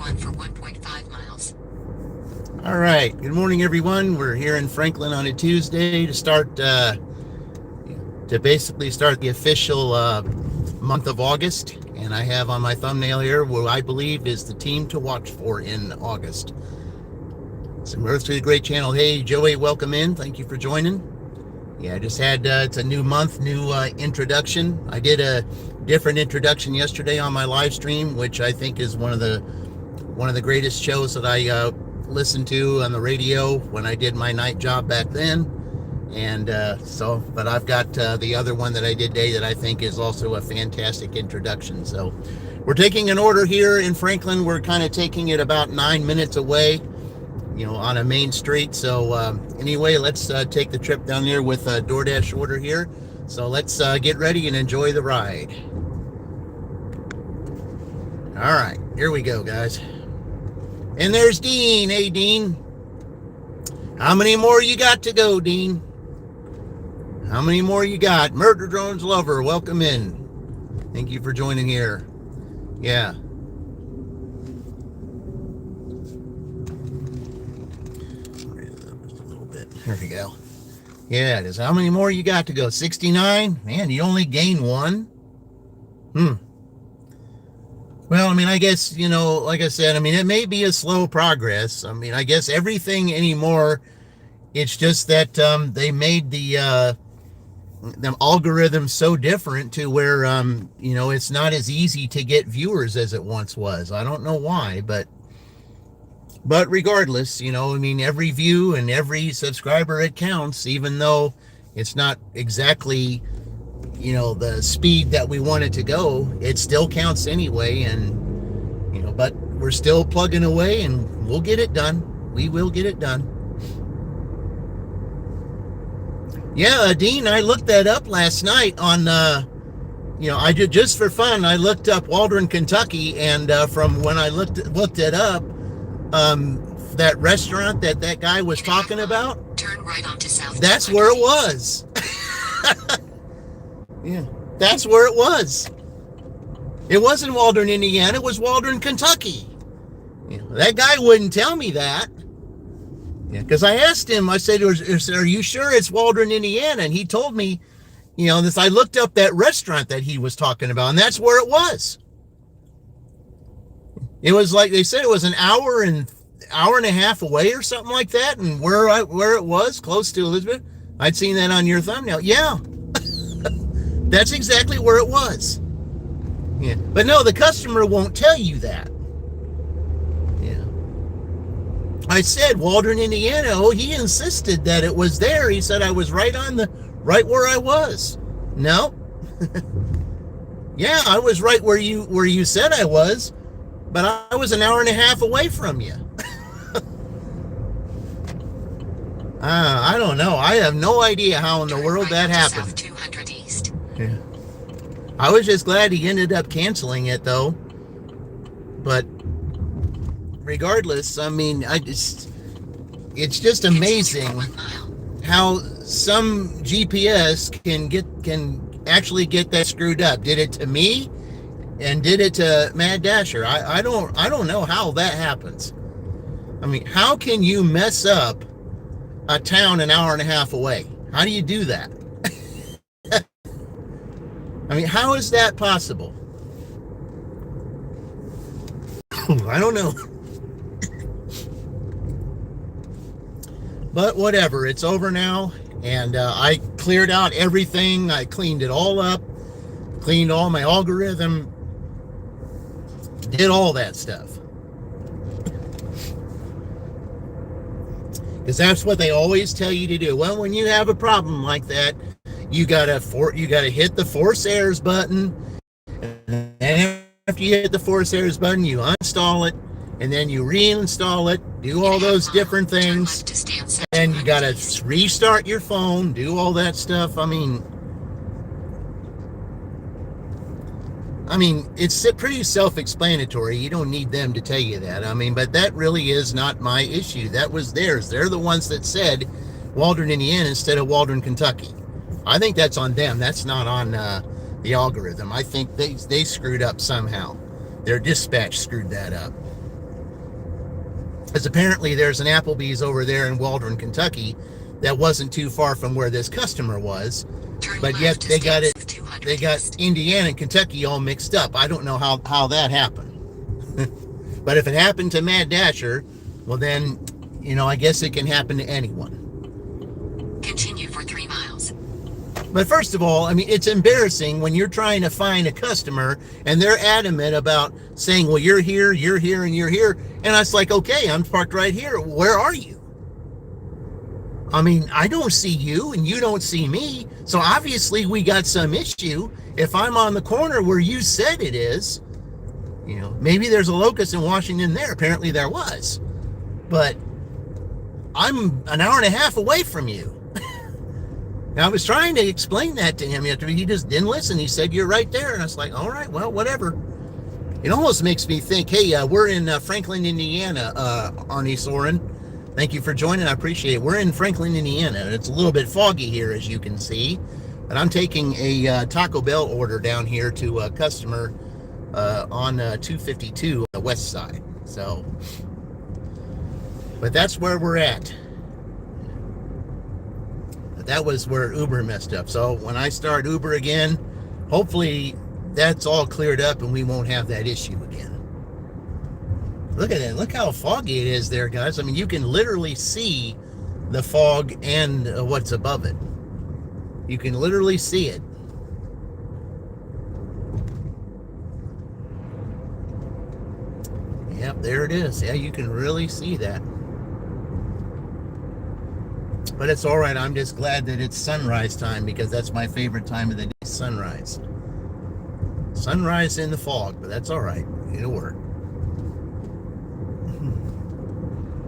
on for 1.5 miles. All right. Good morning, everyone. We're here in Franklin on a Tuesday to basically start the official month of August. And I have on my thumbnail here what I believe is the team to watch for in August. Some growth to the great channel. Hey, Joey, welcome in. Thank you for joining. Yeah, I just had, it's a new month, new introduction. I did a different introduction yesterday on my live stream, which I think is one of the greatest shows that I listened to on the radio when I did my night job back then. And but I've got the other one that I did today that I think is also a fantastic introduction. So we're taking an order here in Franklin. We're kind of taking it about 9 minutes away, on a main street. So anyway, let's take the trip down there with a DoorDash order here. So let's get ready and enjoy the ride. All right, here we go, guys. And there's Dean. Hey, Dean. How many more you got to go, Dean? How many more you got? Murder Drones Lover, welcome in. Thank you for joining here. Yeah. A little bit. There we go. Yeah, it is. How many more you got to go? 69? Man, you only gained one? Well, I guess, like I said, it may be a slow progress. I guess everything anymore, it's just that they made the algorithm so different to where, it's not as easy to get viewers as it once was. I don't know why, but regardless, every view and every subscriber, it counts, even though it's not exactly the speed that we want it to go. It still counts anyway, and but we're still plugging away, and we'll get it done. We will get it done. Yeah, Dean, I looked that up last night on I did just for fun. I looked up Waldron, Kentucky, and from when I looked it up, that restaurant that guy was talking about, turn right onto South. That's where it was. Yeah, that's where it was. It wasn't Waldron, Indiana. It was Waldron, Kentucky. That guy wouldn't tell me that. Yeah, because I asked him, I said, are you sure it's Waldron, Indiana? And he told me, this. I looked up that restaurant that he was talking about, and that's where it was. It was like they said it was an hour and a half away or something like that, and where it was, close to Elizabeth. I'd seen that on your thumbnail. Yeah. That's exactly where it was. Yeah. But no, the customer won't tell you that. Yeah. I said Waldron, Indiana. Oh, he insisted that it was there. He said I was right where I was. No. Yeah, I was right where you said I was, but I was an hour and a half away from you. I don't know. I have no idea how in the world that happened. 200 east. Yeah. I was just glad he ended up canceling it, though. But regardless, it's just amazing how some GPS can actually get that screwed up. Did it to me and did it to Mad Dasher. I don't know how that happens. How can you mess up a town an hour and a half away? How do you do that? How is that possible? I don't know. But whatever, it's over now, and I cleared out everything. I cleaned it all up, cleaned all my algorithm, did all that stuff. Because that's what they always tell you to do. Well, when you have a problem like that, you gotta hit the force errors button, and then after you hit the force errors button, you uninstall it, and then you reinstall it, do all those different things, and you gotta restart your phone, do all that stuff. It's pretty self-explanatory. You don't need them to tell you that. But that really is not my issue. That was theirs. They're the ones that said Waldron, Indiana instead of Waldron, Kentucky. I think that's on them. That's not on the algorithm. I think they screwed up somehow. Their dispatch screwed that up. Because apparently there's an Applebee's over there in Waldron, Kentucky that wasn't too far from where this customer was, Turn but left yet to they got stay it, 200 they got east. Indiana and Kentucky all mixed up. I don't know how that happened. But if it happened to Mad Dasher, well then, I guess it can happen to anyone. Continue for 3 miles. But first of all, it's embarrassing when you're trying to find a customer and they're adamant about saying, well, you're here, and you're here. And I was like, okay, I'm parked right here. Where are you? I don't see you and you don't see me. So obviously we got some issue. If I'm on the corner where you said it is, maybe there's a locust in Washington there. Apparently there was. But I'm an hour and a half away from you. Now, I was trying to explain that to him. He just didn't listen. He said, you're right there. And I was like, all right, well, whatever. It almost makes me think, hey, we're in Franklin, Indiana, Arnie Soren. Thank you for joining. I appreciate it. We're in Franklin, Indiana. It's a little bit foggy here, as you can see. But I'm taking a Taco Bell order down here to a customer on 252 on the west side. So, but that's where we're at. That was where Uber messed up. So when I start Uber again, hopefully that's all cleared up and we won't have that issue again. Look at that. Look how foggy it is there, guys. You can literally see the fog and what's above it. You can literally see it. Yep, there it is. Yeah, you can really see that. But it's all right. I'm just glad that it's sunrise time because that's my favorite time of the day, sunrise. Sunrise in the fog, but that's all right. It'll work.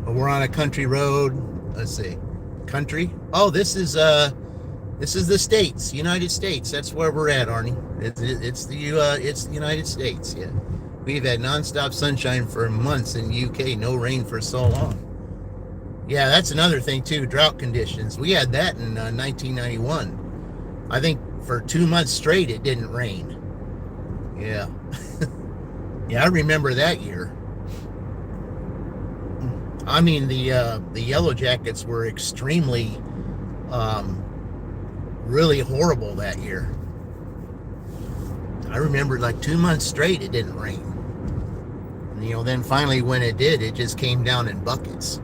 We're on a country road. Let's see. Country? Oh, this is the States, United States. That's where we're at, Arnie. It's the United States, yeah. We've had nonstop sunshine for months in the UK, no rain for so long. Yeah, that's another thing too, drought conditions. We had that in 1991. I think for 2 months straight it didn't rain. Yeah. Yeah, I remember that year. The Yellow Jackets were extremely, really horrible that year. I remember like 2 months straight it didn't rain. And, then finally when it did, it just came down in buckets.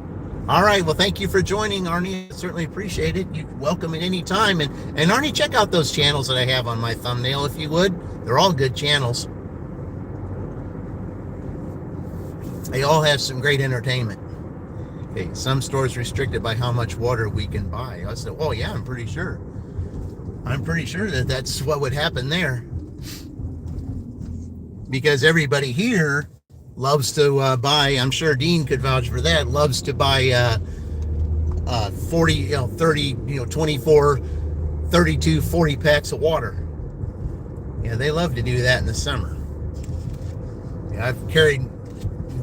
All right, well, thank you for joining, Arnie. I certainly appreciate it. You're welcome at any time. And Arnie, check out those channels that I have on my thumbnail, if you would. They're all good channels. They all have some great entertainment. Okay, some stores restricted by how much water we can buy. I said, oh, yeah, I'm pretty sure. I'm pretty sure that that's what would happen there. Because everybody here loves to buy, I'm sure Dean could vouch for that, loves to buy 40, 30, 24, 32, 40 packs of water. Yeah, they love to do that in the summer. Yeah, I've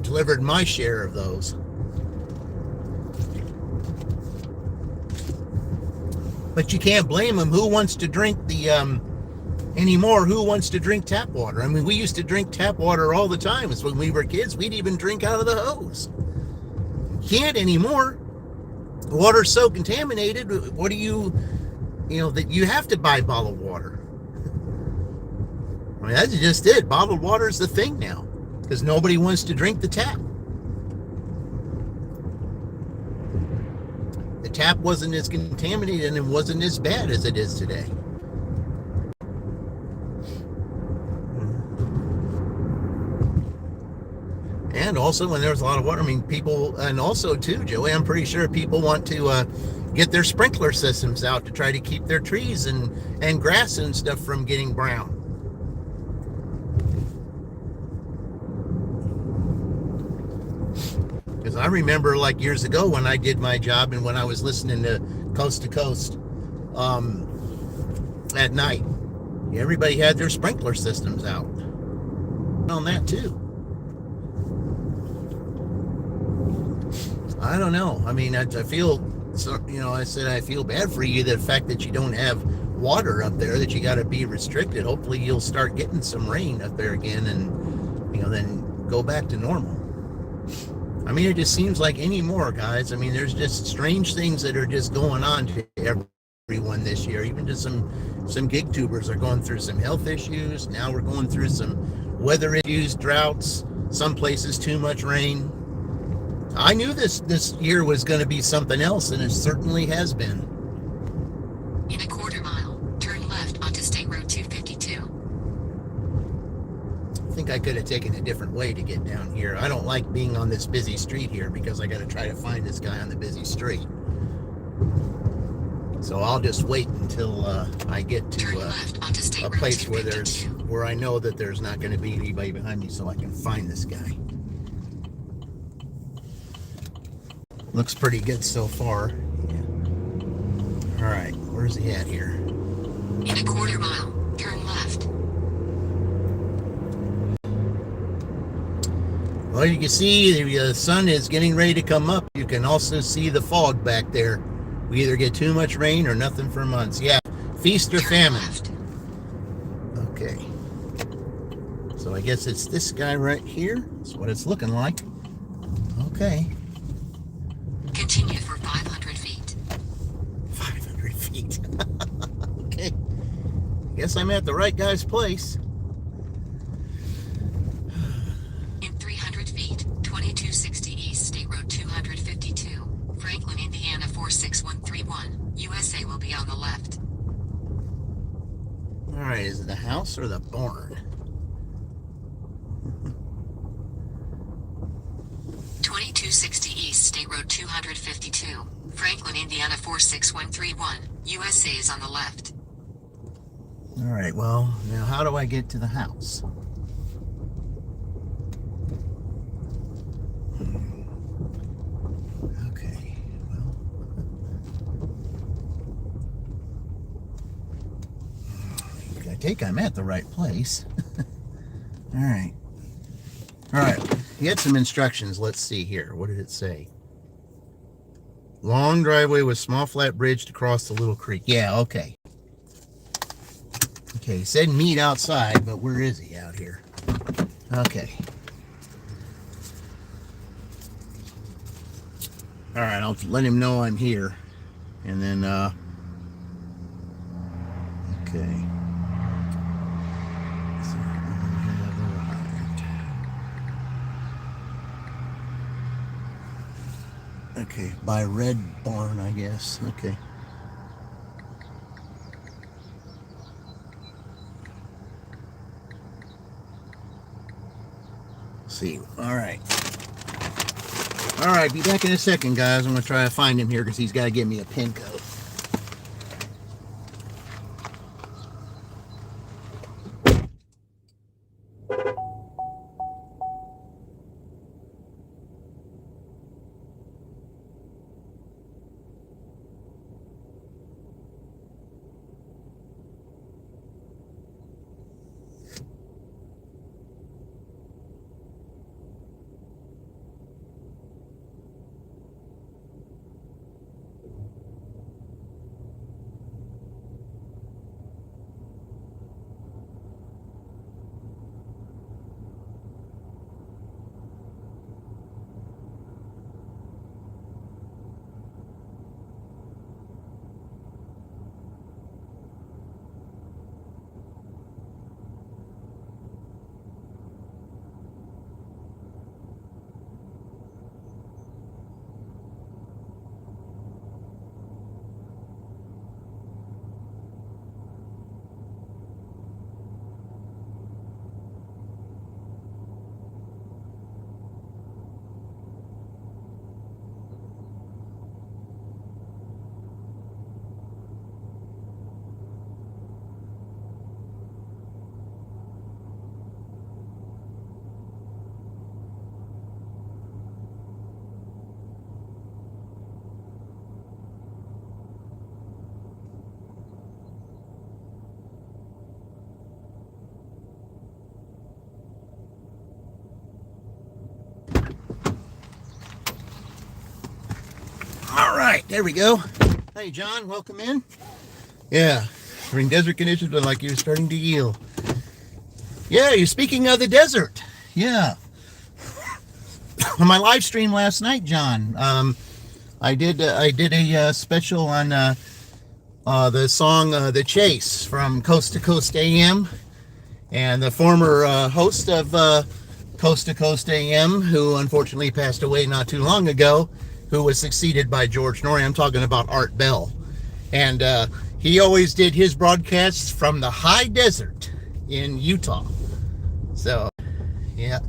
delivered my share of those. But you can't blame them. Who wants to drink anymore? Who wants to drink tap water? We used to drink tap water all the time. It's when we were kids, we'd even drink out of the hose. Can't anymore. The water's so contaminated. What do that you have to buy bottled water. That's just it. Bottled water is the thing now because nobody wants to drink the tap. The tap wasn't as contaminated and it wasn't as bad as it is today. And also when there's a lot of water, people, and also too, Joey, I'm pretty sure people want to get their sprinkler systems out to try to keep their trees and grass and stuff from getting brown. Because I remember like years ago when I did my job and when I was listening to Coast to Coast at night, everybody had their sprinkler systems out on that too. I don't know. I feel, I said I feel bad for you, the fact that you don't have water up there, that you got to be restricted. Hopefully you'll start getting some rain up there again and, then go back to normal. I mean, it just seems like anymore, guys. I mean, there's just strange things that are just going on to everyone this year. Even just some gig tubers are going through some health issues. Now we're going through some weather issues, droughts. Some places too much rain. I knew this year was going to be something else, and it certainly has been. In a quarter mile, turn left onto State Road 252. I think I could have taken a different way to get down here. I don't like being on this busy street here because I got to try to find this guy on the busy street. So I'll just wait until I get to a place where I know that there's not going to be anybody behind me, so I can find this guy. Looks pretty good so far. Yeah. All right, where's he at here? In a quarter mile, turn left. Well, you can see the sun is getting ready to come up. You can also see the fog back there. We either get too much rain or nothing for months. Yeah, feast or famine. Okay. So I guess it's this guy right here. That's what it's looking like. Okay. Continue for 500 feet. 500 feet. Okay. Guess I'm at the right guy's place. In 300 feet, 2260 East State Road 252, Franklin, Indiana 46131. USA will be on the left. All right, is it the house or the barn? 2260 East State Road 252, Franklin, Indiana 46131. USA is on the left. All right, well, now how do I get to the house? Okay, well. I think I'm at the right place. All right. All right, you had some instructions. Let's see here. What did it say? Long driveway with small flat bridge to cross the little creek. Yeah, okay. Okay, he said meet outside, but where is he out here? Okay. All right, I'll let him know I'm here. And then, okay. Okay, by Red Barn, I guess. Okay. See. All right. All right, be back in a second, guys. I'm going to try to find him here because he's got to give me a pin code. All right, there we go. Hey, John, welcome in. Yeah, we're in desert conditions, but like you're starting to yield. Yeah, you're speaking of the desert. Yeah. on my live stream last night, John. I did a special on the song "The Chase" from Coast to Coast AM, and the former host of Coast to Coast AM, who unfortunately passed away not too long ago, who was succeeded by George Norrie. I'm talking about Art Bell, and he always did his broadcasts from the high desert in Utah. So, yeah,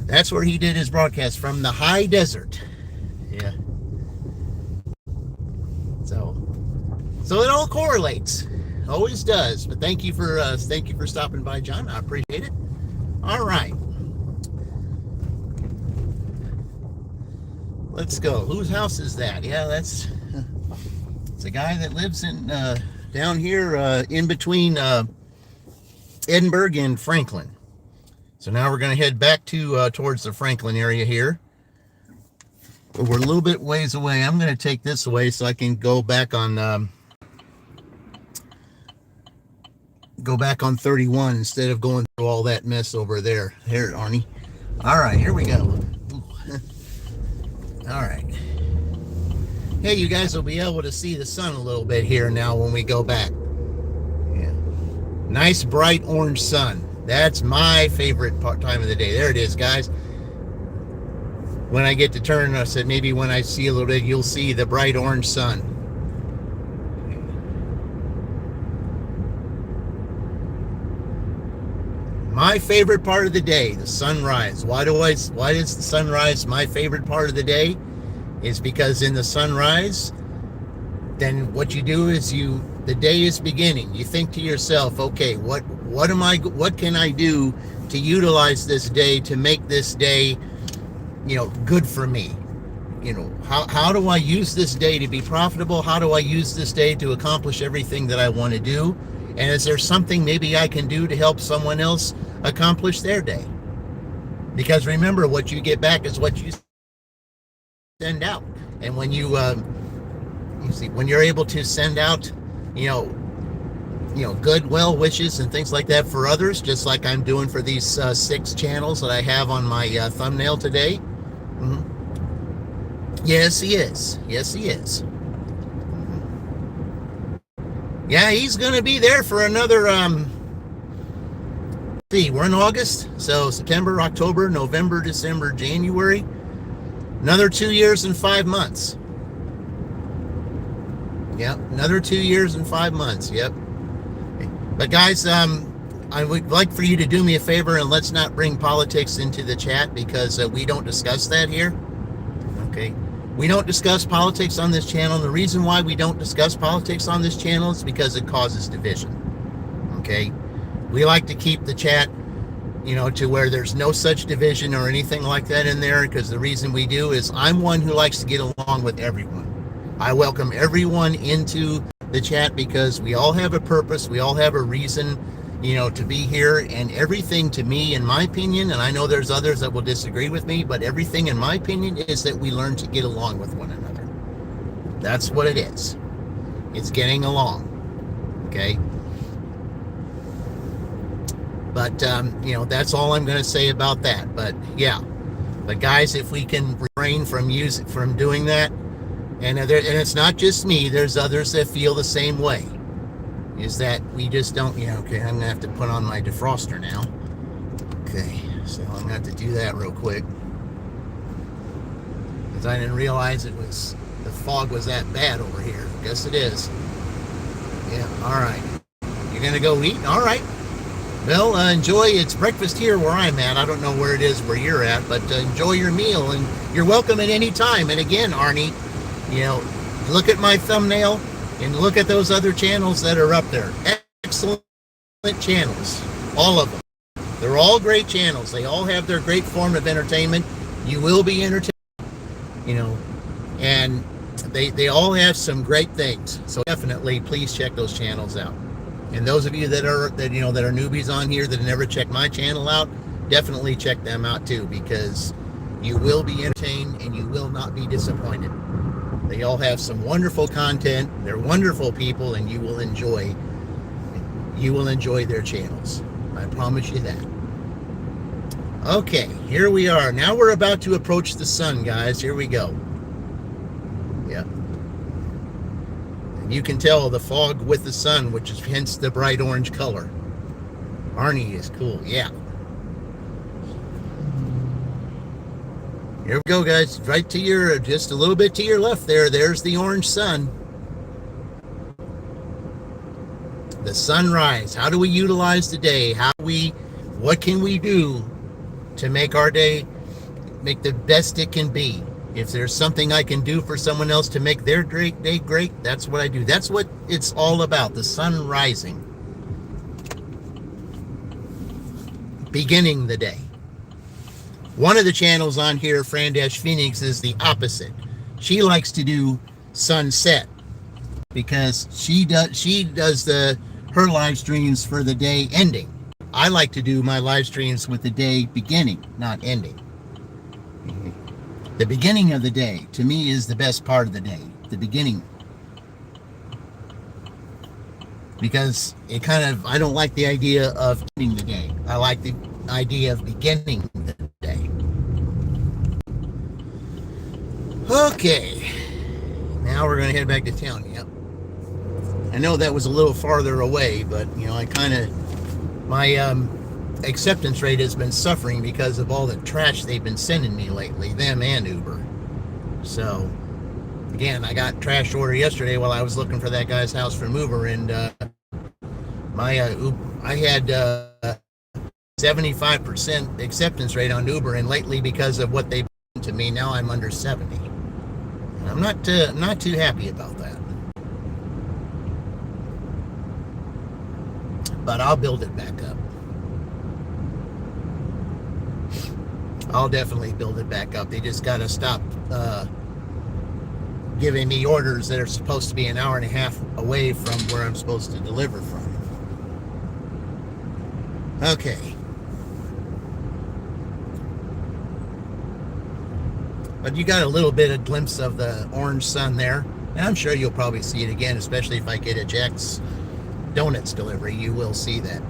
that's where he did his broadcast, from the high desert. Yeah. So it all correlates, always does. But thank you for stopping by, John. I appreciate it. All right, let's go. Whose house is that? Yeah, it's a guy that lives in down here in between Edinburgh and Franklin. So now we're going to head back to towards the Franklin area here. We're a little bit ways away. I'm going to take this away so I can go back on 31 instead of going through all that mess over there. Here, Arnie. All right, here we go. All right. Hey, you guys will be able to see the sun a little bit here now when we go back. Yeah. Nice bright orange sun. That's my favorite time of the day. There it is, guys. When I get to turn, I said maybe when I see a little bit, you'll see the bright orange sun. My favorite part of the day, the sunrise. Why is the sunrise my favorite part of the day? Is because in the sunrise, then what you do is the day is beginning. You think to yourself, okay, what can I do to utilize this day to make this day, good for me? How do I use this day to be profitable? How do I use this day to accomplish everything that I want to do? And is there something maybe I can do to help someone else accomplish their day? Because remember, what you get back is what you send out. And when when you're able to send out, good well wishes and things like that for others, just like I'm doing for these 6 channels that I have on my thumbnail today. Mm-hmm. Yes, he is. Yes, he is. Yeah, he's going to be there for another, we're in August, so September, October, November, December, January, another 2 years and 5 months. Yep, another 2 years and 5 months, yep. But guys, I would like for you to do me a favor and let's not bring politics into the chat, because we don't discuss that here, okay? We don't discuss politics on this channel. The reason why we don't discuss politics on this channel is because it causes division. Okay? We like to keep the chat, to where there's no such division or anything like that in there, because the reason we do is I'm one who likes to get along with everyone. I welcome everyone into the chat because we all have a purpose. We all have a reason, to be here, and everything to me, in my opinion, and I know there's others that will disagree with me, but everything in my opinion is that we learn to get along with one another. That's what it is. It's getting along. Okay? But, that's all I'm going to say about that. But, yeah. But, guys, if we can refrain from doing that, and it's not just me, there's others that feel the same way, is that we just don't, okay, I'm going to have to put on my defroster now. Okay, so I'm going to have to do that real quick, because I didn't realize the fog was that bad over here. Guess it is. Yeah, all right. You're going to go eat? All right. Well, enjoy. It's breakfast here where I'm at. I don't know where it is where you're at, but enjoy your meal, and you're welcome at any time. And again, Arnie, look at my thumbnail and look at those other channels that are up there. Excellent channels, all of them. They're all great channels. They all have their great form of entertainment. You will be entertained, and they all have some great things. So definitely, please check those channels out. And those of you that are newbies on here that have never checked my channel out, definitely check them out too, because you will be entertained and you will not be disappointed. They all have some wonderful content. They're wonderful people, and you will enjoy their channels. I promise you that. Okay, here we are. Now we're about to approach the sun, guys. Here we go. Yep. And you can tell the fog with the sun, which is hence the bright orange color. Arnie is cool, yeah. Here we go, guys. Right to your, just a little bit to your left there. There's the orange sun. The sunrise. How do we utilize the day? What can we do to make our day, make the best it can be? If there's something I can do for someone else to make their day great, that's what I do. That's what it's all about, the sun rising. Beginning the day. One of the channels on here, Fran-Phoenix, is the opposite. She likes to do sunset because she does her live streams for the day ending. I like to do my live streams with the day beginning, not ending. The beginning of the day, to me, is the best part of the day. The beginning. Because it kind of, I don't like the idea of ending the day. I like the idea of beginning the day. Okay. Now we're going to head back to town. Yep. I know that was a little farther away, but, you know, I kind of, my acceptance rate has been suffering because of all the trash they've been sending me lately, them and Uber. So, again, I got trash order yesterday while I was looking for that guy's house from Uber, and I had 75% acceptance rate on Uber, and lately, because of what they've done to me, now I'm under 70. And I'm not too happy about that. But I'll build it back up. I'll definitely build it back up. They just got to stop giving me orders that are supposed to be an hour and a half away from where I'm supposed to deliver from. Okay. But you got a little bit of glimpse of the orange sun there. And I'm sure you'll probably see it again, especially if I get a Jack's Donuts delivery. You will see that.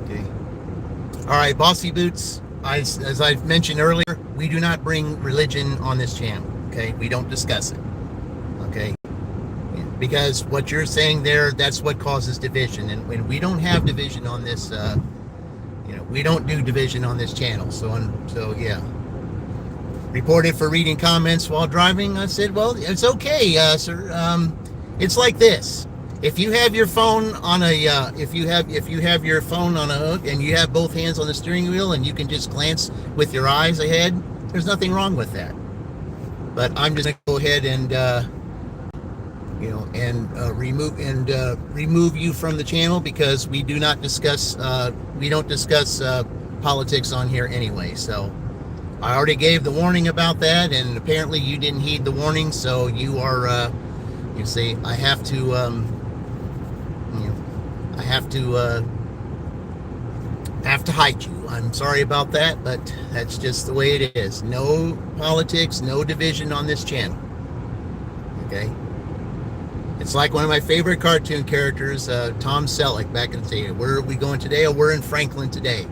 Okay. All right, Bossy Boots. As I mentioned earlier, we do not bring religion on this channel. Okay, we don't discuss it. Okay, because what you're saying there, that's what causes division, and when we don't have division on this, we don't do division on this channel. So yeah. Reported for reading comments while driving. I said, well, it's okay, sir. It's like this. If you have your phone on a if you have your phone on a hook and you have both hands on the steering wheel and you can just glance with your eyes ahead, there's nothing wrong with that. But I'm just gonna go ahead and remove you from the channel because we do not discuss politics on here anyway. So I already gave the warning about that, and apparently you didn't heed the warning. So you are you see, I have to hide you. I'm sorry about that, but that's just the way it is. No politics, no division on this channel. Okay? It's like one of my favorite cartoon characters, Tom Selleck, back in the day. Where are we going today? Oh, we're in Franklin today.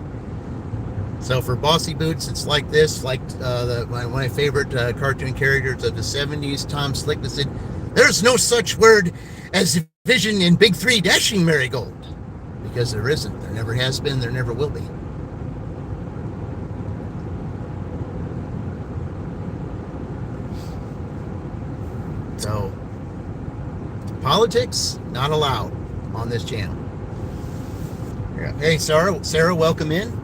So for Bossy Boots, it's like this, like one of my favorite cartoon characters of the 70s, Tom Selleck, said, "There's no such word as division in Big Three Dashing Marigold." Because there isn't. There never has been. There never will be. So, politics, not allowed on this channel. Hey, Sarah, welcome in.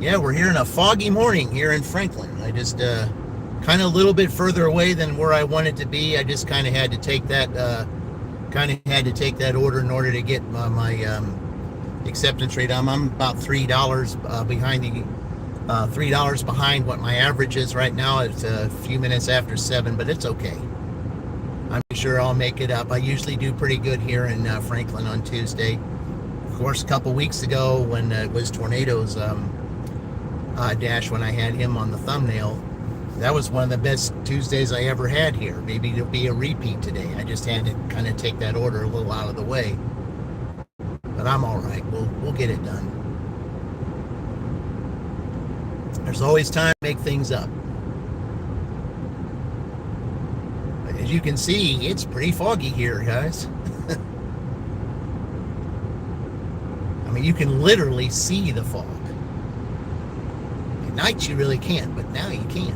Yeah, we're here in a foggy morning here in Franklin. I just kind of a little bit further away than where I wanted to be. I just kind of had to take that order in order to get my acceptance rate. I'm about $3 behind the $3 behind what my average is right now. It's a few minutes after 7, but it's okay. I'm sure I'll make it up. I usually do pretty good here in Franklin on Tuesday. Of course, a couple weeks ago when it was Tornado's Dash, when I had him on the thumbnail, that was one of the best Tuesdays I ever had here. Maybe it'll be a repeat today. I just had to kind of take that order a little out of the way. But I'm all right. We'll get it done. There's always time to make things up. But as you can see, it's pretty foggy here, guys. I mean, you can literally see the fog. At night you really can't, but now you can.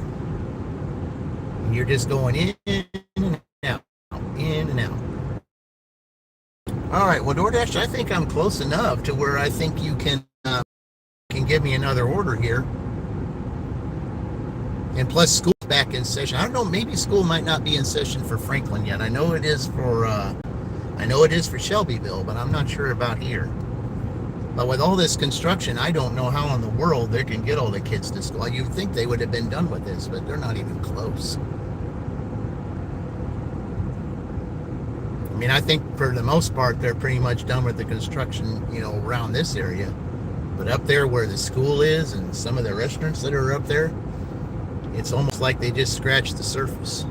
And you're just going in and out, in and out. All right, well, DoorDash, I think I'm close enough to where I think you can give me another order here. And plus, school's back in session. I don't know, maybe school might not be in session for Franklin yet. I know it is for Shelbyville, but I'm not sure about here. But with all this construction, I don't know how in the world they can get all the kids to school. You'd think they would have been done with this, but they're not even close. I mean, I think for the most part, they're pretty much done with the construction, around this area. But up there where the school is and some of the restaurants that are up there, it's almost like they just scratched the surface.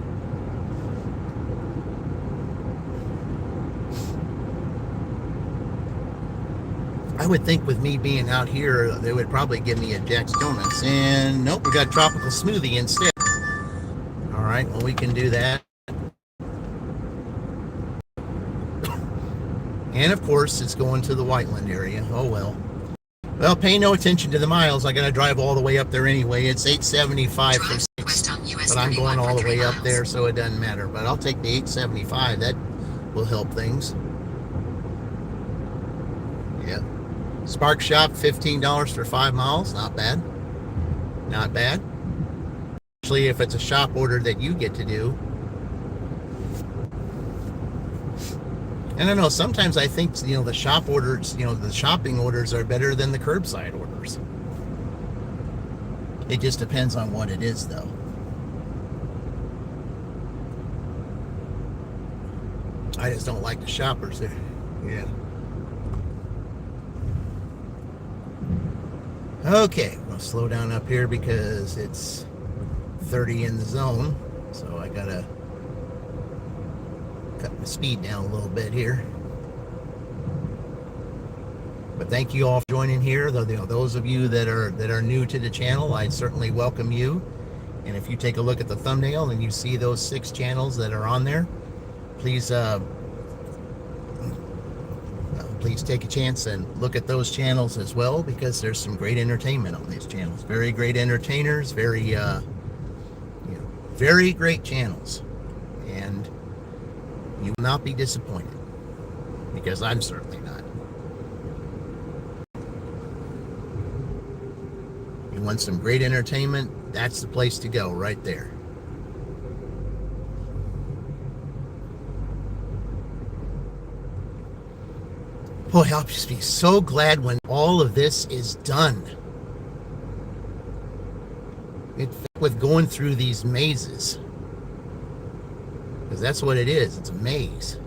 I would think with me being out here, they would probably give me a Jack's Donuts. And nope, we got tropical smoothie instead. All right, well, we can do that. And of course, it's going to the Whiteland area. Oh well. Well, pay no attention to the miles. I got to drive all the way up there anyway. It's 875 for 6, but I'm going all the way up there, so it doesn't matter. But I'll take the 875. That will help things. Yeah. Spark Shop, $15 for 5 miles. Not bad. Not bad. Especially if it's a shop order that you get to do. And I know sometimes I think, the shop orders, the shopping orders are better than the curbside orders. It just depends on what it is, though. I just don't like the shoppers there. Yeah. Okay, we'll slow down up here because it's 30 in the zone. So I gotta cut my speed down a little bit here. But thank you all for joining here. Those of you that are new to the channel, I certainly welcome you. And if you take a look at the thumbnail and you see those 6 channels that are on there, please take a chance and look at those channels as well, because there's some great entertainment on these channels. Very great entertainers, very great channels. And you will not be disappointed, because I'm certainly not. You want some great entertainment? That's the place to go right there. Boy, I'll just be so glad when all of this is done. With going through these mazes. Because that's what it is. It's a maze.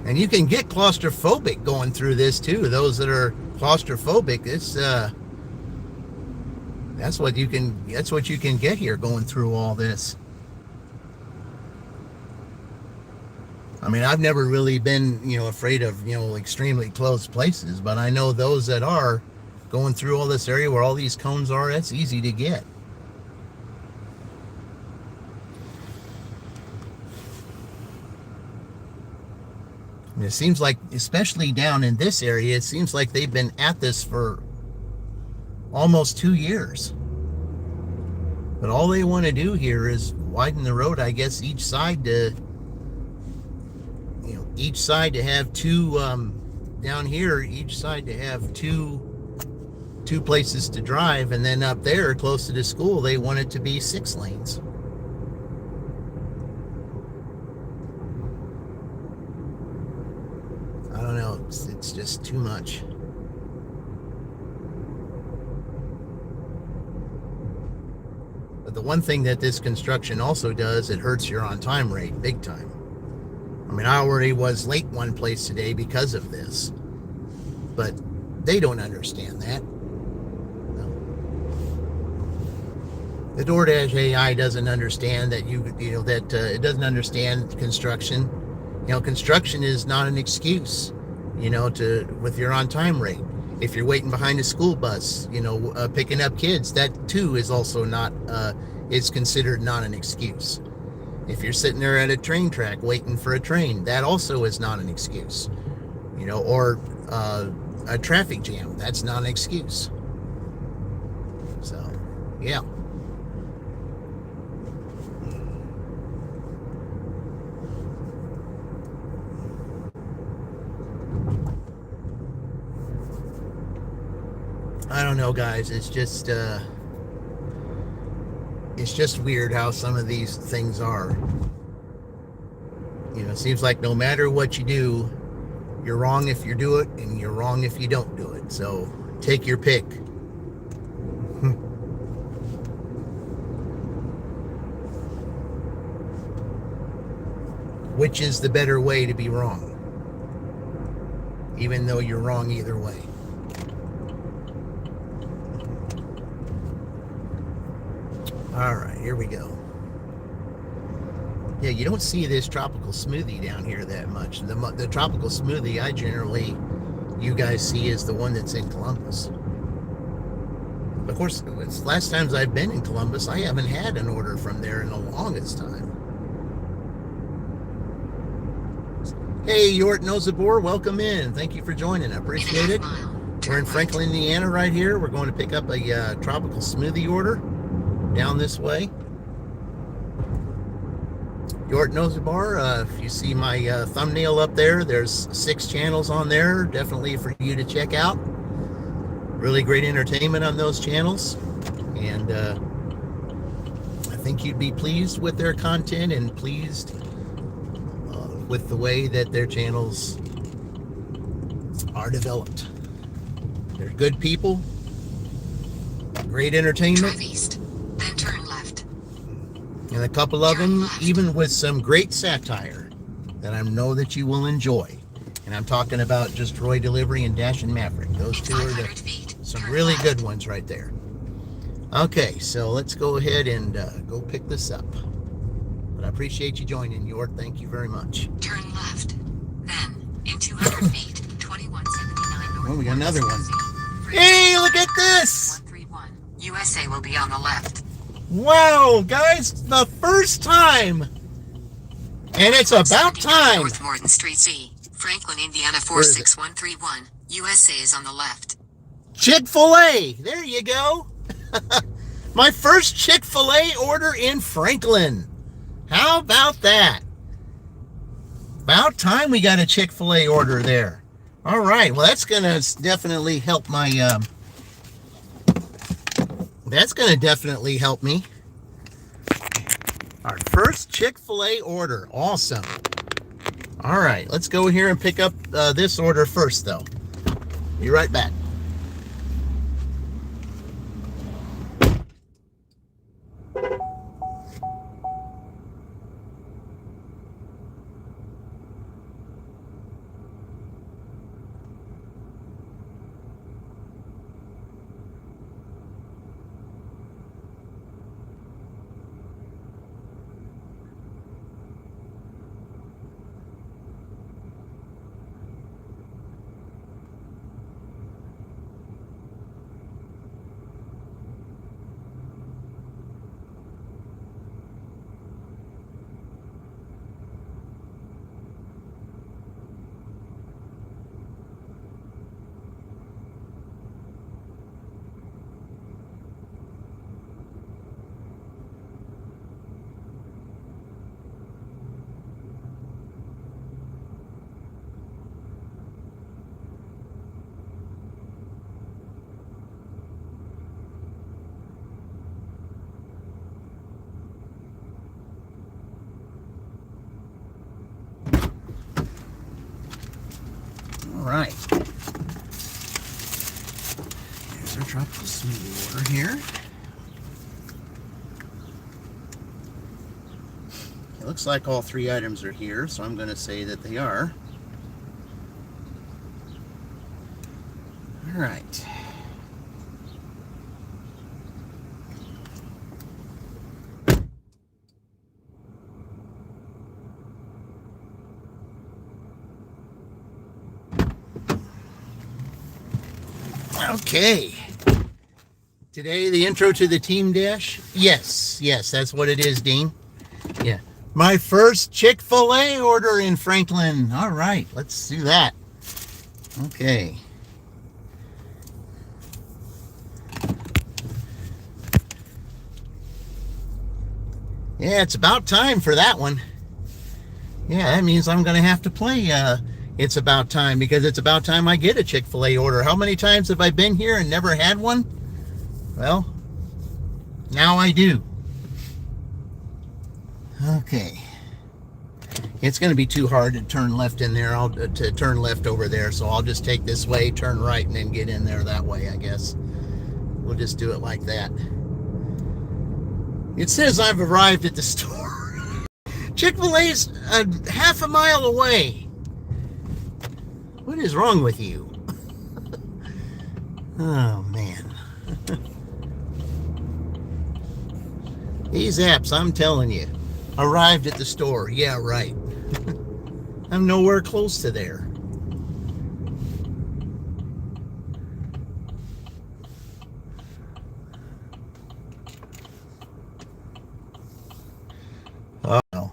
And you can get claustrophobic going through this too. Those that are claustrophobic, it's that's what you can get here going through all this. I mean, I've never really been, afraid of, extremely close places, but I know those that are going through all this area where all these cones are, that's easy to get. And it seems like, especially down in this area, it seems like they've been at this for almost 2 years. But all they want to do here is widen the road, I guess, each side to have two, down here, each side to have two places to drive, and then up there, close to the school, they want it to be 6 lanes. I don't know, it's just too much. But the one thing that this construction also does, it hurts your on-time rate big time. I mean, I already was late one place today because of this. But they don't understand that. No. The DoorDash AI doesn't understand that it doesn't understand construction. Construction is not an excuse, with your on-time rate. If you're waiting behind a school bus, picking up kids, that too is also not, is considered not an excuse. If you're sitting there at a train track waiting for a train, that also is not an excuse, or a traffic jam, that's not an excuse. So, yeah. I don't know, guys. It's just weird how some of these things are. It seems like no matter what you do, you're wrong if you do it, and you're wrong if you don't do it. So take your pick. Which is the better way to be wrong? Even though you're wrong either way. All right, here we go. Yeah, you don't see this tropical smoothie down here that much. The tropical smoothie you guys see is the one that's in Columbus. Of course, it's last times I've been in Columbus, I haven't had an order from there in the longest time. Hey, Yort Nosabor, welcome in. Thank you for joining. I appreciate it. We're in Franklin, Indiana right here. We're going to pick up a tropical smoothie order down this way. Yort Nosabor, if you see my thumbnail up there, there's 6 channels on there, definitely for you to check out. Really great entertainment on those channels, and I think you'd be pleased with their content and pleased with the way that their channels are developed. They're good people, great entertainment. Drive east, then turn left. And a couple of them, even with some great satire that I know that you will enjoy. And I'm talking about Just Roy Delivery and Dash and Maverick. Those two are some really good ones right there. Okay, so let's go ahead and go pick this up. But I appreciate you joining, Yort. Thank you very much. Turn left, then in 200 feet, 2179 north. Oh, we got another one. Hey, look at this! 131. USA will be on the left. Wow, guys, the first time. And it's about time. North Morton Street Z, Franklin, Indiana 46131. USA is on the left. Chick-fil-A. There you go. My first Chick-fil-A order in Franklin. How about that? About time we got a Chick-fil-A order there. All right. Well, that's going to definitely help my... that's going to definitely help me. Our first Chick-fil-A order. Awesome. All right. Let's go here and pick up this order first, though. Be right back. All right. Here's our tropical smoothie order here. It looks like all 3 items are here, so I'm going to say that they are. All right. Okay. Today, the intro to the Team Dash. Yes, that's what it is, Dean. Yeah. My first Chick-fil-A order in Franklin. All right, let's do that. Okay. Yeah, it's about time for that one. Yeah, that means I'm going to have to play It's About Time, because it's about time I get a Chick-fil-A order. How many times have I been here and never had one? Well, now I do. Okay. It's going to be too hard to turn left in there. To turn left over there, so I'll just take this way, turn right, and then get in there that way, I guess. We'll just do it like that. It says I've arrived at the store. Chick-fil-A's a half a mile away. What is wrong with you? Oh, man. These apps, I'm telling you. Arrived at the store. Yeah, right. I'm nowhere close to there. Oh, no.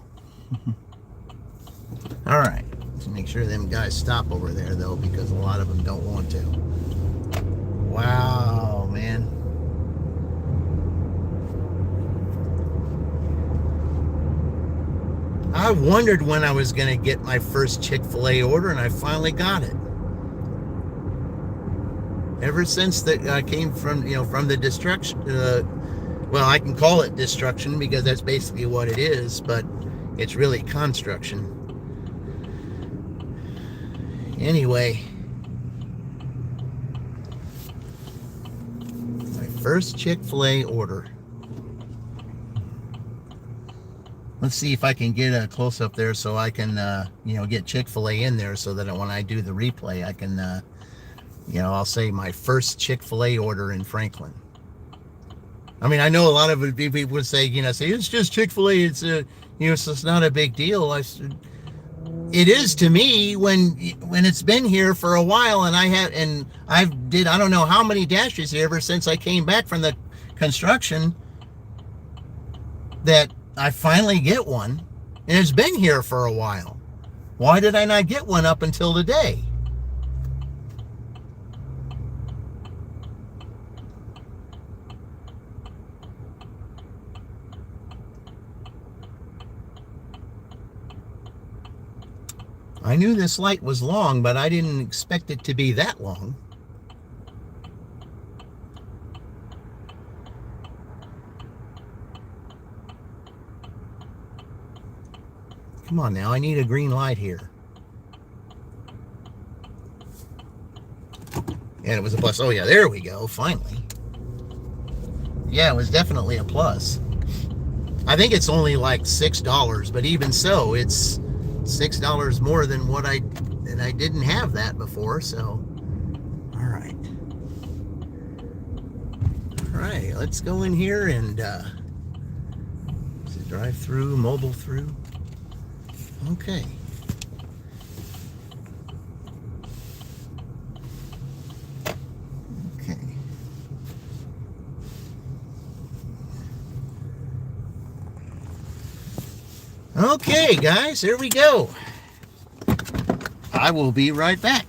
All right. Let's make sure them guys stop over there, though, because a lot of them don't want to. Wow, man. I wondered when I was going to get my first Chick-fil-A order, and I finally got it. Ever since that I came from the destruction, well, I can call it destruction because that's basically what it is, but it's really construction. Anyway, my first Chick-fil-A order. Let's see if I can get a close up there so I can, get Chick-fil-A in there so that when I do the replay, I can, I'll say my first Chick-fil-A order in Franklin. I mean, I know a lot of people would say, say it's just Chick-fil-A. It's it's not a big deal. It is to me when it's been here for a while, and I don't know how many dashes here ever since I came back from the construction that I finally get one, and it's been here for a while. Why did I not get one up until today? I knew this light was long, but I didn't expect it to be that long. Come on now, I need a green light here. And it was a plus. Oh yeah, there we go, finally. Yeah, it was definitely a plus. I think it's only like $6, but even so, it's $6 more than what I didn't have that before, so all right. All right, let's go in here and drive through, mobile through. Okay. Okay. Okay, guys, here we go. I will be right back.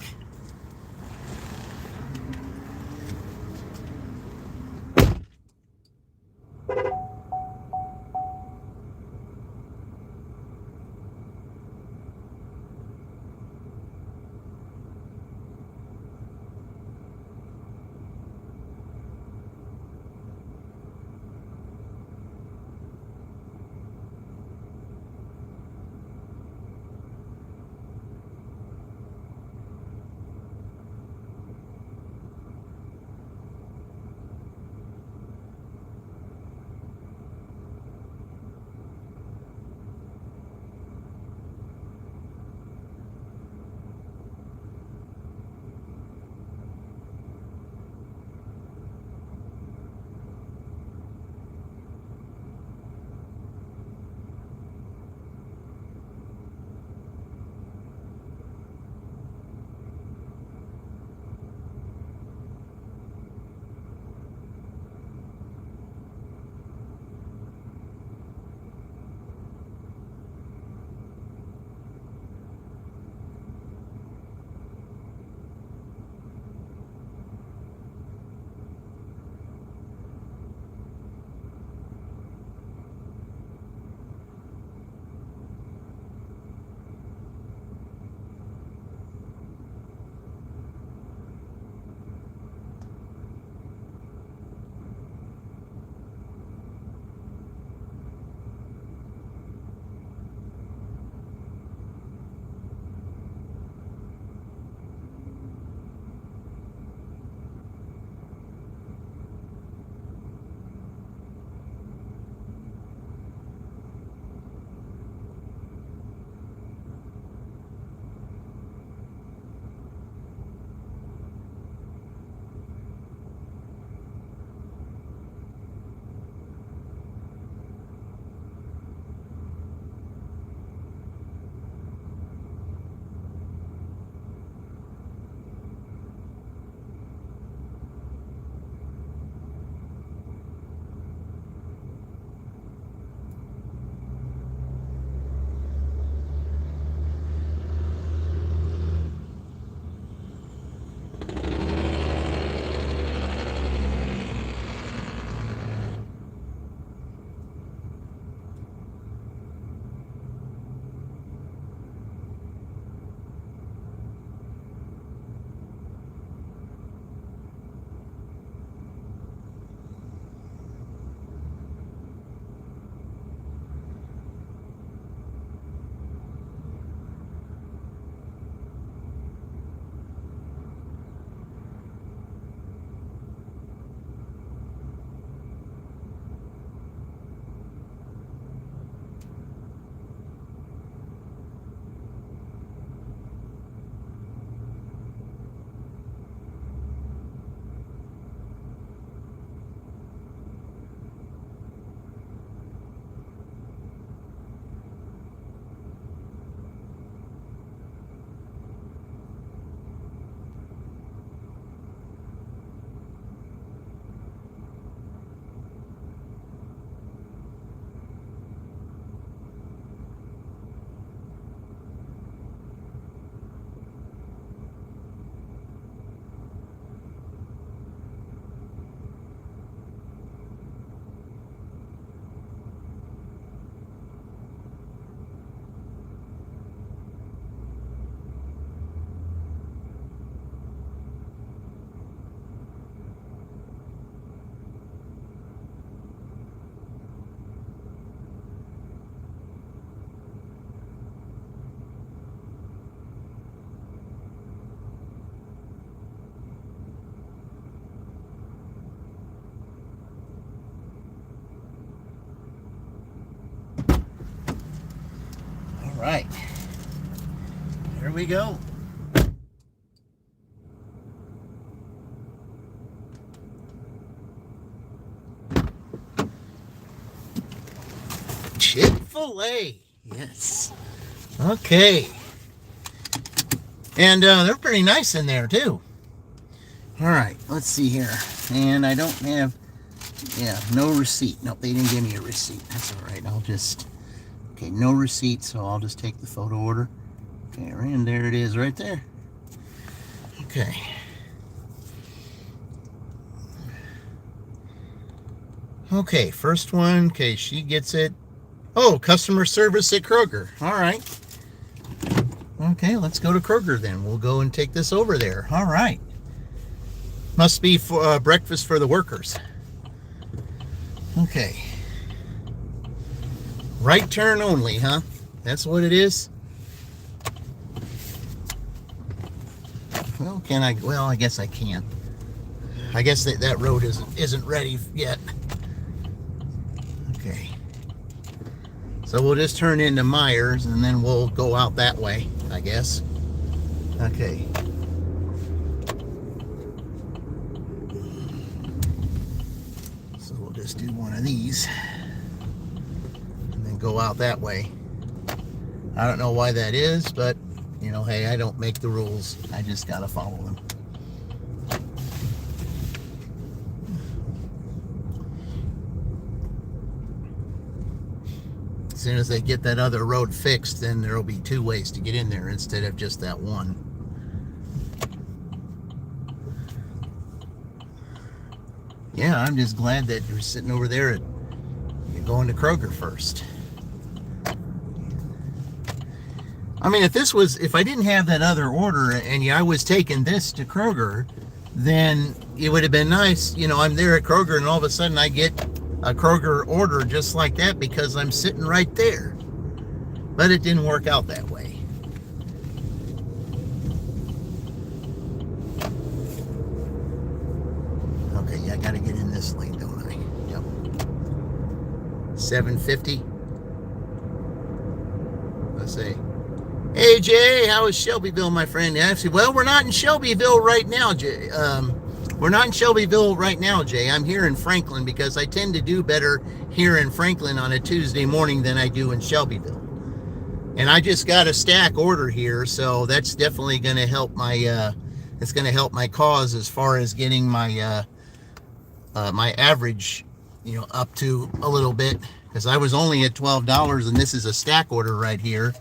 right. Here we go. Chick-fil-A. Yes. Okay. And they're pretty nice in there too. All right, let's see here. And I don't have, no receipt. Nope, they didn't give me a receipt. That's all right. I'll just, okay, no receipt, so I'll just take the photo order. Okay, and there it is right there. Okay. Okay, first one. Okay, she gets it. Oh, customer service at Kroger. All right. Okay, let's go to Kroger then. We'll go and take this over there. All right. Must be for breakfast for the workers. Okay. Right turn only, huh? That's what it is? Well, can I? Well, I guess I can. I guess that road isn't ready yet. Okay. So we'll just turn into Myers and then we'll go out that way, I guess. Okay. So we'll just do one of these and then go out that way. I don't know why that is, but you know, hey, I don't make the rules. I just gotta follow them. As soon as they get that other road fixed, then there'll be two ways to get in there instead of just that one. Yeah, I'm just glad that you're sitting over there and you're going to Kroger first. I mean, if I didn't have that other order and I was taking this to Kroger, then it would have been nice. You know, I'm there at Kroger and all of a sudden I get a Kroger order just like that because I'm sitting right there. But it didn't work out that way. Okay, yeah, I gotta get in this lane, don't I? Yep. 750. Let's see. Hey Jay, how is Shelbyville, my friend? Actually, well, we're not in Shelbyville right now, Jay. We're not in Shelbyville right now, Jay. I'm here in Franklin because I tend to do better here in Franklin on a Tuesday morning than I do in Shelbyville. And I just got a stack order here, so that's definitely going to help my it's going to help my cause as far as getting my my average, you know, up to a little bit, because I was only at $12 and this is a stack order right here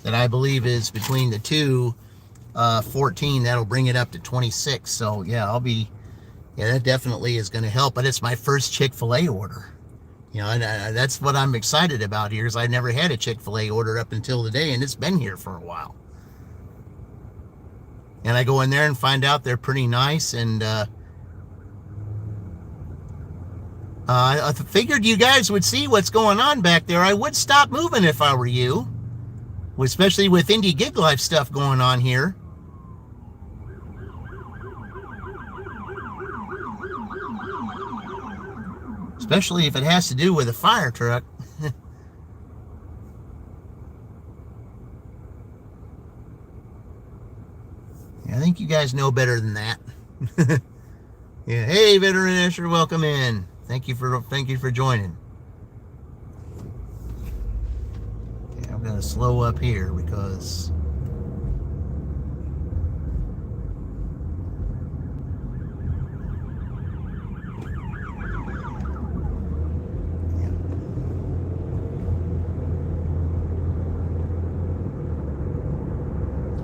that I believe is between the two 14. That'll bring it up to 26. So yeah, that definitely is going to help. But it's my first Chick-fil-A order, you know, and that's what I'm excited about here, is I never had a Chick-fil-A order up until today, and it's been here for a while. And I go in there and find out they're pretty nice, and I figured you guys would see what's going on back there. I would stop moving if I were you, especially with Indie Gig Life stuff going on here. Especially if it has to do with a fire truck. Yeah, I think you guys know better than that. Yeah, hey, Veteran Asher, welcome in. Thank you for joining. Yeah, I'm gonna slow up here because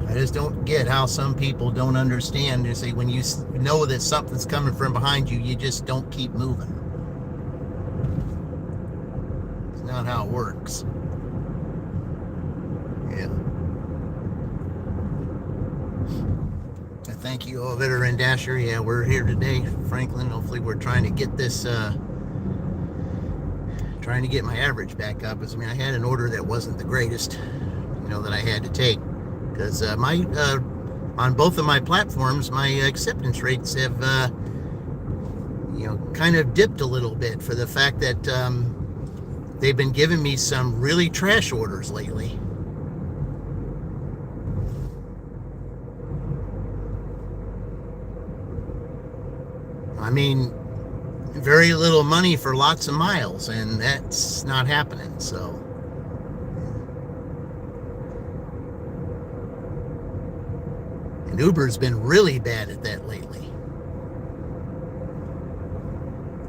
I just don't get how some people don't understand. They say when you know that something's coming from behind you, you just don't keep moving. It's not how it works. Yeah. Thank you, Veteran Dasher. Yeah, we're here today, Franklin. Hopefully we're trying to get this, trying to get my average back up. I mean, I had an order that wasn't the greatest, you know, that I had to take. Because on both of my platforms, my acceptance rates have, you know, kind of dipped a little bit for the fact that they've been giving me some really trash orders lately. I mean, very little money for lots of miles, and that's not happening. So and Uber's been really bad at that lately.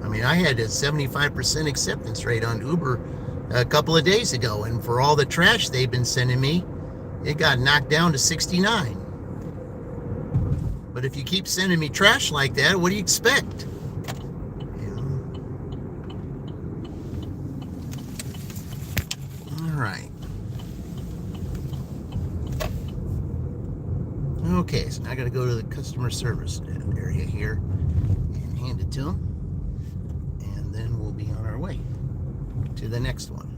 I mean, I had a 75% acceptance rate on Uber a couple of days ago, and for all the trash they've been sending me, it got knocked down to 69. But if you keep sending me trash like that, what do you expect? All right. Okay, so now I got to go to the customer service area here and hand it to them. And then we'll be on our way to the next one.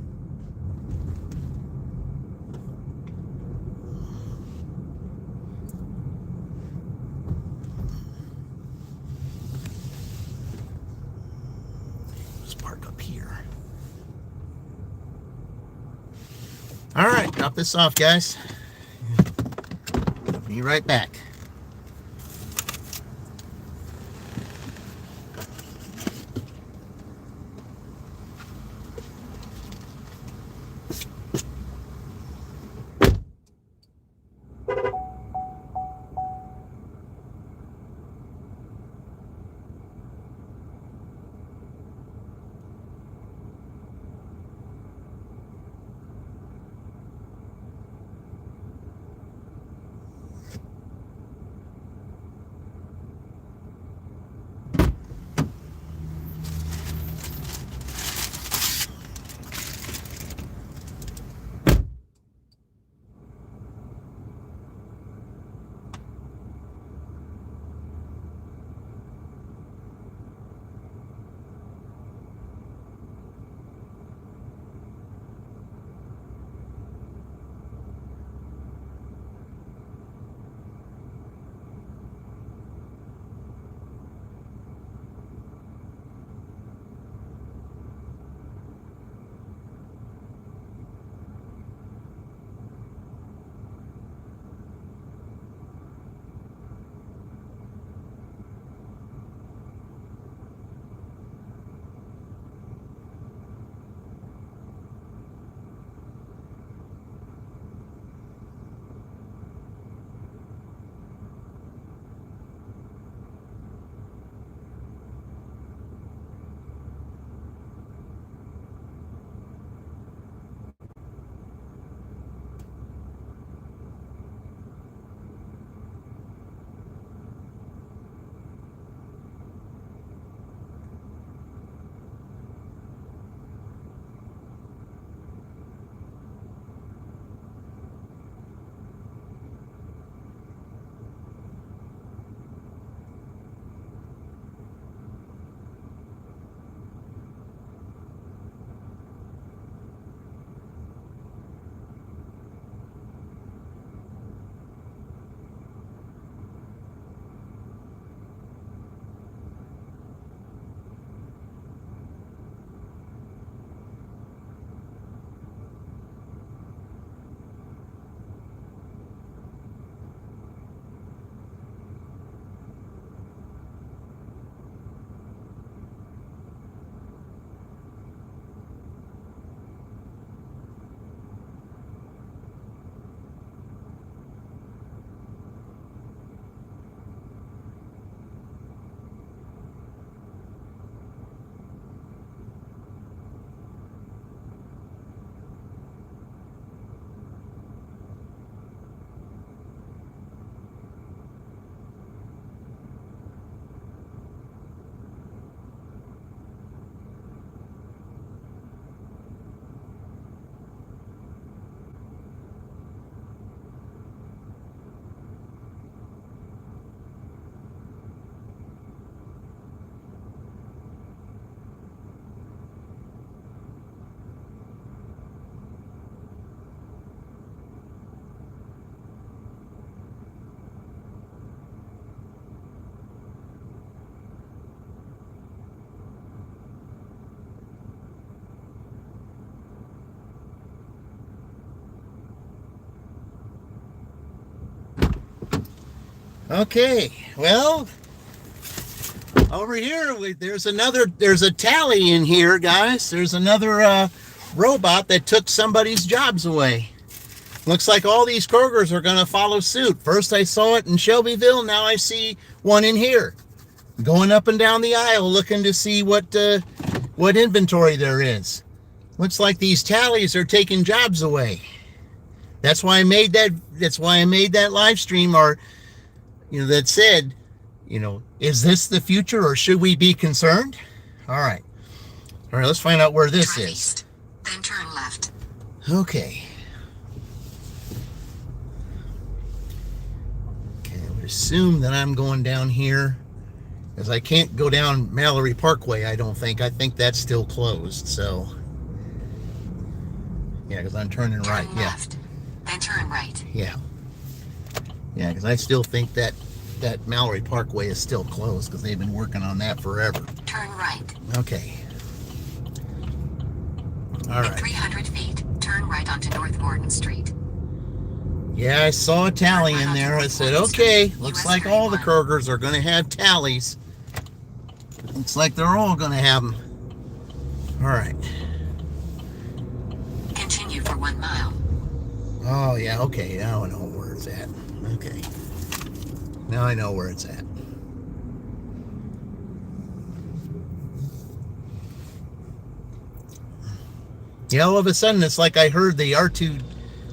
Just park up here. All right, drop this off, guys. Be right back. Okay, well, Over here, there's a tally in here, guys. There's another robot that took somebody's jobs away. Looks like all these Krogers are going to follow suit. First I saw it in Shelbyville, now I see one in here. Going up and down the aisle looking to see what inventory there is. Looks like these tallies are taking jobs away. That's why I made that live stream, or that said, is this the future or should we be concerned? All right, let's find out where this Turn is. east, then turn left. Okay, I would assume that I'm going down here, because I can't go down Mallory Parkway, I don't think. I think that's still closed, so yeah, because I'm turning right. Turn left, then turn right. Yeah, because I still think that Mallory Parkway is still closed, because they've been working on that forever. Turn right. Okay. All right. In 300 feet, turn right onto North Gordon Street. Yeah, I saw a tally in there. I said, okay, looks like all the Krogers are going to have tallies. Looks like they're all going to have them. All right. Continue for 1 mile. Oh, yeah, okay. Now I know where it's at. Okay. Now I know where it's at. Yeah, all of a sudden, it's like I heard the R2.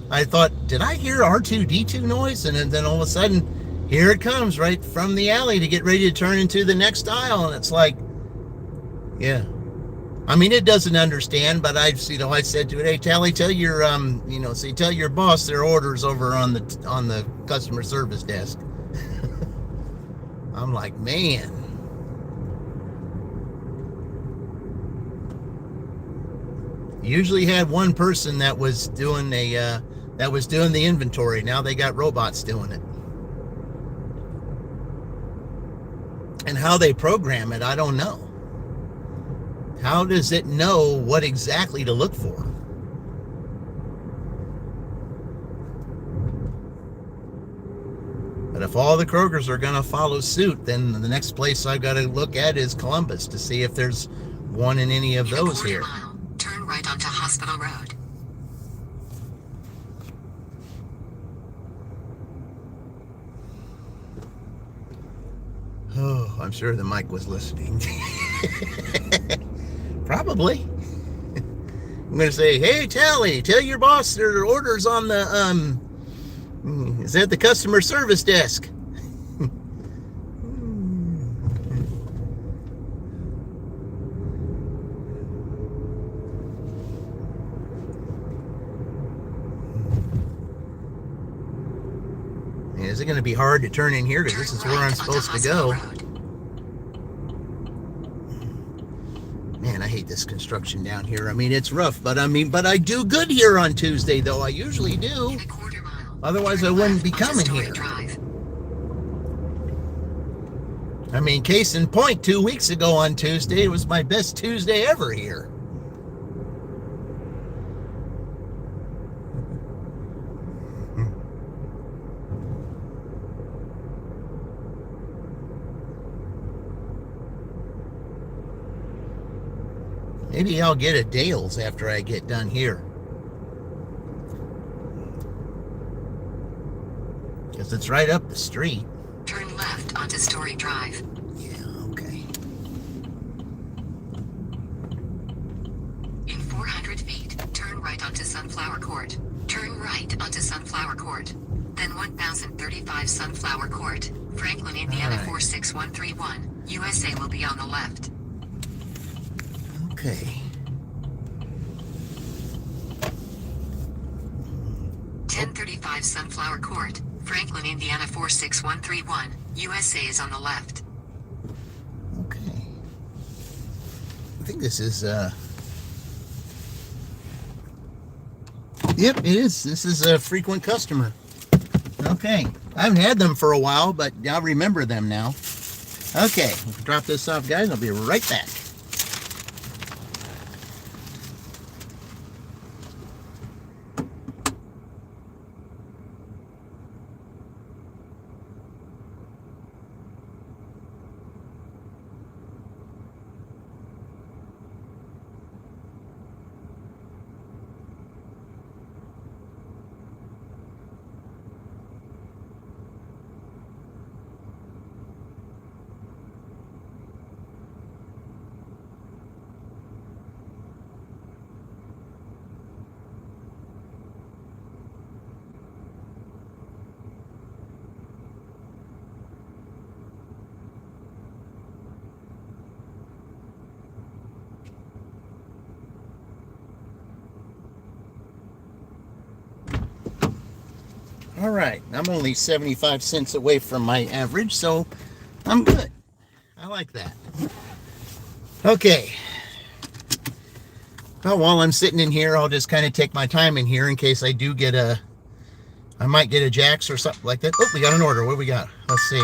I thought, did I hear R2-D2 noise? And then all of a sudden, here it comes right from the alley to get ready to turn into the next aisle. And it's like, yeah. I mean, it doesn't understand, but I said to it, hey, Tally, tell your, tell your boss their orders over on the customer service desk. I'm like, man. Usually had one person that was doing the inventory. Now they got robots doing it. And how they program it, I don't know. How does it know what exactly to look for? But if all the Krogers are going to follow suit, then the next place I've got to look at is Columbus to see if there's one in any of those here. Mile, turn right onto Hospital Road. Oh, I'm sure the mic was listening. Probably. I'm going to say, hey, Tally, tell your boss their orders on the, is that the customer service desk? Is it going to be hard to turn in here? Because this is where I'm supposed to go. Man, I hate this construction down here. I mean, it's rough, but I do good here on Tuesday, though. I usually do. Otherwise, I wouldn't be coming here. I mean, case in point, 2 weeks ago on Tuesday, it was my best Tuesday ever here. Maybe I'll get a Dale's after I get done here. Because it's right up the street. Turn left onto Story Drive. Yeah, okay. In 400 feet, turn right onto Sunflower Court. Turn right onto Sunflower Court. Then 1035 Sunflower Court, Franklin, Indiana 46131. USA will be on the left. Okay. 1035 Sunflower Court, Franklin, Indiana 46131. USA is on the left. Okay. I think this is yep, it is. This is a frequent customer. Okay. I haven't had them for a while, but I remember them now. Okay, drop this off, guys. I'll be right back. All right, I'm only 75 cents away from my average, so I'm good. I like that. Okay. Well, while I'm sitting in here, I'll just kind of take my time in here in case I do get I might get a Jack's or something like that. Oh, we got an order. What do we got? Let's see.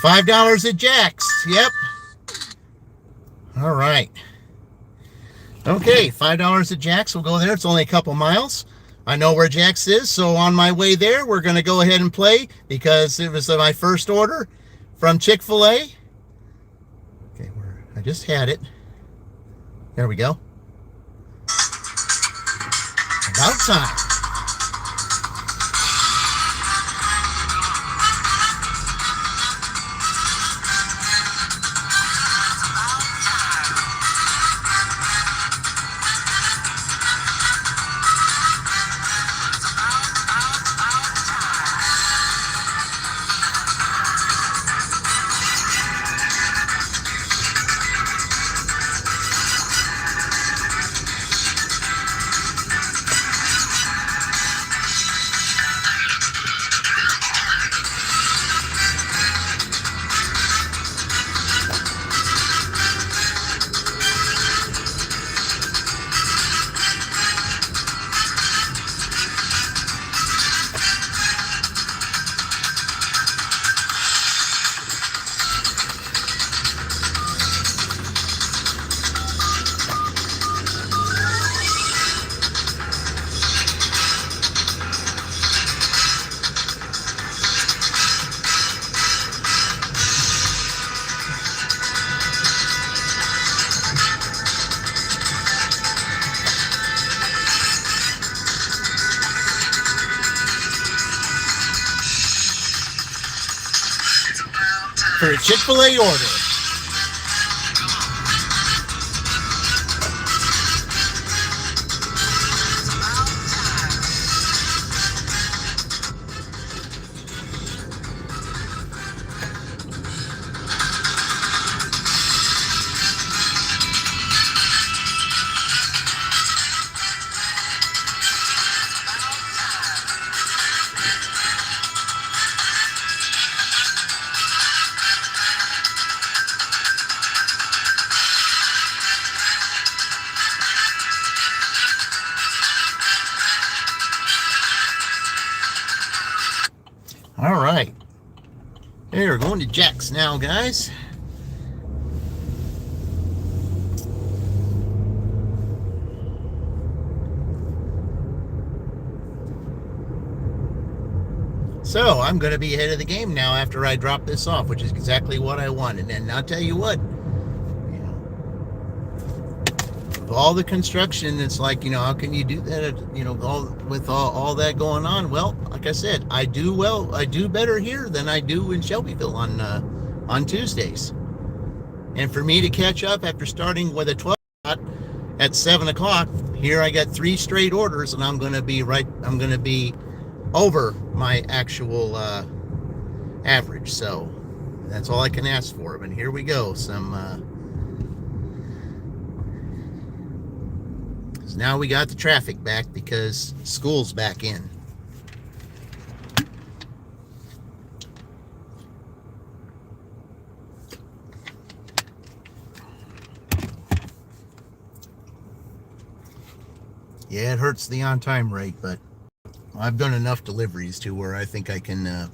$5 at Jack's. Yep. All right. Okay, $5 at Jack's. We'll go there. It's only a couple miles. I know where Jack's is, so on my way there, we're going to go ahead and play because it was my first order from Chick-fil-A. Okay, I just had it. There we go. About time. For a Chick-fil-A order. All right. Hey, we're going to Jack's now, guys. So I'm going to be ahead of the game now after I drop this off, which is exactly what I wanted. And I'll tell you what, with all the construction, it's like, how can you do that? With all that going on. Well, like I said, I do better here than I do in Shelbyville on Tuesdays. And for me to catch up after starting with a 12 shot at 7 o'clock, here I got 3 straight orders, and I'm going to be over my actual average. So that's all I can ask for. But here we go. Now we got the traffic back because school's back in. Yeah, it hurts the on-time rate, but I've done enough deliveries to where I think I can,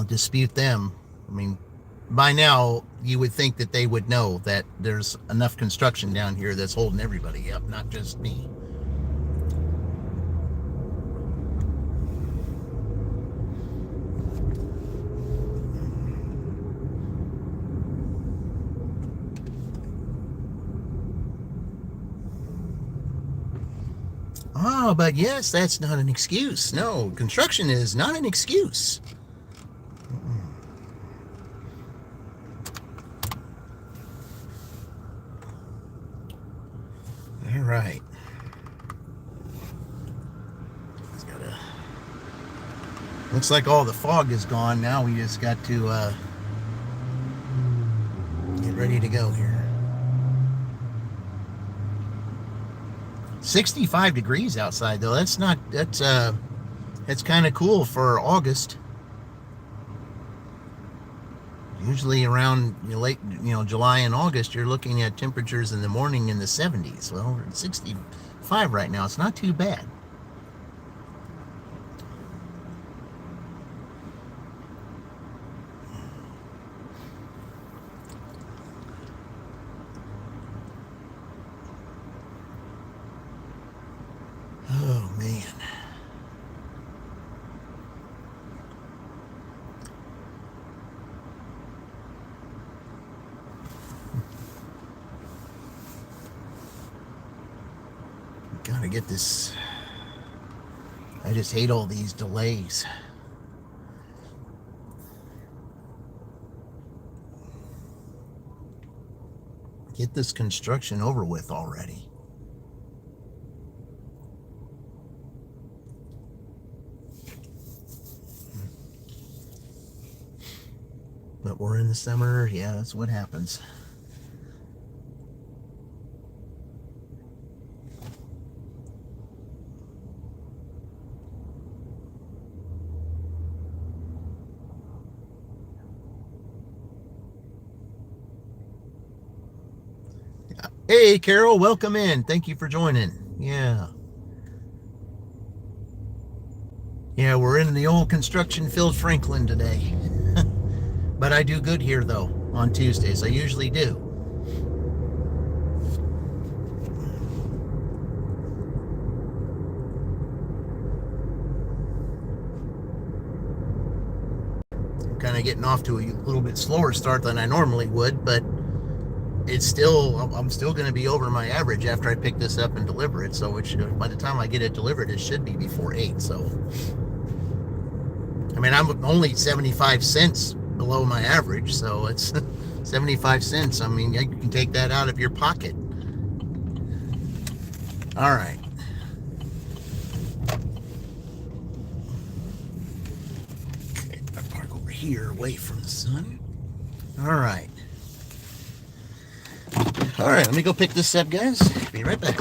dispute them. I mean, by now, you would think that they would know that there's enough construction down here that's holding everybody up, not just me. Oh, but yes, that's not an excuse. No, construction is not an excuse. All right. Looks like all the fog is gone now. We just got to get ready to go here. 65 degrees outside though. That's kind of cool for August. Usually around late, July and August, you're looking at temperatures in the morning in the 70s. Well, we're at 65 right now. It's not too bad. Oh, man. Gotta get this. I just hate all these delays. Get this construction over with already. But we're in the summer. Yeah, that's what happens. Hey, Carol, welcome in. Thank you for joining. Yeah. Yeah, we're in the old construction-filled Franklin today. But I do good here, though, on Tuesdays. I usually do. I'm kind of getting off to a little bit slower start than I normally would, but I'm still going to be over my average after I pick this up and deliver it. So by the time I get it delivered, it should be before 8. So, I mean, I'm only 75 cents below my average. So it's 75 cents. I mean, you can take that out of your pocket. All right. Okay, I'll park over here away from the sun. All right. All right, let me go pick this up, guys. Be right back.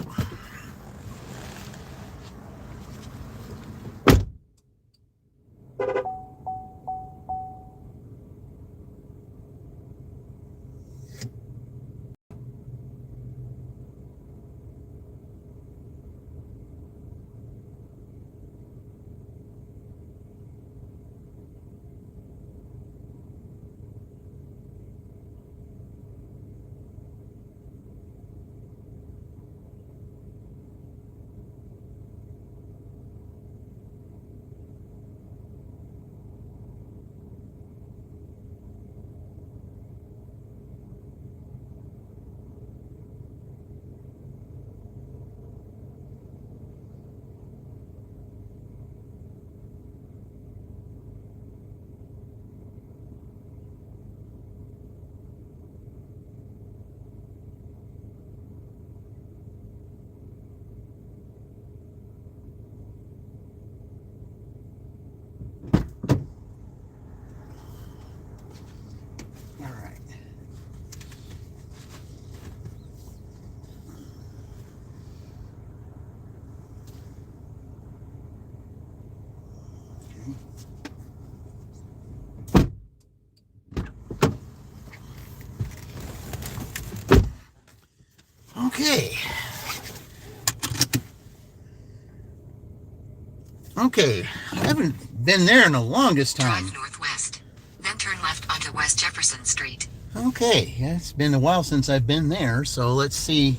Okay, I haven't been there in the longest time. Drive northwest, then turn left onto West Jefferson Street. Okay, yeah, it's been a while since I've been there, so let's see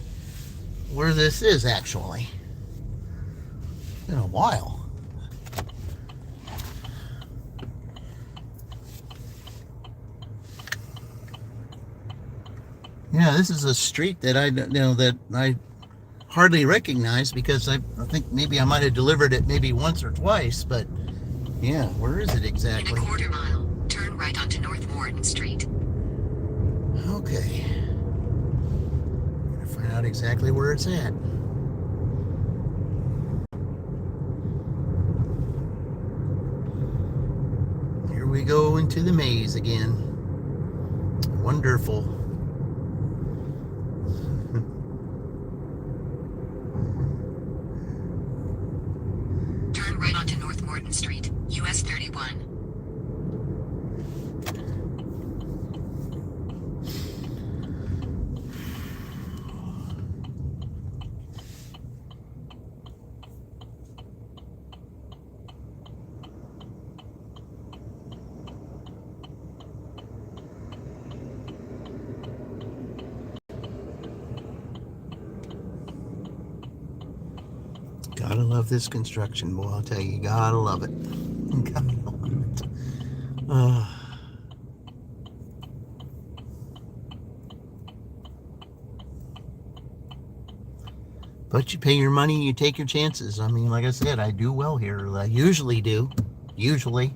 where this is actually. It's been a while. Yeah, this is a street that I hardly recognize because I think maybe I might have delivered it maybe once or twice, but yeah, where is it exactly? In a quarter mile, turn right onto North Warden Street. Okay. I'm gonna find out exactly where it's at. Here we go into the maze again. Wonderful. Gordon Street, US 31. Gotta love this construction, boy. I'll tell you, gotta love it. Gotta love it. But you pay your money, you take your chances. I mean, like I said, I do well here. I usually do. Usually.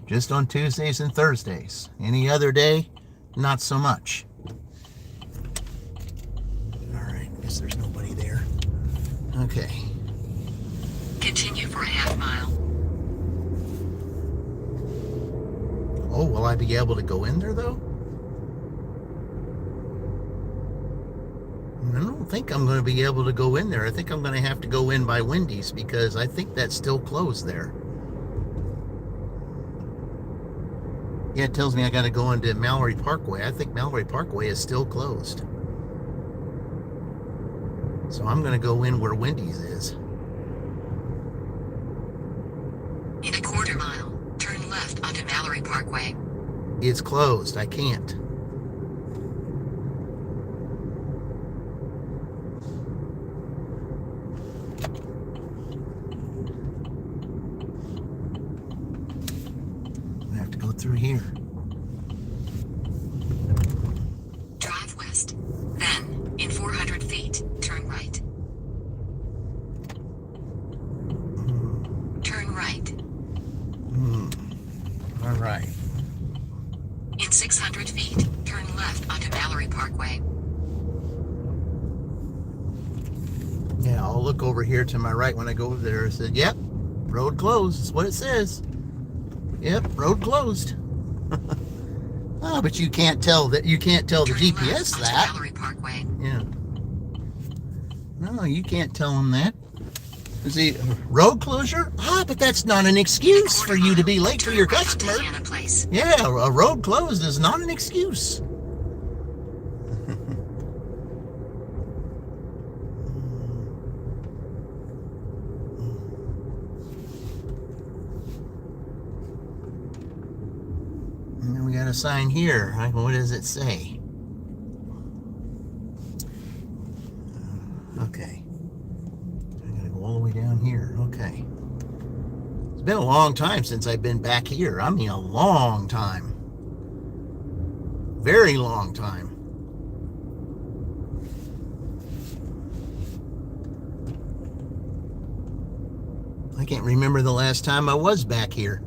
Just on Tuesdays and Thursdays. Any other day, not so much. Alright, guess there's nobody there. Okay. Continue for a half mile. Oh, will I be able to go in there, though? I don't think I'm going to be able to go in there. I think I'm going to have to go in by Wendy's because I think that's still closed there. Yeah, it tells me I got to go into Mallory Parkway. I think Mallory Parkway is still closed. So I'm going to go in where Wendy's is. In a quarter mile, turn left onto Mallory Parkway. It's closed. I can't. I have to go through here. Drive west. Then, in 400 feet, turn right. Turn right. All right. In 600 feet, turn left onto Mallory Parkway. Yeah, I'll look over here to my right when I go over there. It said, yep, road closed. That's what it says. Yep, road closed. Oh, but you can't tell that. You can't tell the Turn GPS left onto that. Mallory Parkway. Yeah. No, you can't tell them that. See, road closure? Ah, but that's not an excuse for you to be late for your customer. Yeah, a road closed is not an excuse. And then we got a sign here. What does it say? Okay. I gotta go all the way down here. Okay. It's been a long time since I've been back here. I mean, a long time. Very long time. I can't remember the last time I was back here.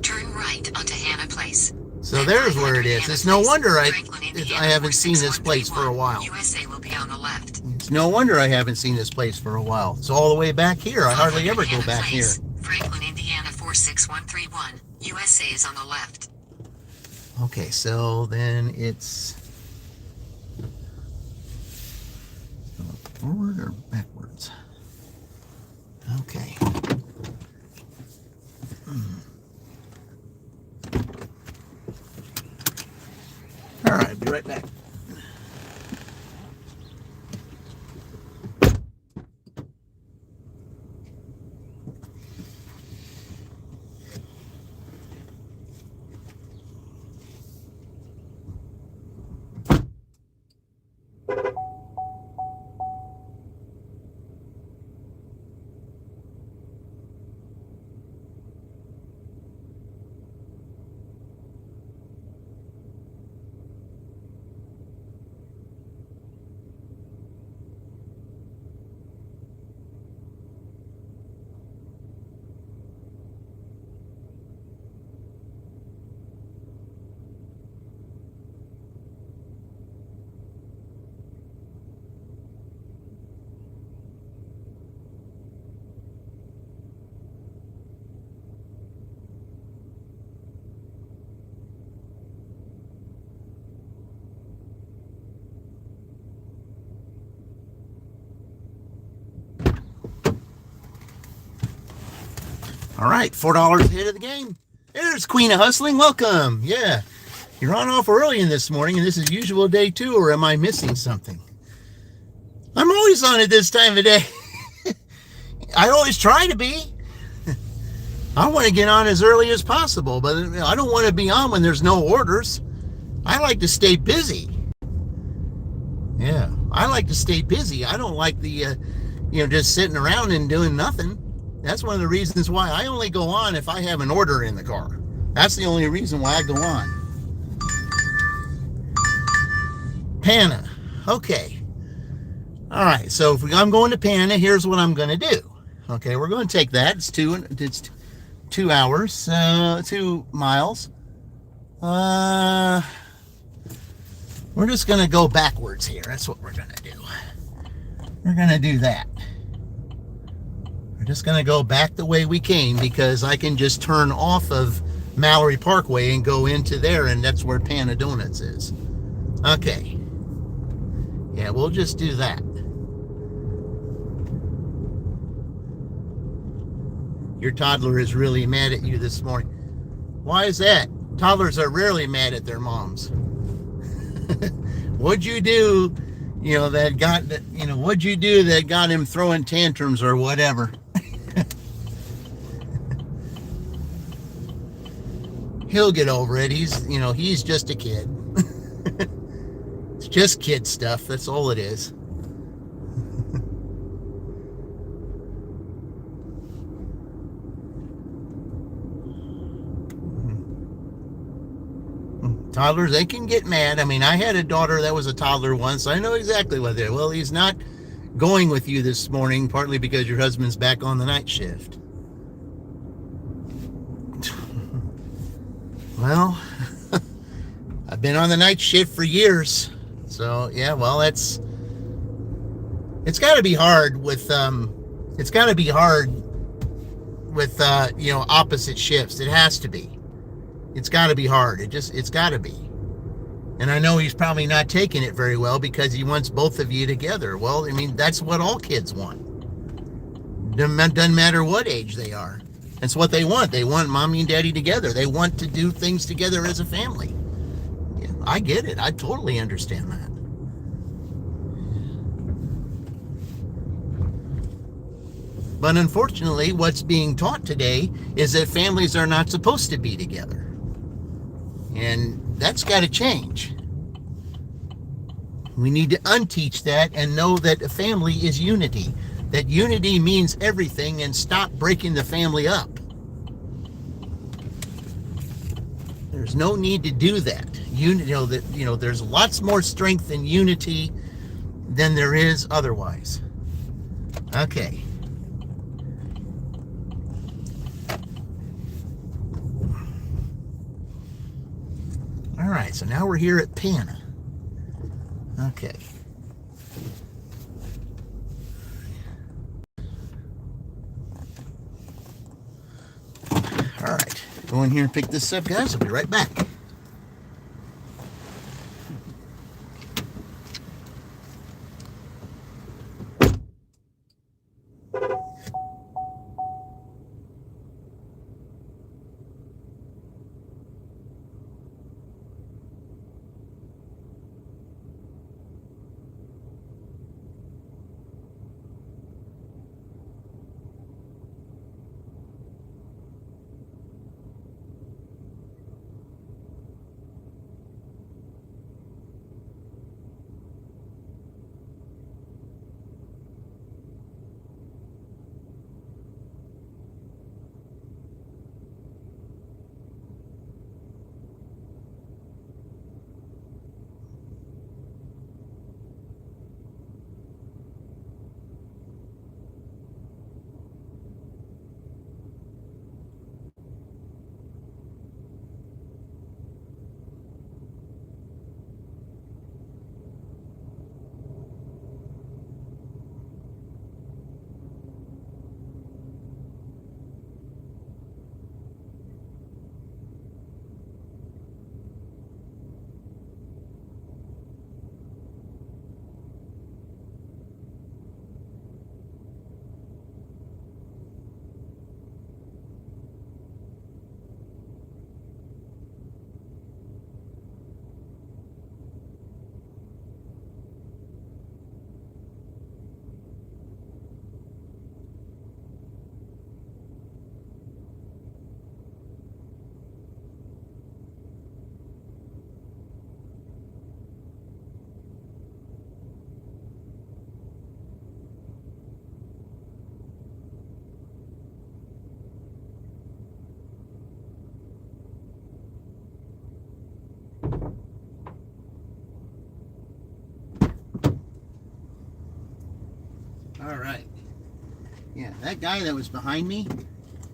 Turn right onto Hannah Place. So there's where it is. It's no wonder I haven't seen this place for a while. USA will be on the left. It's no wonder I haven't seen this place for a while. It's all the way back here. I hardly ever go back here. Franklin, Indiana 46131. USA is on the left. Okay, so then it's forward or backwards? Okay. All right, be right back. All right, $4 ahead of the game. There's Queen of Hustling. Welcome. Yeah, you're on off early in this morning, and this is usual day 2, or am I missing something? I'm always on at this time of day. I always try to be. I want to get on as early as possible, but I don't want to be on when there's no orders. I like to stay busy. Yeah, I like to stay busy. I don't like the, just sitting around and doing nothing. That's one of the reasons why I only go on if I have an order in the car. That's the only reason why I go on. Pana. Okay. All right, so if I'm going to Pana, here's what I'm going to do. Okay, we're going to take that. It's 2 hours, 2 miles. We're just going to go backwards here. That's what we're going to do. We're going to do that. We're just going to go back the way we came because I can just turn off of Mallory Parkway and go into there, and that's where Pana Donuts is. Okay. Yeah, we'll just do that. Your toddler is really mad at you this morning. Why is that? Toddlers are rarely mad at their moms. What'd you do, what'd you do that got him throwing tantrums or whatever? He'll get over it. He's just a kid. It's just kid stuff. That's all it is. Toddlers, they can get mad. I mean, I had a daughter that was a toddler once. I know exactly what they're. Well, he's not going with you this morning, partly because your husband's back on the night shift. Well, I've been on the night shift for years. So, yeah, well, it's got to be hard with, opposite shifts. It has to be. It's got to be hard. It's got to be. And I know he's probably not taking it very well because he wants both of you together. Well, I mean, that's what all kids want. Doesn't matter what age they are. That's what they want. They want mommy and daddy together. They want to do things together as a family. Yeah, I get it. I totally understand that. But unfortunately, what's being taught today is that families are not supposed to be together. And that's got to change. We need to unteach that and know that a family is unity. That unity means everything, and stop breaking the family up. There's no need to do that. There's lots more strength in unity than there is otherwise. Okay. All right, so now we're here at Pana. Okay. All right, go in here and pick this up, guys. I'll be right back. that guy that was behind me,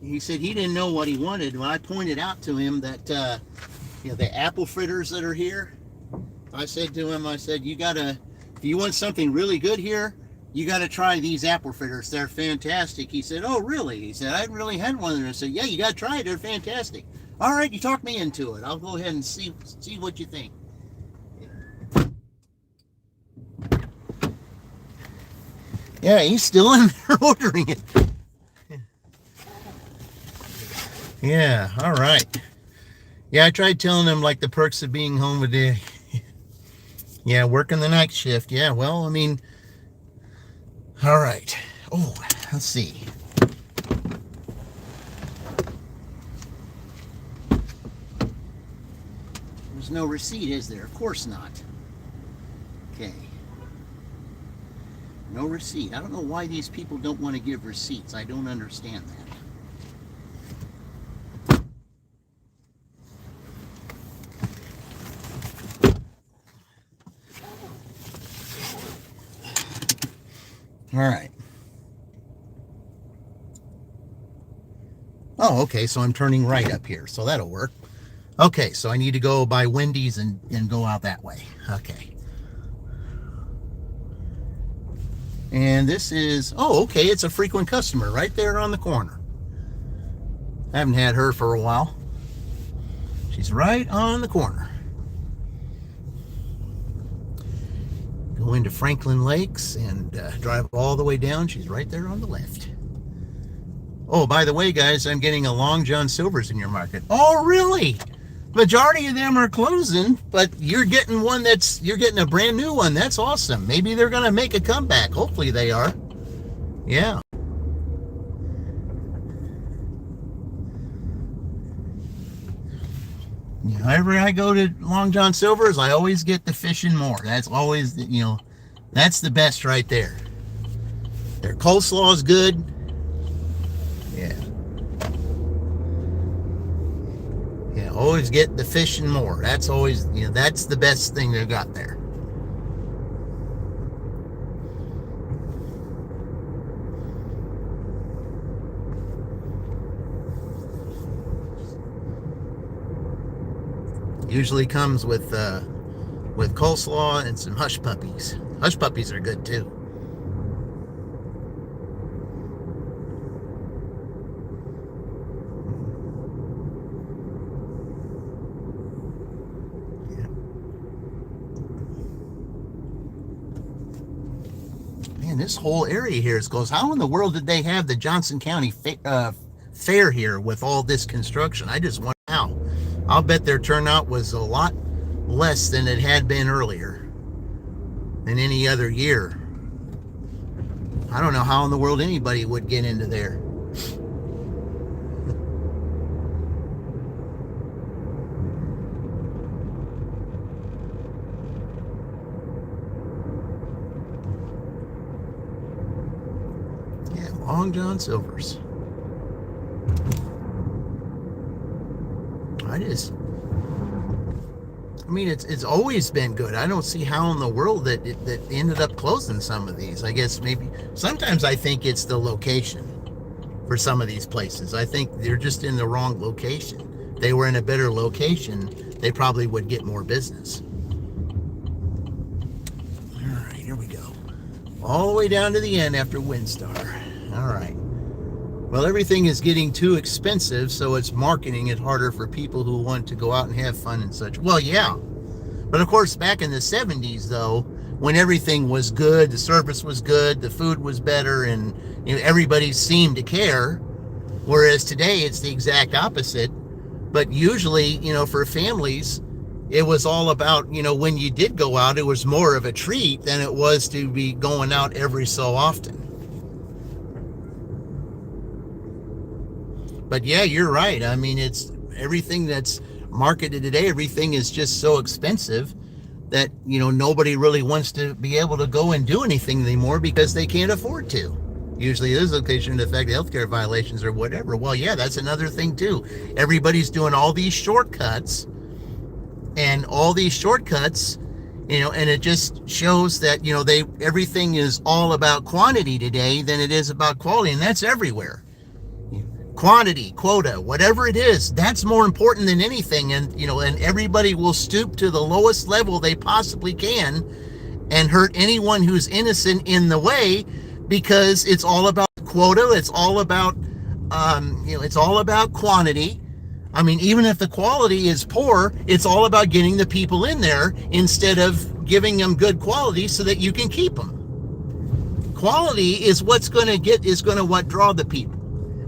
he said he didn't know what he wanted. When I pointed out to him that, the apple fritters that are here, I said to him, I said, if you want something really good here, you got to try these apple fritters. They're fantastic. He said, oh, really? He said, I hadn't really had one of them. I said, yeah, you got to try it. They're fantastic. All right, you talked me into it. I'll go ahead and see what you think. Yeah, he's still in there ordering it. Yeah, all right. Yeah, I tried telling him like the perks of being home a day. Yeah, working the night shift. Yeah, well, I mean, all right. Oh, let's see. There's no receipt, is there? Of course not. Okay. No receipt. I don't know why these people don't want to give receipts. I don't understand that. All right. Oh, okay, so I'm turning right up here, so that'll work. Okay, so I need to go by Wendy's and go out that way. Okay. And this is, oh, okay, it's a frequent customer right there on the corner. I haven't had her for a while. She's right on the corner. Go into Franklin Lakes and drive all the way down. She's right there on the left. Oh, by the way, guys, I'm getting a Long John Silver's in your market. Oh, really? Majority of them are closing, but you're getting you're getting a brand new one. That's awesome. Maybe they're going to make a comeback. Hopefully they are. Yeah. Whenever I go to Long John Silver's, I always get the fish and more. That's always, that's the best right there. Their coleslaw is good. Yeah. Yeah, always get the fish and more. That's always, that's the best thing they've got there. Usually comes with coleslaw and some hush puppies. Hush puppies are good too. Yeah. Man, this whole area here goes. How in the world did they have the Johnson County fair here with all this construction? I just wonder how. I'll bet their turnout was a lot less than it had been earlier, than any other year. I don't know how in the world anybody would get into there. Yeah, Long John Silver's. It's always been good. I don't see how in the world that ended up closing some of these. I guess maybe sometimes I think it's the location for some of these places. I think they're just in the wrong location. If they were in a better location, they probably would get more business. All right, here we go. All the way down to the end after Windstar. All right. Well, everything is getting too expensive, so it's marketing it harder for people who want to go out and have fun and such. Well, yeah. But of course, back in the 70s, though, when everything was good, the service was good, the food was better, and everybody seemed to care. Whereas today, it's the exact opposite. But usually, for families, it was all about, when you did go out, it was more of a treat than it was to be going out every so often. But yeah, you're right. I mean, it's everything that's marketed today. Everything is just so expensive that, nobody really wants to be able to go and do anything anymore because they can't afford to. Usually it is location to affect healthcare violations or whatever. Well, yeah, that's another thing too. Everybody's doing all these shortcuts, and all these shortcuts, And it just shows that, everything is all about quantity today than it is about quality, and that's everywhere. Quantity, quota, whatever it is, that's more important than anything. And everybody will stoop to the lowest level they possibly can and hurt anyone who's innocent in the way, because it's all about quota. It's all about, it's all about quantity. I mean, even if the quality is poor, it's all about getting the people in there instead of giving them good quality so that you can keep them. Quality is what's going to draw the people.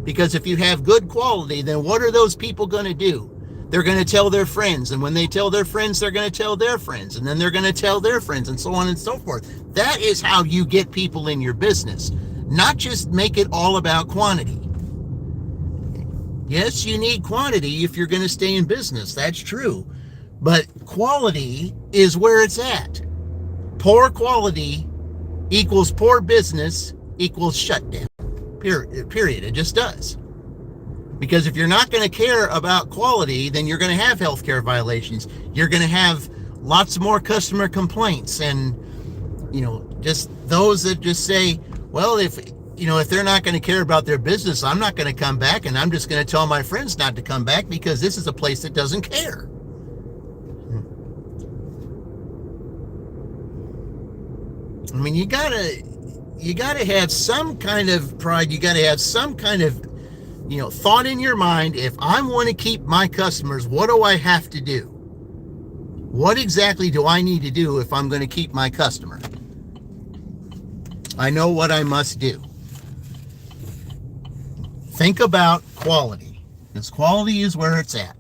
Because if you have good quality, then what are those people going to do? They're going to tell their friends. And when they tell their friends, they're going to tell their friends. And then they're going to tell their friends, and so on and so forth. That is how you get people in your business. Not just make it all about quantity. Yes, you need quantity if you're going to stay in business. That's true. But quality is where it's at. Poor quality equals poor business equals shutdown. Period. It just does. Because if you're not going to care about quality, then you're going to have healthcare violations. You're going to have lots more customer complaints. And, just those that just say, well, if they're not going to care about their business, I'm not going to come back, and I'm just going to tell my friends not to come back because this is a place that doesn't care. I mean, you gotta have some kind of pride. You gotta have some kind of, thought in your mind. If I want to keep my customers, what do I have to do? What exactly do I need to do if I'm going to keep my customer? I know what I must do. Think about quality, because quality is where it's at.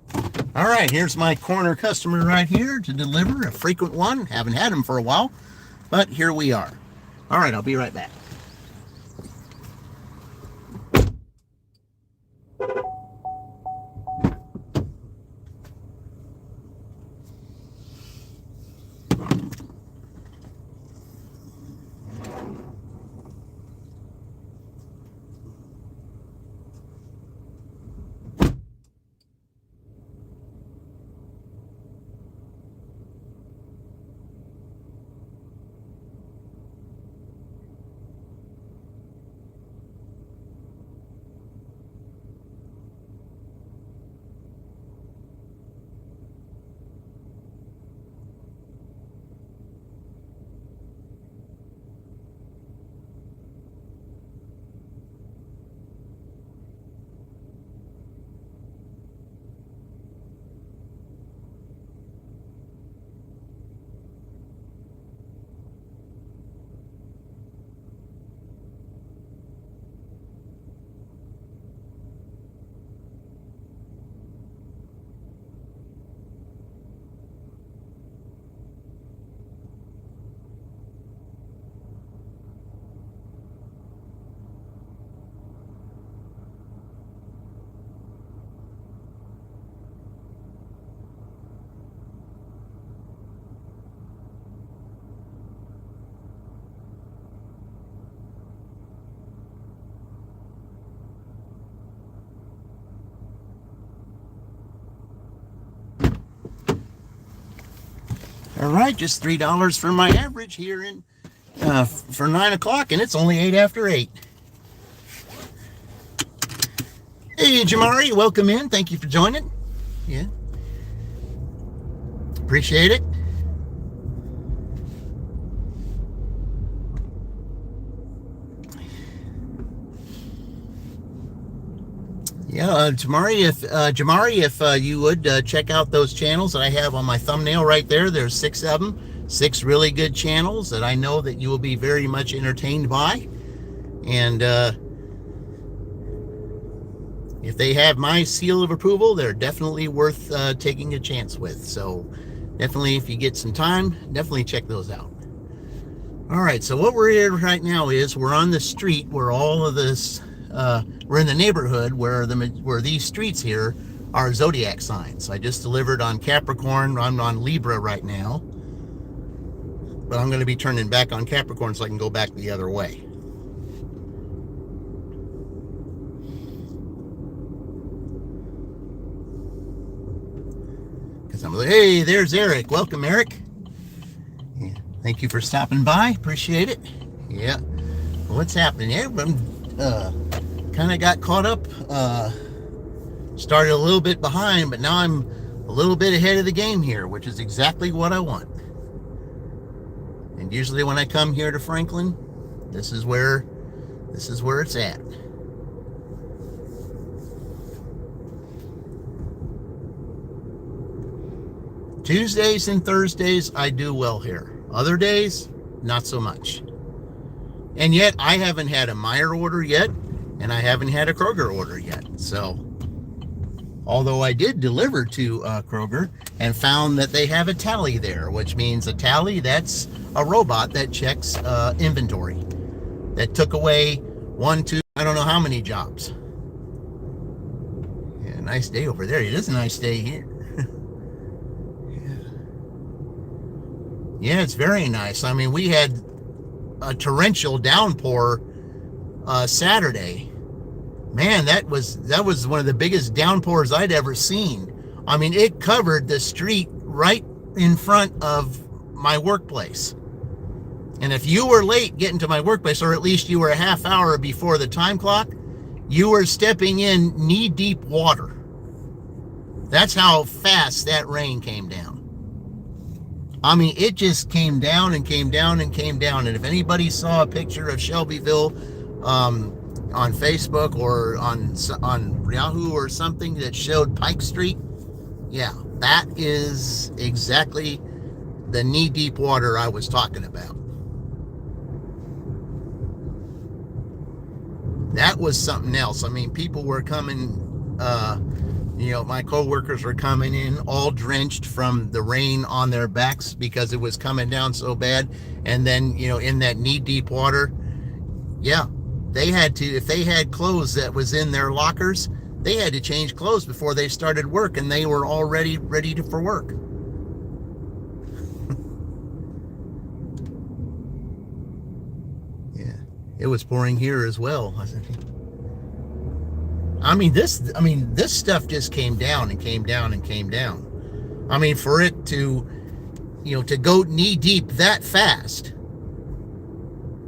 All right, here's my corner customer right here to deliver, a frequent one. Haven't had him for a while, but here we are. All right, I'll be right back. All right, just $3 for my average here for 9 o'clock, and it's only 8 after 8. Hey, Jamari, welcome in. Thank you for joining. Yeah. Appreciate it. Yeah, Jamari, if you would check out those channels that I have on my thumbnail right there. There's 6 of them, 6 really good channels that I know that you will be very much entertained by. And if they have my seal of approval, they're definitely worth taking a chance with. So definitely, if you get some time, definitely check those out. All right, so what we're here right now is we're on the street where all of this, we're in the neighborhood where these streets here are zodiac signs. I just delivered on Capricorn. I'm on Libra right now, but I'm going to be turning back on Capricorn so I can go back the other way. Because I'm like, hey, there's Eric. Welcome, Eric. Thank you for stopping by. Appreciate it. Yeah. What's happening? Everyone kind of got caught up. Started a little bit behind, but now I'm a little bit ahead of the game here, which is exactly what I want. And usually when I come here to Franklin, this is where it's at. Tuesdays and Thursdays, I do well here. Other days, not so much. And yet, I haven't had a Meijer order yet, and I haven't had a Kroger order yet. So, although I did deliver to Kroger and found that they have a tally there, which means a tally, that's a robot that checks inventory. That took away 1, 2, I don't know how many jobs. Yeah, nice day over there. It is a nice day here. Yeah, it's very nice. I mean, we had a torrential downpour Saturday. Man, that was one of the biggest downpours I'd ever seen. I mean, it covered the street right in front of my workplace. And if you were late getting to my workplace, or at least you were a half hour before the time clock, you were stepping in knee-deep water. That's how fast that rain came down. I mean, it just came down and came down and came down. And if anybody saw a picture of Shelbyville on Facebook or on Yahoo or something that showed Pike Street, yeah, that is exactly the knee-deep water I was talking about. That was something else. I mean, people were coming, my coworkers were coming in all drenched from the rain on their backs because it was coming down so bad. And then, in that knee-deep water, yeah, they had to, if they had clothes that was in their lockers, they had to change clothes before they started work, and they were already ready for work. Yeah, it was pouring here as well, wasn't it? I mean, this stuff just came down and came down and came down. I mean, for it to, to go knee deep that fast,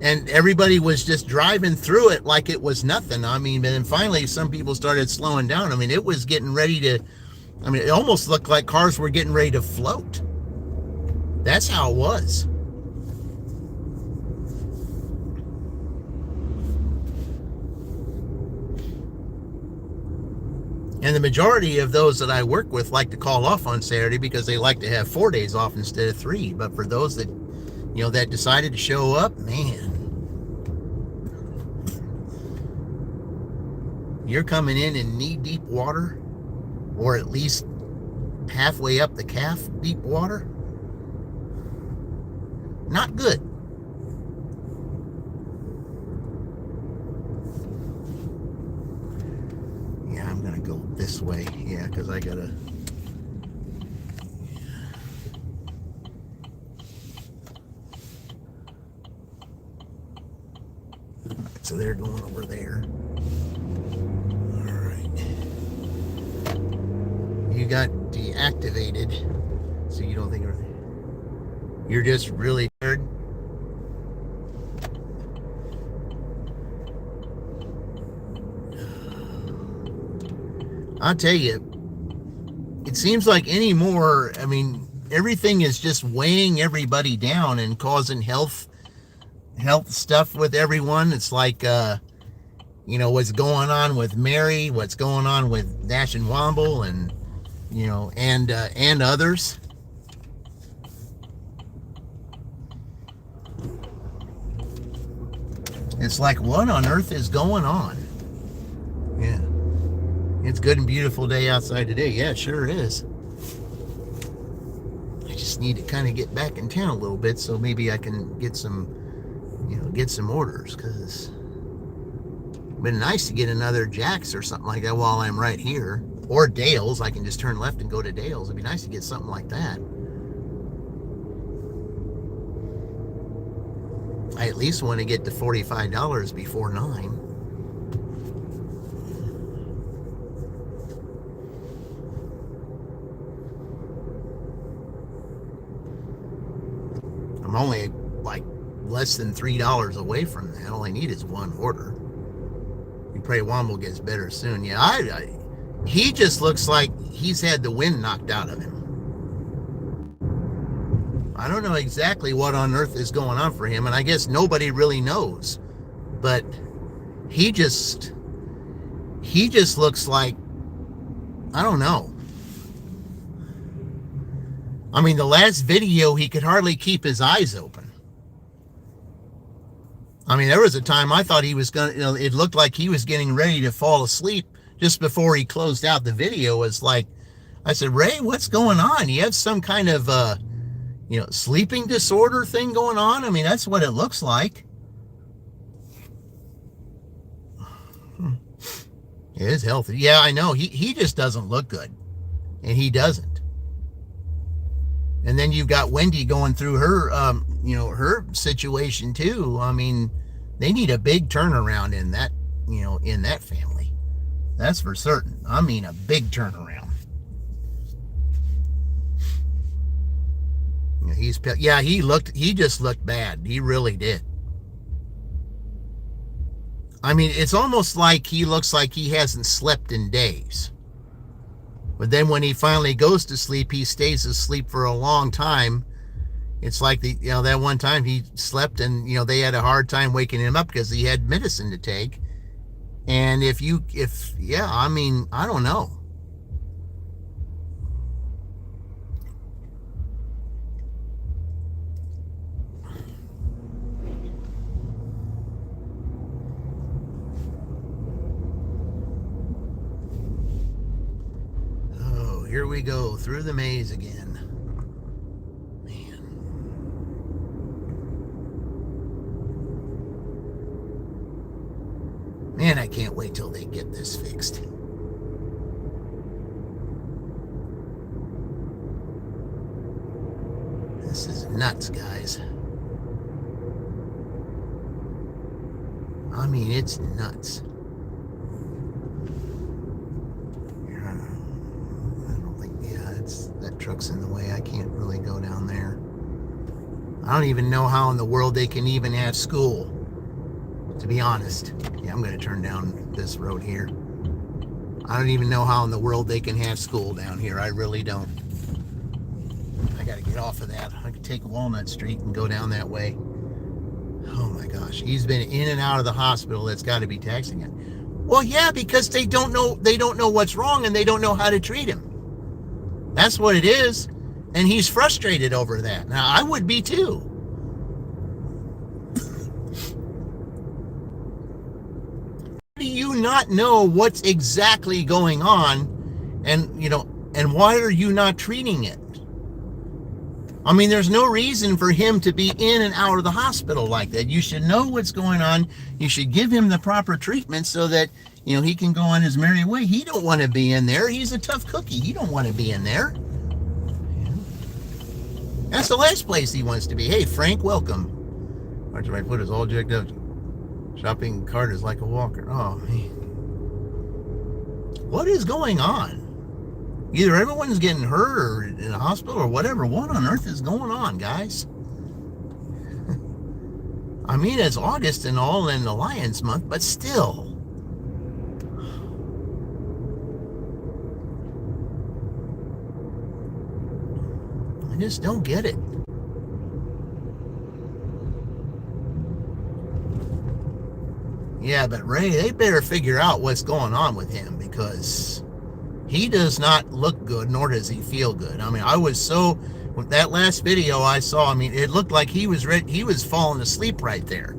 and everybody was just driving through it like it was nothing. I mean, and then finally some people started slowing down. I mean, it was getting ready to, it almost looked like cars were getting ready to float. That's how it was. And the majority of those that I work with like to call off on Saturday because they like to have 4 days off instead of 3. But for those that, that decided to show up, man, you're coming in knee-deep water, or at least halfway up the calf deep water. Not good. I'm gonna go this way, yeah, because I gotta. Right, so they're going over there. All right. You got deactivated, so you don't think you're just really tired. I'll tell you, it seems like anymore, everything is just weighing everybody down and causing health stuff with everyone. It's like, what's going on with Mary, what's going on with Dash and Womble, and, and others. It's like, what on earth is going on? Yeah. It's a good and beautiful day outside today. Yeah, it sure is. I just need to kind of get back in town a little bit so maybe I can get some orders, because it's been nice to get another Jack's or something like that while I'm right here. Or Dale's. I can just turn left and go to Dale's. It'd be nice to get something like that. I at least want to get to $45 before 9. I'm only like less than $3 away from that. All I need is one order. We pray Womble gets better soon. Yeah, he just looks like he's had the wind knocked out of him. I don't know exactly what on earth is going on for him, and I guess nobody really knows. But he just looks like, I don't know. I mean, the last video, he could hardly keep his eyes open. I mean, there was a time I thought he was going to, it looked like he was getting ready to fall asleep just before he closed out the video. It's like, I said, Ray, what's going on? You have some kind of, sleeping disorder thing going on? I mean, that's what it looks like. It is healthy. Yeah, I know. He just doesn't look good. And he doesn't. And then you've got Wendy going through her, her situation too. I mean, they need a big turnaround in that, in that family. That's for certain. I mean, a big turnaround. He just looked bad. He really did. I mean, it's almost like he looks like he hasn't slept in days. But then when he finally goes to sleep, he stays asleep for a long time. It's like that one time he slept and, they had a hard time waking him up because he had medicine to take. And I don't know. Here we go through the maze again. Man, I can't wait till they get this fixed. This is nuts, guys. I mean, it's nuts. That truck's in the way. I can't really go down there. I don't even know how in the world they can even have school, to be honest. Yeah, I'm going to turn down this road here. I don't even know how in the world they can have school down here. I really don't. I got to get off of that. I could take Walnut Street and go down that way. Oh my gosh. He's been in and out of the hospital. That's got to be taxing it. Well, yeah, because they don't know what's wrong and they don't know how to treat him. That's what it is. And he's frustrated over that. Now, I would be too. Do you not know what's exactly going on? And why are you not treating it? I mean, there's no reason for him to be in and out of the hospital like that. You should know what's going on. You should give him the proper treatment so that he can go on his merry way. He don't want to be in there. He's a tough cookie. He don't want to be in there. That's the last place he wants to be. Hey, Frank, welcome. Arch right foot is all jacked up. Shopping cart is like a walker. Oh, man. What is going on? Either everyone's getting hurt or in a hospital or whatever. What on earth is going on, guys? I mean, it's August and all in the Lions month, but still. I just don't get it. Yeah, but Ray, they better figure out what's going on with him because he does not look good, nor does he feel good. I mean, with that last video I saw, I mean, it looked like he was falling asleep right there.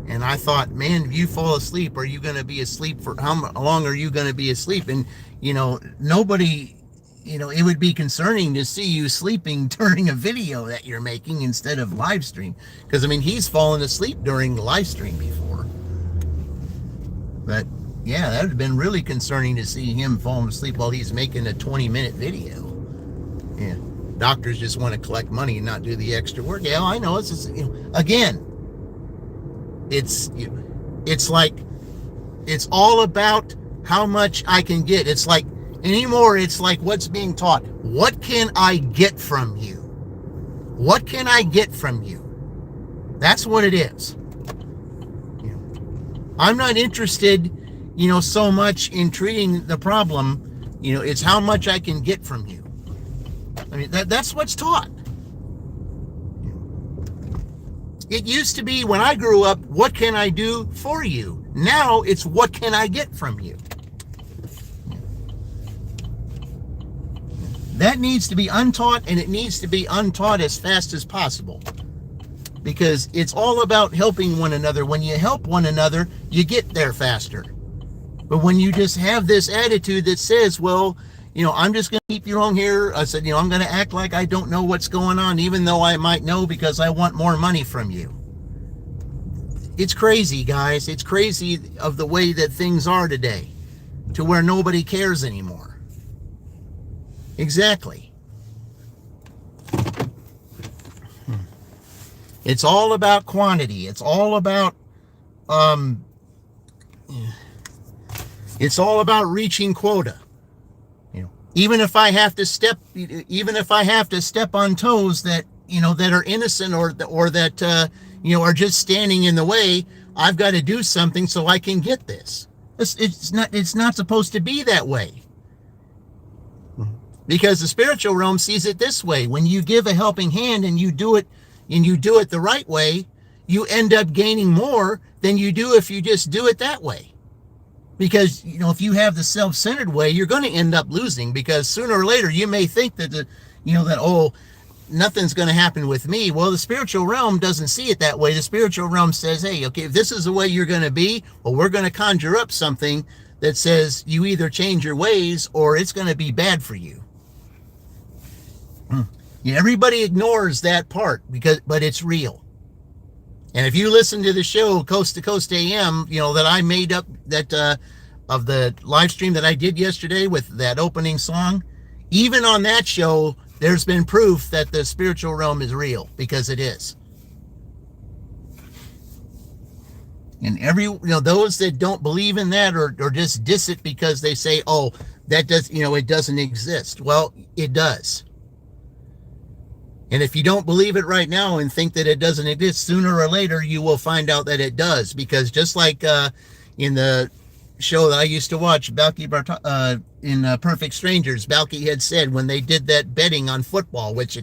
And I thought, man, if you fall asleep, are you going to be asleep for how long are you going to be asleep? And, nobody, it would be concerning to see you sleeping during a video that you're making instead of live stream. Because, I mean, he's fallen asleep during the live stream before. But, yeah, that would have been really concerning to see him falling asleep while he's making a 20-minute video. Yeah, doctors just want to collect money and not do the extra work. Yeah, I know. It's just, again, it's like, it's all about how much I can get. It's like, anymore, it's like what's being taught. What can I get from you? What can I get from you? That's what it is. I'm not interested, so much in treating the problem. It's how much I can get from you. I mean, that's what's taught. It used to be when I grew up, what can I do for you? Now it's what can I get from you? That needs to be untaught, and it needs to be untaught as fast as possible. Because it's all about helping one another. When you help one another, you get there faster. But when you just have this attitude that says, well, I'm just going to keep you on here. I said, I'm going to act like I don't know what's going on, even though I might know because I want more money from you. It's crazy, guys. It's crazy of the way that things are today, to where nobody cares anymore. Exactly. It's all about quantity. It's all about reaching quota. Even if I have to step on toes that that are innocent or that are just standing in the way, I've got to do something so I can get this. It's not supposed to be that way. Because the spiritual realm sees it this way. When you give a helping hand and you do it the right way, you end up gaining more than you do if you just do it that way. Because, if you have the self-centered way, you're going to end up losing, because sooner or later you may think that nothing's going to happen with me. Well, the spiritual realm doesn't see it that way. The spiritual realm says, hey, okay, if this is the way you're going to be, well, we're going to conjure up something that says you either change your ways or it's going to be bad for you. Everybody ignores that part but it's real. And if you listen to the show Coast to Coast AM, that I made up of the live stream that I did yesterday with that opening song, even on that show, there's been proof that the spiritual realm is real, because it is. And those that don't believe in that or just diss it because they say, oh, that does, it doesn't exist. Well, it does. And if you don't believe it right now and think that it doesn't exist, sooner or later you will find out that it does. Because just like in the show that I used to watch, in Perfect Strangers, Balky had said when they did that betting on football, which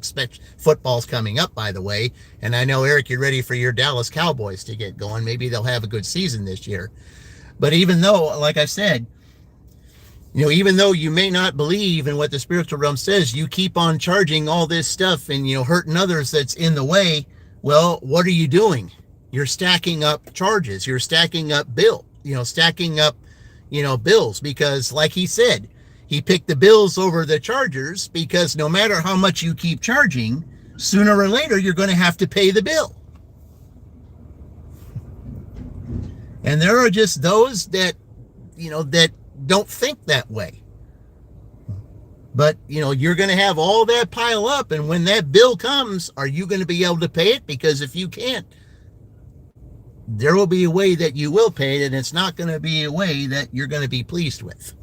football's coming up, by the way, and I know, Eric, you're ready for your Dallas Cowboys to get going. Maybe they'll have a good season this year. But even though, like I said, even though you may not believe in what the spiritual realm says, you keep on charging all this stuff and, hurting others that's in the way. Well, what are you doing? You're stacking up charges. You're stacking up bills, because like he said, he picked the bills over the chargers, because no matter how much you keep charging, sooner or later, you're going to have to pay the bill. And there are just those that, that don't think that way. But, you're going to have all that pile up. And when that bill comes, are you going to be able to pay it? Because if you can't, there will be a way that you will pay it, and it's not going to be a way that you're going to be pleased with.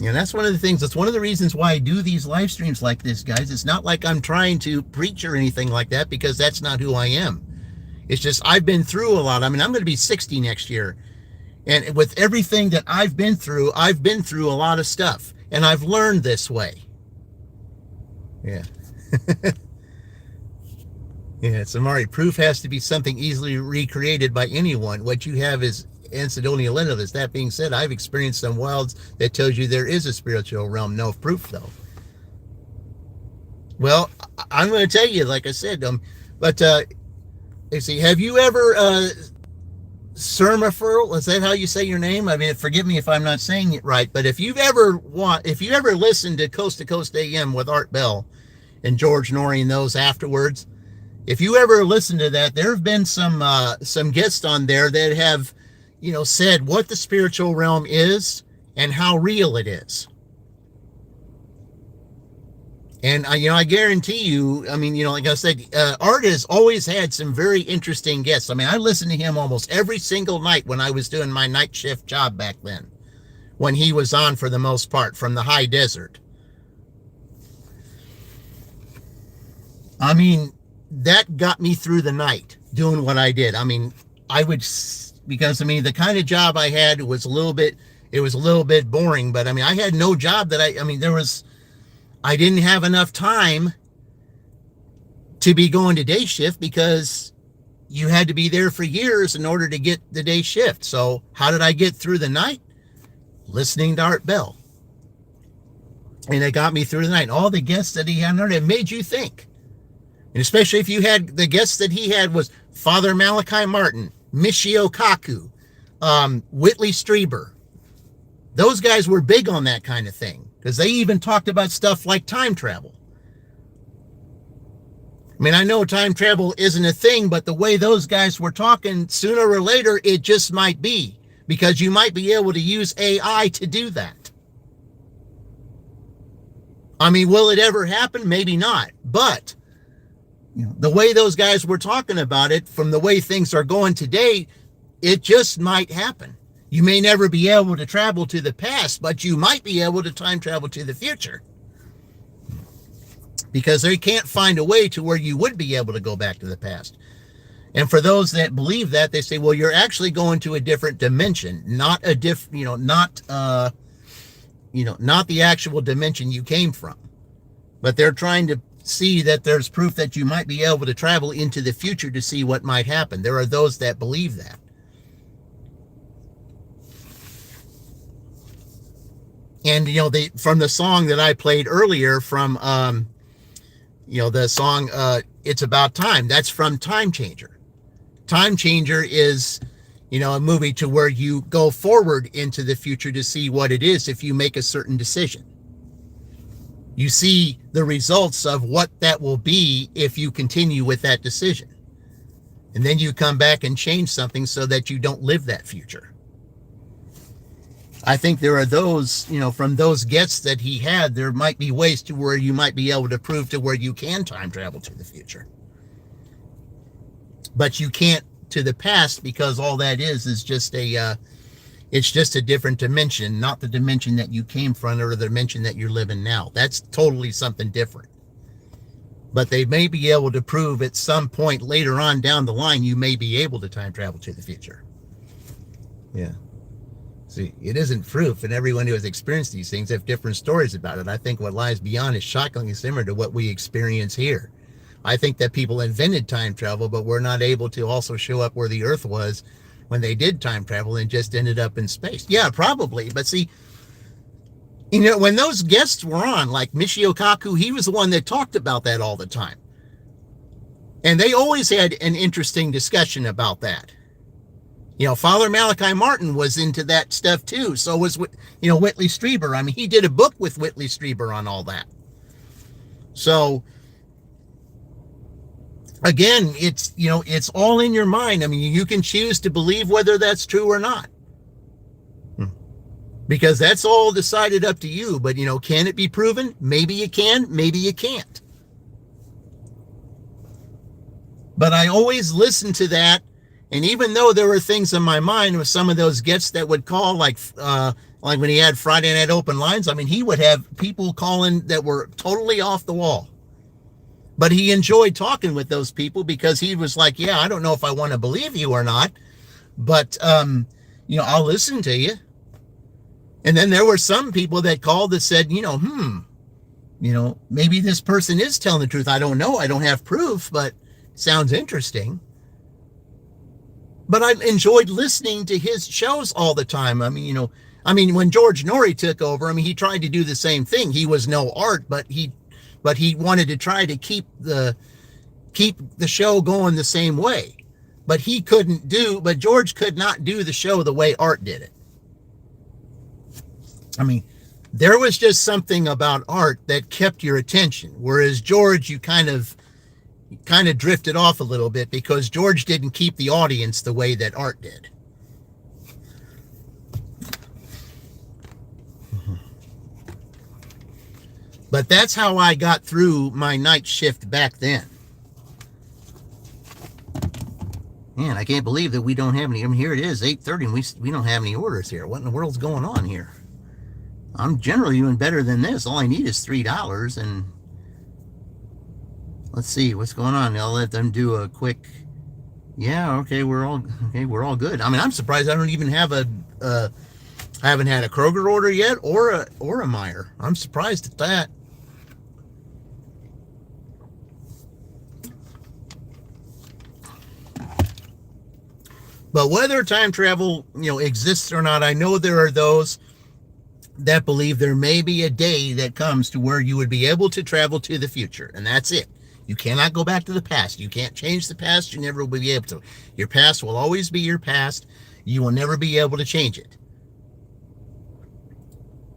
That's one of the things. That's one of the reasons why I do these live streams like this, guys. It's not like I'm trying to preach or anything like that, because that's not who I am. It's just I've been through a lot. I mean, I'm going to be 60 next year. And with everything that I've been through a lot of stuff. And I've learned this way. Yeah. Yeah, Samari, proof has to be something easily recreated by anyone. What you have is anecdotal evidence. That being said, I've experienced some wilds that tells you there is a spiritual realm. No proof, though. Well, I'm going to tell you, like I said, let's see, have you ever, Sermafurl, is that how you say your name? I mean, forgive me if I'm not saying it right, but if you ever listened to Coast AM with Art Bell and George Norrie and those afterwards, if you ever listen to that, there have been some guests on there that have, said what the spiritual realm is and how real it is. And I guarantee you, I mean, like I said, Art has always had some very interesting guests. I mean, I listened to him almost every single night when I was doing my night shift job back then, when he was on for the most part from the high desert. I mean, that got me through the night doing what I did. I mean, because I mean, the kind of job I had was a little bit boring, but I mean, I had no job that I didn't have enough time to be going to day shift because you had to be there for years in order to get the day shift. So how did I get through the night? Listening to Art Bell. And it got me through the night. And all the guests that he had on it made you think. And especially if you had the guests that he had was Father Malachi Martin, Michio Kaku, Whitley Strieber. Those guys were big on that kind of thing because they even talked about stuff like time travel. I mean, I know time travel isn't a thing, but the way those guys were talking, sooner or later, it just might be, because you might be able to use AI to do that. I mean, will it ever happen? Maybe not. But the way those guys were talking about it, from the way things are going today, it just might happen. You may never be able to travel to the past, but you might be able to time travel to the future. Because they can't find a way to where you would be able to go back to the past. And for those that believe that, they say, well, you're actually going to a different dimension, not the actual dimension you came from. But they're trying to see that there's proof that you might be able to travel into the future to see what might happen. There are those that believe that. And, from the song that I played earlier from, the song, It's About Time, that's from Time Changer. Time Changer is, a movie to where you go forward into the future to see what it is if you make a certain decision. You see the results of what that will be if you continue with that decision. And then you come back and change something so that you don't live that future. I think there are those, from those guests that he had, there might be ways to where you might be able to prove to where you can time travel to the future. But you can't to the past, because all that is just it's just a different dimension, not the dimension that you came from or the dimension that you're living now. That's totally something different. But they may be able to prove at some point later on down the line, you may be able to time travel to the future. Yeah. See, it isn't proof, and everyone who has experienced these things have different stories about it. I think what lies beyond is shockingly similar to what we experience here. I think that people invented time travel, but were not able to also show up where the Earth was when they did time travel and just ended up in space. Yeah, probably. But see, when those guests were on, like Michio Kaku, he was the one that talked about that all the time. And they always had an interesting discussion about that. Father Malachi Martin was into that stuff too. So was, Whitley Strieber. I mean, he did a book with Whitley Strieber on all that. So, again, it's all in your mind. I mean, you can choose to believe whether that's true or not. Because that's all decided up to you. But, can it be proven? Maybe you can, maybe you can't. But I always listen to that. And even though there were things in my mind with some of those guests that would call, like when he had Friday Night Open Lines, I mean, he would have people calling that were totally off the wall. But he enjoyed talking with those people because he was like, yeah, I don't know if I want to believe you or not, but, I'll listen to you. And then there were some people that called that said, maybe this person is telling the truth. I don't know. I don't have proof, but it sounds interesting. But I enjoyed listening to his shows all the time. I mean, when George Norrie took over, he tried to do the same thing. He was no art, but he wanted to try to keep the show going the same way. But George could not do the show the way Art did it. I mean, there was just something about Art that kept your attention, whereas George, you kind of drifted off a little bit because George didn't keep the audience the way that Art did. But that's how I got through my night shift back then. Man, I can't believe that we don't have any. I mean, here it is, 8:30, and we don't have any orders here. What in the world's going on here? I'm generally doing better than this. All I need is $3, and let's see what's going on. I'll let them do a quick. Yeah, okay, we're all good. I mean, I'm surprised I don't even have I haven't had a Kroger order yet, or a Meijer. I'm surprised at that. But whether time travel, exists or not, I know there are those that believe there may be a day that comes to where you would be able to travel to the future, and that's it. You cannot go back to the past. You can't change the past. You never will be able to. Your past will always be your past. You will never be able to change it.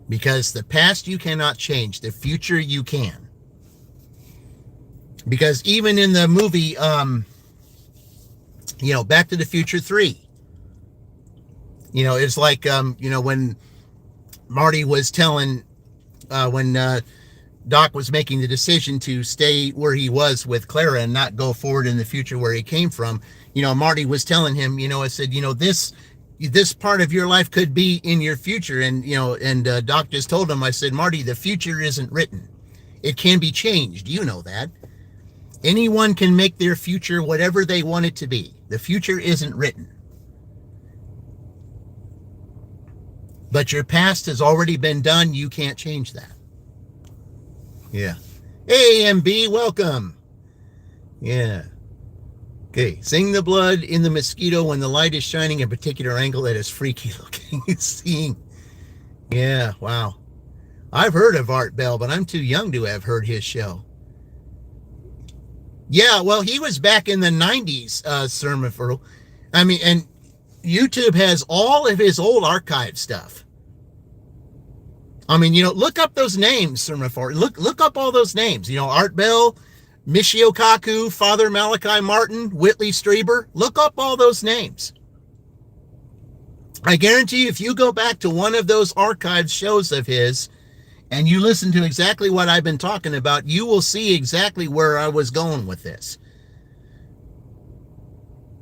Because the past you cannot change. The future you can. Because even in the movie, Back to the Future 3, it's like, when Marty was telling, when Doc was making the decision to stay where he was with Clara and not go forward in the future where he came from, Marty was telling him, I said, this part of your life could be in your future. And, Doc just told him, I said, Marty, the future isn't written. It can be changed. You know that. Anyone can make their future whatever they want it to be. The future isn't written. But your past has already been done. You can't change that. Yeah. Hey, MB, welcome. Yeah. Okay. Sing the blood in the mosquito when the light is shining a particular angle that is freaky looking. Seeing. Yeah. Wow. I've heard of Art Bell, but I'm too young to have heard his show. Yeah, well, he was back in the 90s, Sir Maferl. I mean, and YouTube has all of his old archive stuff. I mean, look up those names, Sir Maferl. Look up all those names. Art Bell, Michio Kaku, Father Malachi Martin, Whitley Strieber. Look up all those names. I guarantee you, if you go back to one of those archived shows of his, and you listen to exactly what I've been talking about, you will see exactly where I was going with this.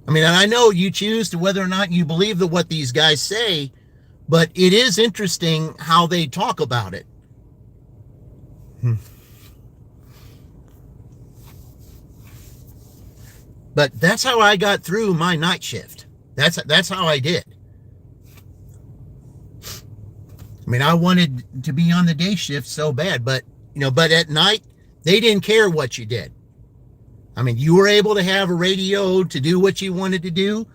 I mean, and I know you choose to whether or not you believe what these guys say, but it is interesting how they talk about it. But that's how I got through my night shift. That's how I did. I mean, I wanted to be on the day shift so bad, but at night, they didn't care what you did. I mean, you were able to have a radio to do what you wanted to do,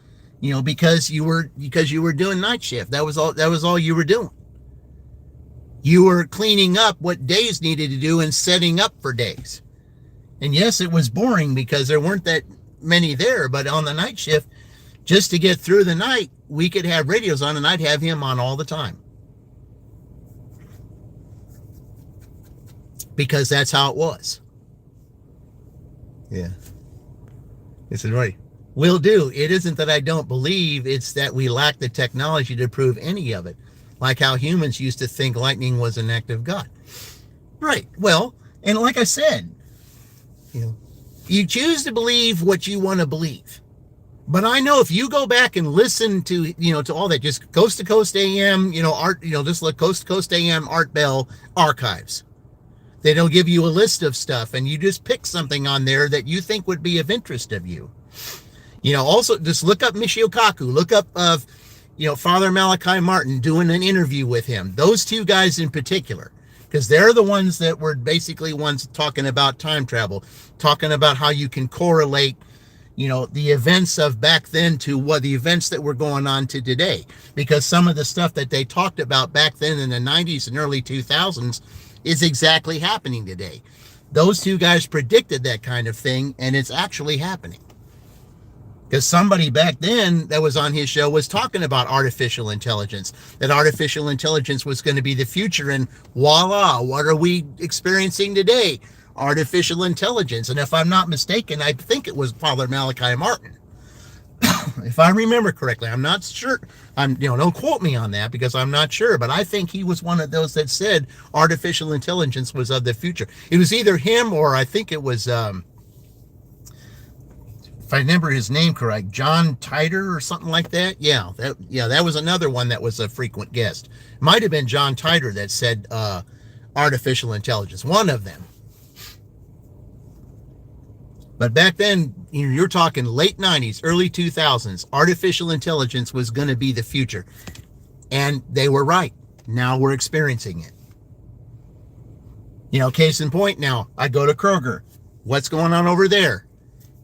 because you were doing night shift. That was all you were doing. You were cleaning up what days needed to do and setting up for days. And yes, it was boring because there weren't that many there, but on the night shift, just to get through the night, we could have radios on, and I'd have him on all the time. Because that's how it was. Yeah. It's right. Will do. It isn't that I don't believe, it's that we lack the technology to prove any of it. Like how humans used to think lightning was an act of God. Right. Well, and like I said, you choose to believe what you want to believe. But I know if you go back and listen to, to all that, just Coast to Coast AM, Art, just look Coast to Coast AM, Art Bell archives. They'll give you a list of stuff, and you just pick something on there that you think would be of interest of you. Also just look up Michio Kaku, look up Father Malachi Martin, doing an interview with him. Those two guys in particular, because they're the ones that were basically ones talking about time travel, talking about how you can correlate, the events of back then to what the events that were going on to today. Because some of the stuff that they talked about back then in the 90s and early 2000s is exactly happening today. Those two guys predicted that kind of thing, and it's actually happening. Because somebody back then that was on his show was talking about artificial intelligence, that artificial intelligence was going to be the future, and voila, what are we experiencing today? Artificial intelligence. And if I'm not mistaken, I think it was Father Malachi Martin. If I remember correctly, I'm not sure. Don't quote me on that because I'm not sure, but I think he was one of those that said artificial intelligence was of the future. It was either him or I think it was if I remember his name correct, John Titor or something like that. Yeah, that was another one that was a frequent guest. Might have been John Titor that said artificial intelligence. One of them. But back then, you're talking late 90s, early 2000s, artificial intelligence was going to be the future. And they were right. Now we're experiencing it. Case in point now, I go to Kroger. What's going on over there?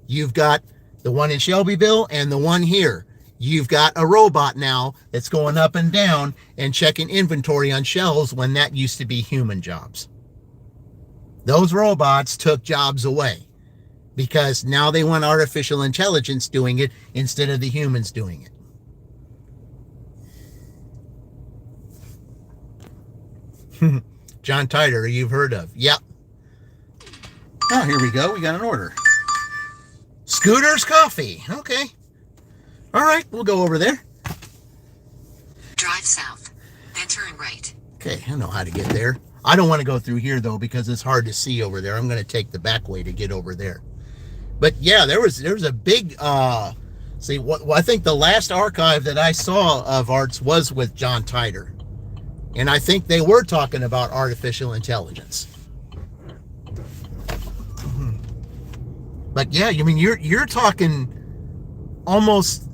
You've got the one in Shelbyville and the one here. You've got a robot now that's going up and down and checking inventory on shelves when that used to be human jobs. Those robots took jobs away because now they want artificial intelligence doing it instead of the humans doing it. John Titor, you've heard of. Yep. Oh, here we go. We got an order. Scooter's Coffee. Okay. All right, we'll go over there. Drive south, then turn right. Okay, I know how to get there. I don't want to go through here, though, because it's hard to see over there. I'm going to take the back way to get over there. But, yeah, there was a big... I think the last archive that I saw of Arts was with John Titor. And I think they were talking about artificial intelligence. But yeah, you're talking almost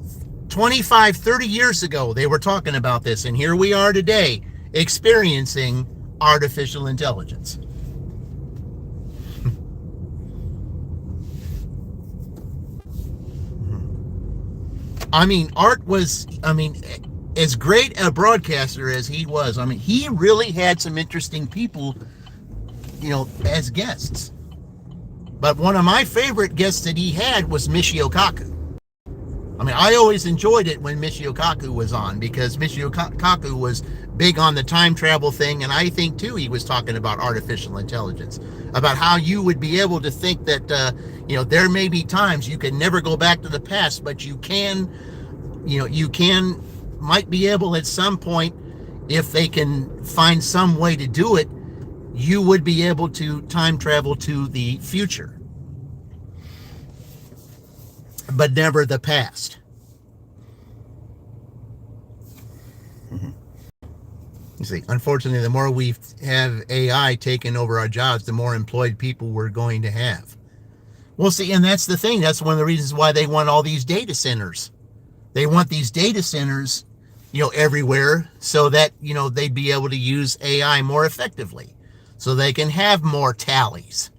25, 30 years ago they were talking about this, and here we are today experiencing artificial intelligence. Art was, as great a broadcaster as he was, he really had some interesting people, as guests. But one of my favorite guests that he had was Michio Kaku. I always enjoyed it when Michio Kaku was on because Michio Kaku was big on the time travel thing, and I think, too, he was talking about artificial intelligence, about how you would be able to think that, there may be times you can never go back to the past, but you might be able at some point, if they can find some way to do it, you would be able to time travel to the future, but never the past. You see, unfortunately, the more we have AI taking over our jobs, the more employed people we're going to have. Well, see, and that's the thing. That's one of the reasons why they want all these data centers. They want these data centers, everywhere so that, they'd be able to use AI more effectively. So they can have more tallies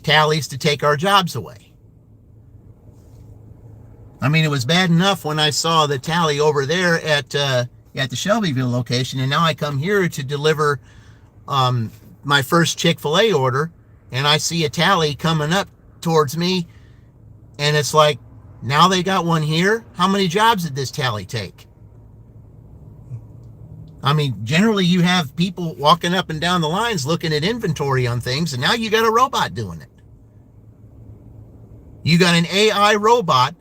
to take our jobs away. It was bad enough when I saw the tally over there at the Shelbyville location, and now I come here to deliver my first Chick-fil-A order, and I see a tally coming up towards me, and it's like, now they got one here? How many jobs did this tally take? Generally you have people walking up and down the lines looking at inventory on things, and now you got a robot doing it. You got an AI robot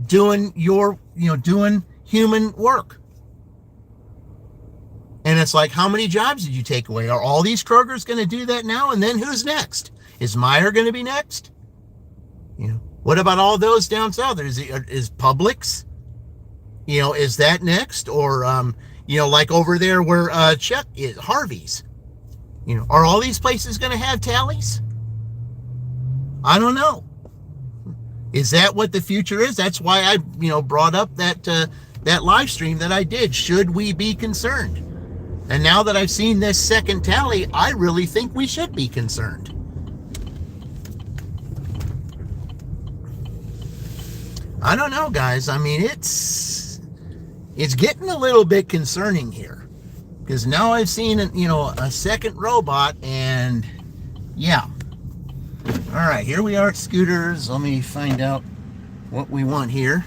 doing doing human work. And it's like, how many jobs did you take away? Are all these Krogers going to do that now? And then who's next? Is Meijer going to be next? What about all those down south? Is Publix? Is that next? Or, like over there where Chuck is, Harvey's. Are all these places going to have tallies? I don't know. Is that what the future is? That's why I, brought up that live stream that I did. Should we be concerned? And now that I've seen this second tally, I really think we should be concerned. I don't know, guys. It's getting a little bit concerning here, because now I've seen a second robot, and yeah. All right, here we are at Scooters. Let me find out what we want here.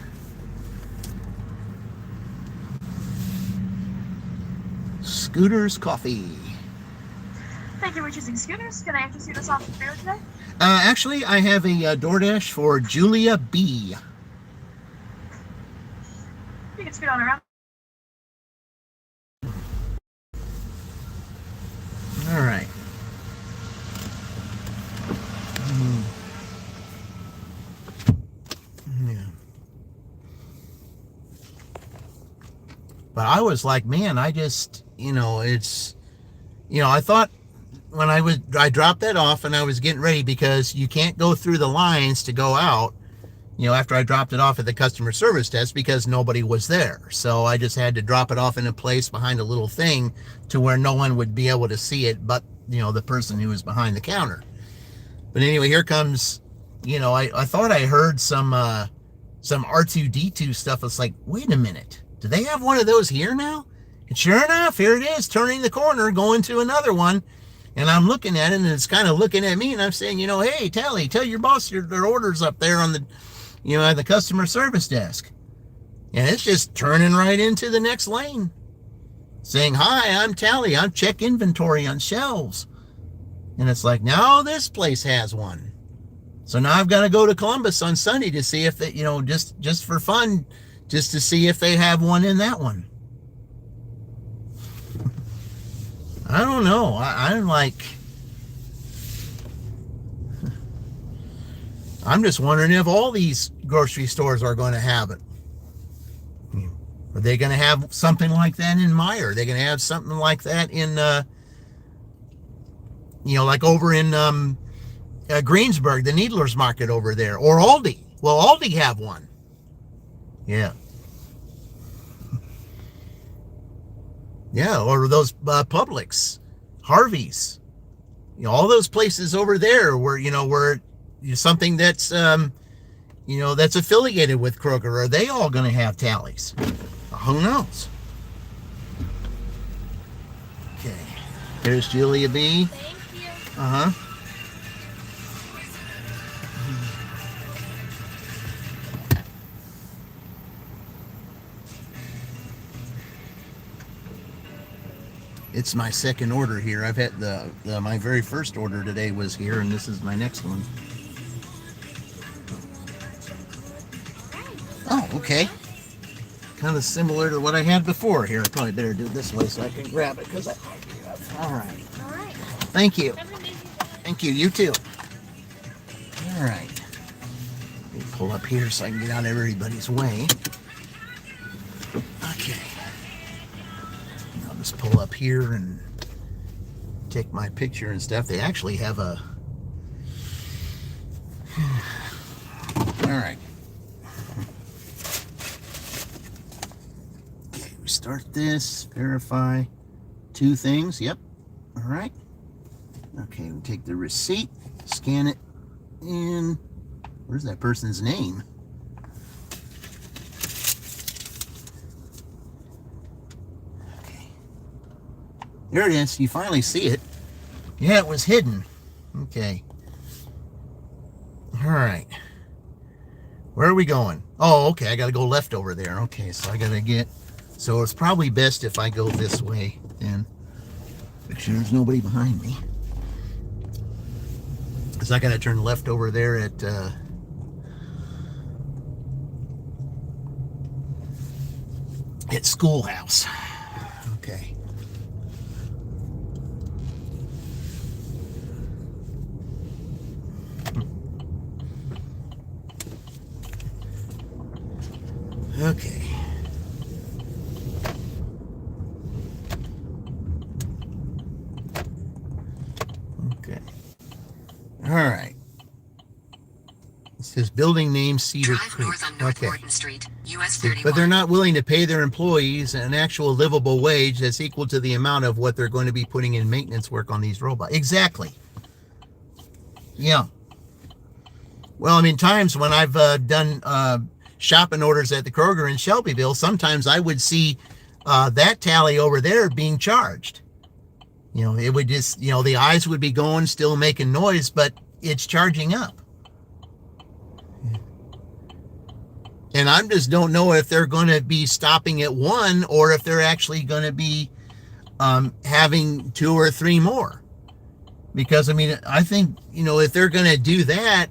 Scooters Coffee. Thank you for choosing Scooters. Can I interest you in off the fair today? Actually, I have a DoorDash for Julia B. You can scoot on around. All right. But I was like, man, I just, I thought when I dropped that off and I was getting ready, because you can't go through the lines to go out, after I dropped it off at the customer service desk, because nobody was there. So I just had to drop it off in a place behind a little thing to where no one would be able to see it but, the person who was behind the counter. But anyway, here comes, I thought I heard some R2-D2 stuff. It's like, wait a minute, do they have one of those here now? And sure enough, here it is, turning the corner, going to another one. And I'm looking at it, and it's kind of looking at me, and I'm saying, hey, Tally, tell your boss their order's up there on the, at the customer service desk. And it's just turning right into the next lane, saying, hi, I'm Tally, I'm check inventory on shelves. And it's like, now this place has one. So now I've got to go to Columbus on Sunday to see if they, just for fun, just to see if they have one in that one. I don't know. I'm just wondering if all these grocery stores are going to have it. Are they going to have something like that in Meyer? Are they going to have something like that in, like over in Greensburg, the Needler's Market over there, or Aldi? Well, Aldi have one. Yeah. Yeah, or those Publix, Harvey's, all those places over there where, where something that's, that's affiliated with Kroger, are they all going to have tallies? Who knows? Okay, here's Julia B. Thank you. Uh-huh. It's my second order here. I've had my very first order today was here, and this is my next one. Oh, okay. Kind of similar to what I had before. Here, I probably better do it this way so I can grab it, because all right. All right. Thank you. Have an amazing day. Thank you. You too. All right. Let me pull up here so I can get out of everybody's way. Okay. I'll just pull up here and take my picture and stuff. They actually have a... All right. Okay, we start this, verify 2 things. Yep. All right. Okay, we take the receipt, scan it in. Where's that person's name? Okay. There it is. You finally see it. Yeah, it was hidden. Okay. All right. Where are we going? Oh, okay. I got to go left over there. Okay, so I got to get... So it's probably best if I go this way then. Make sure there's nobody behind me. Because I got to turn left over there at Schoolhouse. Okay. Okay. Okay. All right. It says building name Cedar Drive Creek. north on North Okay. Morton Street, US 31. But they're not willing to pay their employees an actual livable wage that's equal to the amount of what they're going to be putting in maintenance work on these robots. Exactly. Yeah. Well, I mean, times when I've done shopping orders at the Kroger in Shelbyville, sometimes I would see that tally over there being charged. It would just, the eyes would be going, still making noise, but it's charging up. And I just don't know if they're going to be stopping at 1 or if they're actually going to be having 2 or 3 more. Because, I mean, I think, if they're going to do that,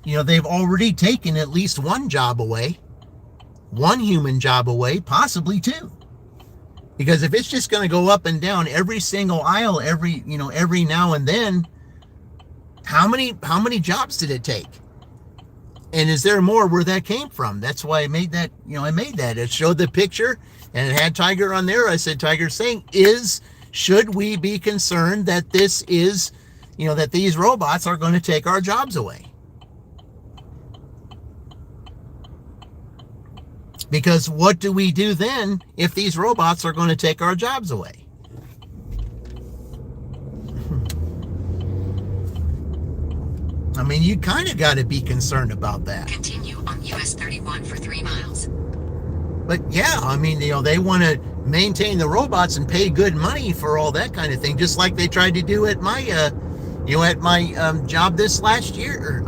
they've already taken at least 1 job away, 1 human job away, possibly 2. Because if it's just going to go up and down every single aisle, every now and then, how many jobs did it take? And is there more where that came from? That's why I made that, I made that. It showed the picture and it had Tiger on there. I said, Tiger saying, should we be concerned that this is, that these robots are going to take our jobs away? Because what do we do then if these robots are going to take our jobs away? I mean, you kind of got to be concerned about that. Continue on US 31 for 3 miles. But yeah, I mean, they want to maintain the robots and pay good money for all that kind of thing, just like they tried to do at my, at my job this last year,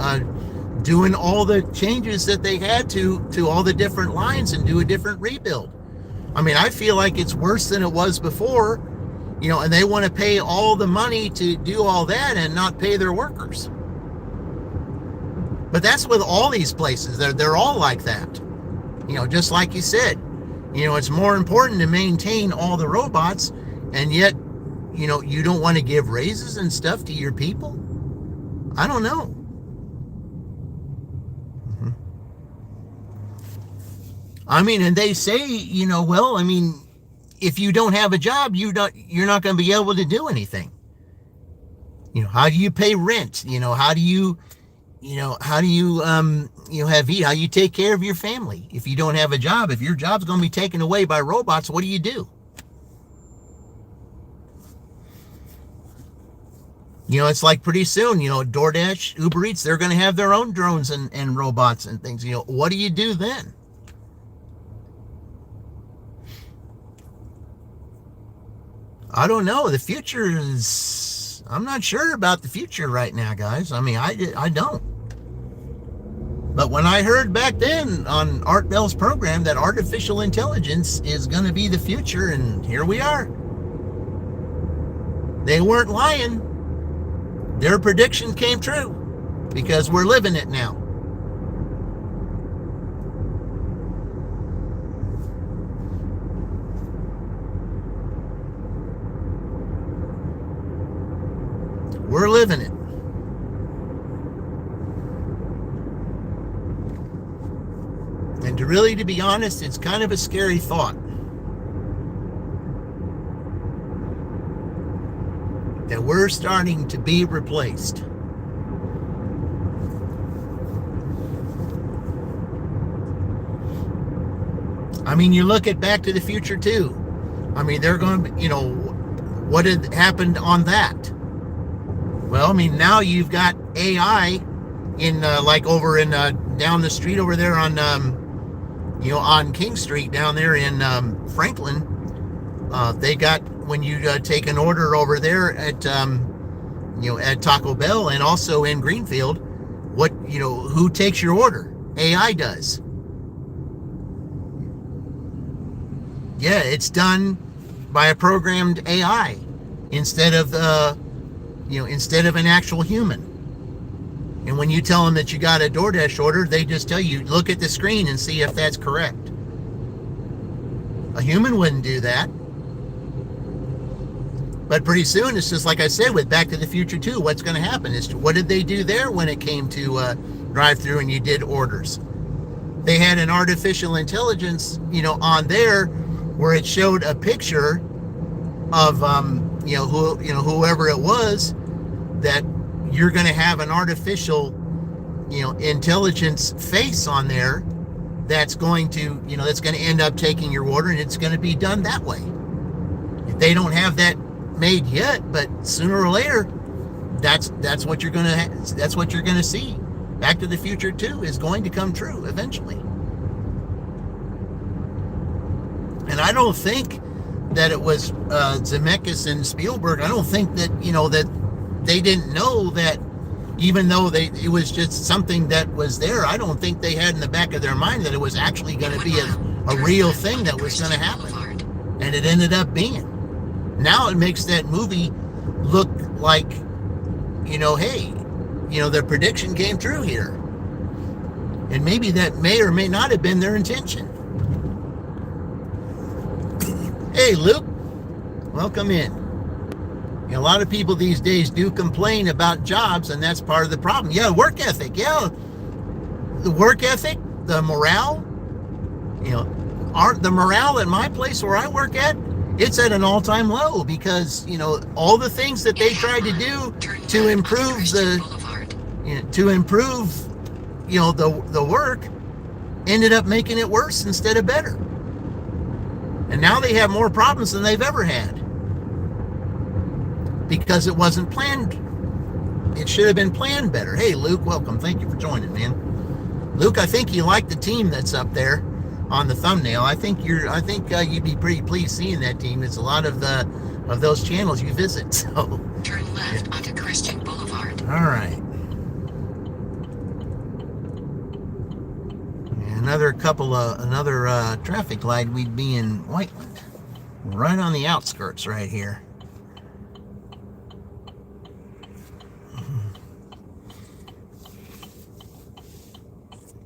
doing all the changes that they had to all the different lines and do a different rebuild. I mean, I feel like it's worse than it was before, and they want to pay all the money to do all that and not pay their workers. But that's with all these places. They're all like that. Just like you said, it's more important to maintain all the robots, and yet, you don't want to give raises and stuff to your people. I don't know. I mean, and they say, well, I mean, if you don't have a job, you're not going to be able to do anything. How do you pay rent? How do you have how you take care of your family? If you don't have a job, if your job's going to be taken away by robots, what do you do? It's like pretty soon, DoorDash, Uber Eats, they're going to have their own drones and robots and things. What do you do then? I don't know. The future is, I'm not sure about the future right now, guys. I mean, I don't. But when I heard back then on Art Bell's program that artificial intelligence is going to be the future, and here we are. They weren't lying. Their prediction came true because we're living it now. We're living it. And to be honest, it's kind of a scary thought that we're starting to be replaced. I mean, you look at Back to the Future too. I mean, they're going to, what had happened on that? Well, I mean, now you've got AI in like over in down the street over there on on King Street down there in Franklin. They got, when you take an order over there at at Taco Bell and also in Greenfield, who takes your order? AI does. Yeah, it's done by a programmed AI instead of instead of an actual human. And when you tell them that you got a DoorDash order, they just tell you, look at the screen and see if that's correct. A human wouldn't do that. But pretty soon, it's just like I said with Back to the Future 2, what's going to happen is, what did they do there when it came to drive-through and you did orders? They had an artificial intelligence, on there where it showed a picture of, whoever it was, that you're going to have an artificial, intelligence face on there that's going to, that's going to end up taking your order, and it's going to be done that way. They don't have that made yet, but sooner or later, that's what you're going to that's what you're going to see. Back to the Future 2 is going to come true eventually. And I don't think that it was Zemeckis and Spielberg. I don't think that that they didn't know that, even though it was just something that was there. I don't think they had in the back of their mind that it was actually going to be a real thing that was going to happen. And it ended up being. Now it makes that movie look like, hey, their prediction came true here. And maybe that may or may not have been their intention. Hey, Luke, welcome in. A lot of people these days do complain about jobs, and that's part of the problem. Yeah, work ethic. Yeah, the work ethic, the morale, the morale at my place where I work at, it's at an all-time low because, all the things that they tried to do to improve the work ended up making it worse instead of better. And now they have more problems than they've ever had because it wasn't planned. It should have been planned better. Hey, Luke, welcome. Thank you for joining, man. Luke, I think you like the team that's up there on the thumbnail. I think you'd be pretty pleased seeing that team. It's a lot of those channels you visit. So turn left onto Christian Boulevard. All right. Another traffic light, we'd be in Whiteland, right on the outskirts right here.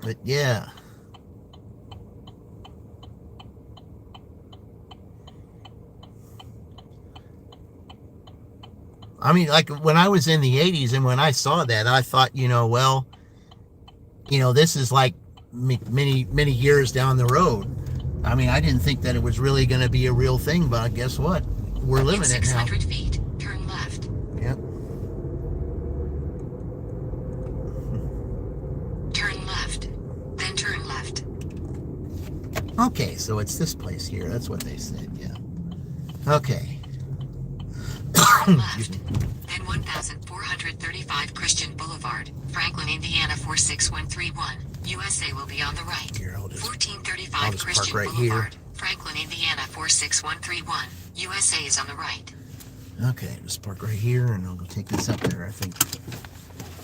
But yeah. I mean, like when I was in the 80s and when I saw that, I thought, this is like many years down the road. I mean, I didn't think that it was really going to be a real thing, but guess what? We're living it now. 600 feet, turn left. Yep. Turn left, then turn left. Okay, so it's this place here. That's what they said, yeah. Okay. Turn left, then 1435 Christian Boulevard, Franklin, Indiana 46131. USA will be on the right. Here, 1435 Christian right Boulevard, here. Franklin, Indiana 46131. USA is on the right. Okay, just park right here and I'll go take this up there. I think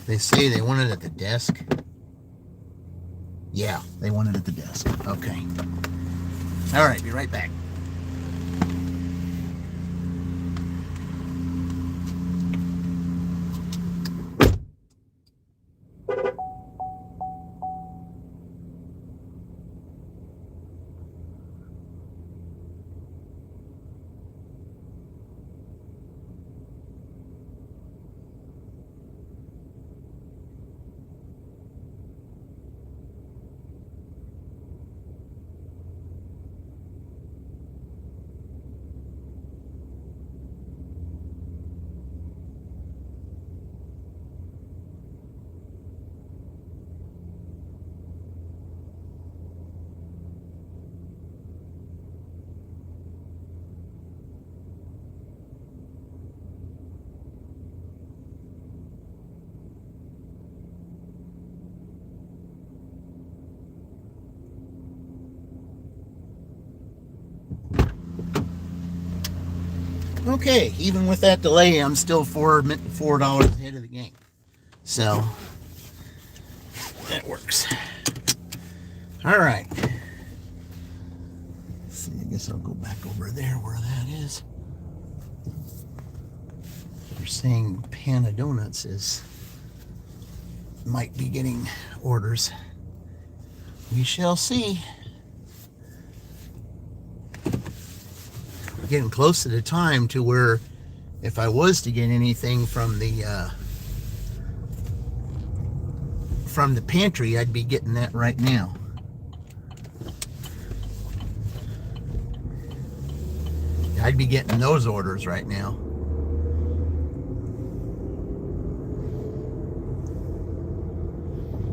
they say they want it at the desk. Yeah, they want it at the desk. Okay. All right, be right back. Okay, even with that delay, I'm still $4 ahead of the game. So, that works. All right. Let's see, I guess I'll go back over there where that is. They're saying Panda Donuts might be getting orders. We shall see. Getting close to the time to where if I was to get anything from the pantry, I'd be getting that right now. I'd be getting those orders right now.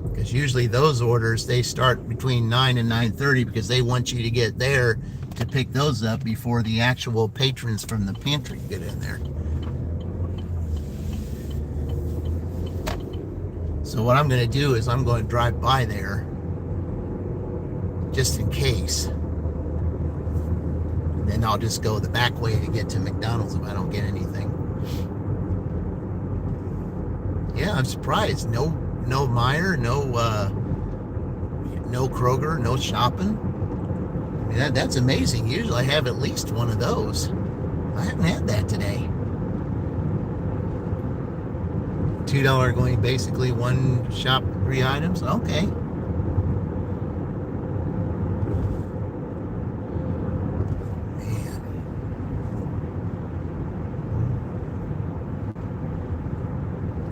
Because usually those orders, they start between 9 and 9:30 because they want you to get there to pick those up before the actual patrons from the pantry get in there. So what I'm going to do is I'm going to drive by there just in case. Then I'll just go the back way to get to McDonald's if I don't get anything. Yeah, I'm surprised. No Meijer, no Kroger, no shopping. I mean, that's amazing. Usually I have at least one of those. I haven't had that today. $2 going basically one shop, 3 items. Okay. Man.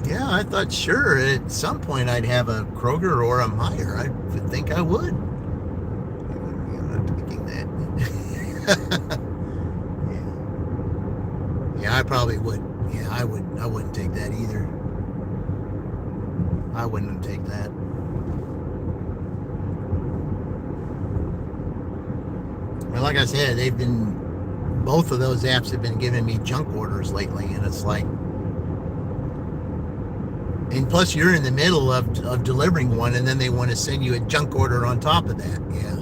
Yeah, I thought sure at some point I'd have a Kroger or a Meijer. I would think I would. I'm not picking that. Yeah, I probably would. Yeah, I would. I wouldn't take that either. I wouldn't take that. Well, like I said, both of those apps have been giving me junk orders lately, and it's like, and plus you're in the middle of delivering one, and then they want to send you a junk order on top of that. Yeah.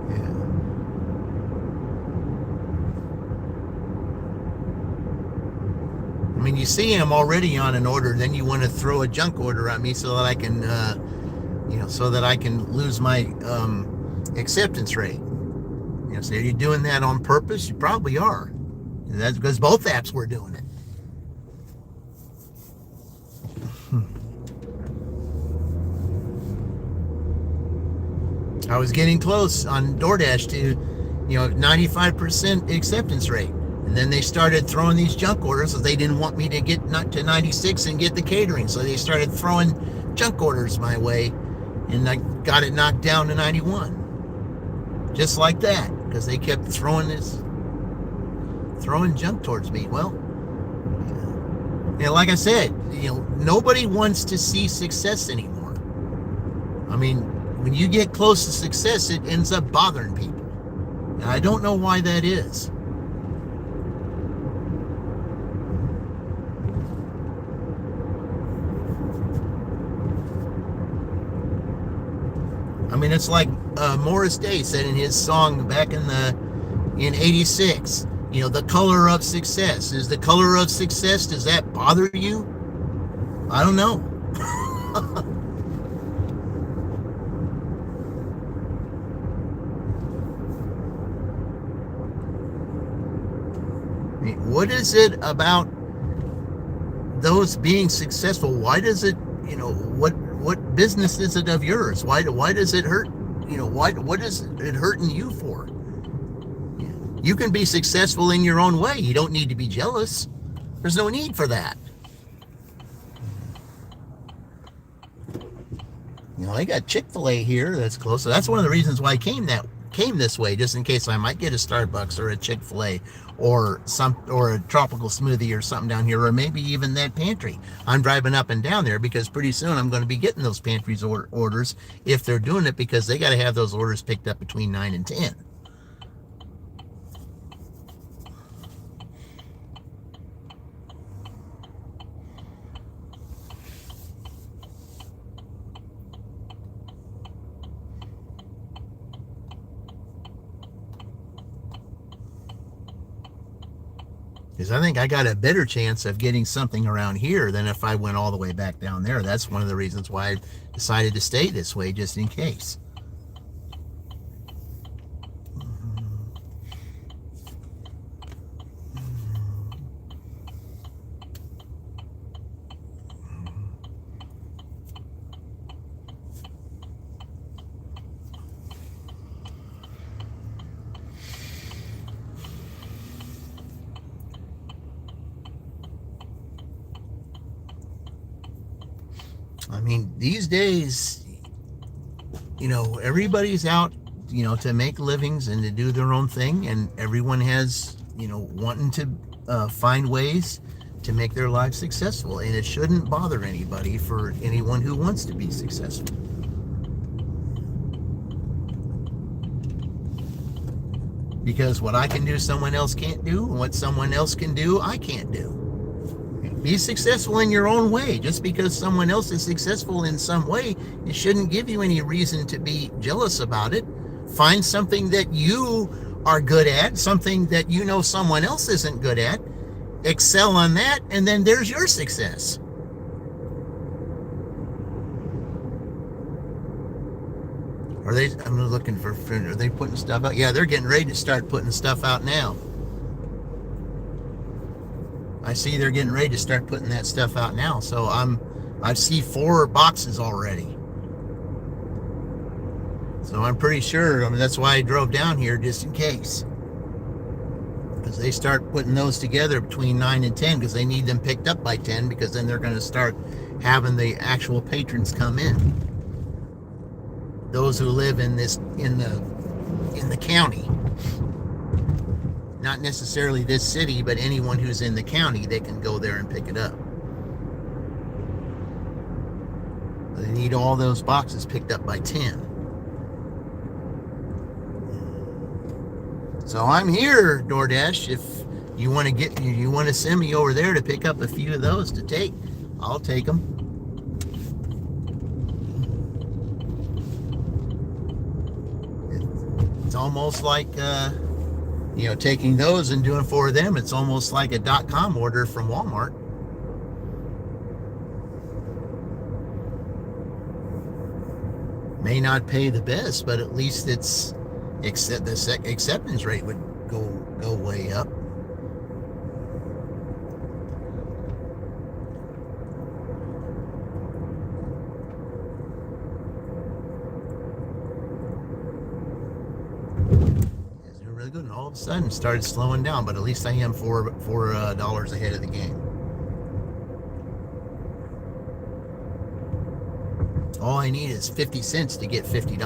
Yeah. I mean, you see I'm already on an order, then you want to throw a junk order at me so that I can, so that I can lose my acceptance rate. So are you doing that on purpose? You probably are. That's because both apps were doing it. I was getting close on DoorDash to, 95% acceptance rate. And then they started throwing these junk orders because they didn't want me to get not to 96 and get the catering. So they started throwing junk orders my way, and I got it knocked down to 91. Just like that, because they kept throwing junk towards me. Well, like I said, nobody wants to see success anymore. I mean, when you get close to success, it ends up bothering people. And I don't know why that is. I mean, it's like Morris Day said in his song back in '86. The color of success. Is the color of success, does that bother you? I don't know. I mean, what is it about those being successful? Why does it, what business is it of yours? Why does it hurt? What is it hurting you for? You can be successful in your own way. You don't need to be jealous. There's no need for that. They got Chick-fil-A here that's close. So that's one of the reasons why I came this way, just in case I might get a Starbucks or a Chick-fil-A or a tropical smoothie or something down here, or maybe even that pantry. I'm driving up and down there because pretty soon I'm going to be getting those pantries orders if they're doing it, because they got to have those orders picked up between 9 and 10. Because I think I got a better chance of getting something around here than if I went all the way back down there. That's one of the reasons why I decided to stay this way, just in case. I mean, these days, everybody's out, to make livings and to do their own thing. And everyone has, wanting to find ways to make their lives successful. And it shouldn't bother anybody for anyone who wants to be successful. Because what I can do, someone else can't do. And what someone else can do, I can't do. Be successful in your own way. Just because someone else is successful in some way, it shouldn't give you any reason to be jealous about it. Find something that you are good at, something that someone else isn't good at. Excel on that, and then there's your success. I'm looking for, are they putting stuff out? Yeah, they're getting ready to start putting stuff out now. I see they're getting ready to start putting that stuff out now. So I see 4 boxes already. So I'm pretty sure, that's why I drove down here, just in case. because they start putting those together between 9 and 10 because they need them picked up by 10 because then they're going to start having the actual patrons come in. Those who live in the county. Not necessarily this city, but anyone who's in the county, they can go there and pick it up. They need all those boxes picked up by 10. So I'm here, DoorDash. If you want to send me over there to pick up a few of those to take, I'll take them. It's almost like taking those and doing for them. It's almost like a .com order from Walmart. May not pay the best, but at least it's the acceptance rate would go way up. They're really good, and all of a sudden started slowing down. But at least I am $4 ahead of the game. All I need is 50 cents to get $50.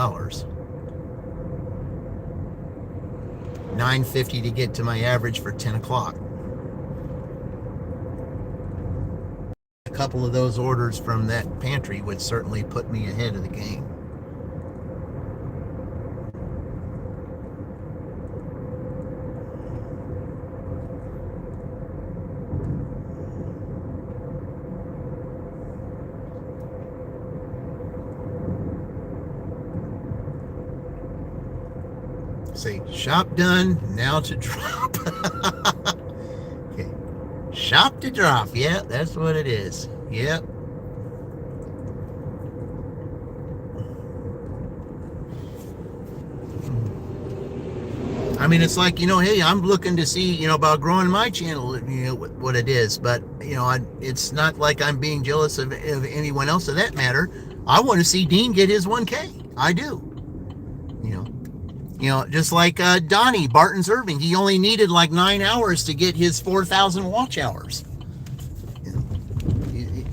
$9.50 to get to my average for 10 o'clock. A couple of those orders from that pantry would certainly put me ahead of the game. Say, shop done, now to drop. Okay. Shop to drop. Yeah, that's what it is. Yep. I mean, it's like, hey, I'm looking to see, about growing my channel, what it is. But, it's not like I'm being jealous of anyone else of that matter. I want to see Dean get his 1K. I do. Just like Donnie Barton's Irving, he only needed like 9 hours to get his 4,000 watch hours.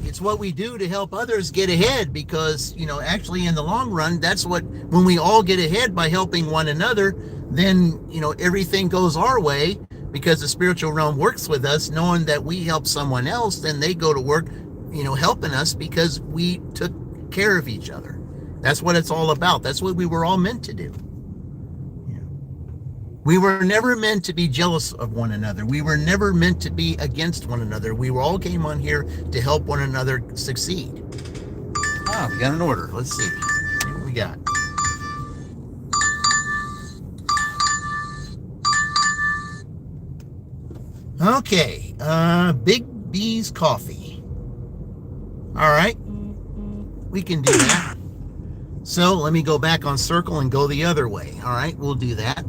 It's what we do to help others get ahead because, actually in the long run, that's when we all get ahead by helping one another, then, everything goes our way because the spiritual realm works with us, knowing that we help someone else, then they go to work, helping us because we took care of each other. That's what it's all about. That's what we were all meant to do. We were never meant to be jealous of one another. We were never meant to be against one another. We all came on here to help one another succeed. We got an order. Let's see. See what we got. Okay. Big B's Coffee. All right. We can do that. So let me go back on circle and go the other way. All right. We'll do that.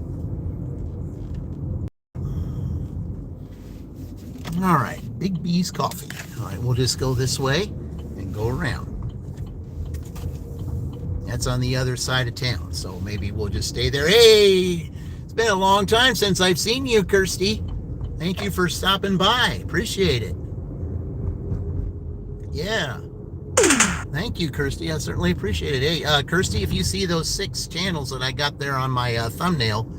All right, Big B's Coffee. All right, we'll just go this way and go around. That's on the other side of town, so maybe we'll just stay there. Hey, it's been a long time since I've seen you, Kirsty. Thank you for stopping by. Appreciate it. Yeah. Thank you, Kirsty. I certainly appreciate it. Hey, Kirsty, if you see those 6 channels that I got there on my thumbnail,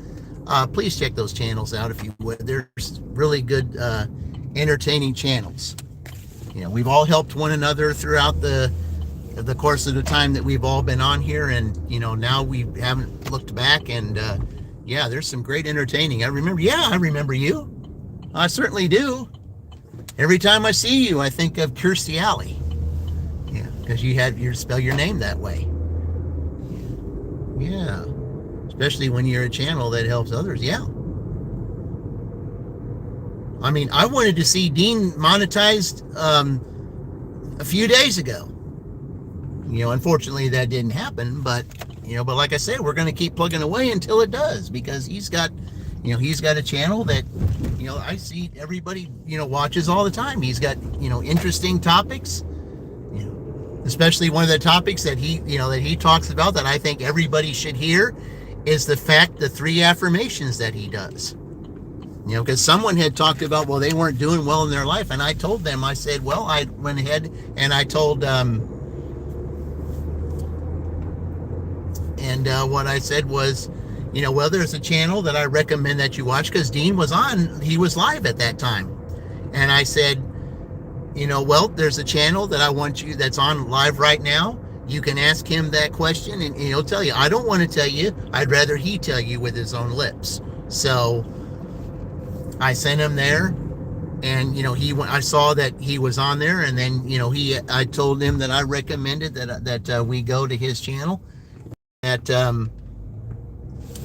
please check those channels out if you would. There's really good entertaining channels. We've all helped one another throughout the course of the time that we've all been on here, and now we haven't looked back, and yeah, there's some great entertaining. I remember you. I certainly do. Every time I see you, I think of Kirstie Alley. Yeah, because you spell your name that way. Yeah, especially when you're a channel that helps others. Yeah. I mean, I wanted to see Dean monetized a few days ago. Unfortunately that didn't happen, but like I said, we're going to keep plugging away until it does, because he's got a channel that, I see everybody, watches all the time. He's got, interesting topics, especially one of the topics that he talks about that I think everybody should hear is the 3 affirmations that he does. You know, because someone had talked about, well, they weren't doing well in their life. And I told them, I said, well, I went ahead and I told, what I said was, you know, well, there's a channel that I recommend that you watch, because Dean was on, he was live at that time. And I said, you know, well, there's a channel that I want you, that's on live right now. You can ask him that question and he'll tell you. I don't want to tell you. I'd rather he tell you with his own lips. So I sent him there, and, you know, I saw that he was on there, and then, you know, I told him that I recommended that we go to his channel, that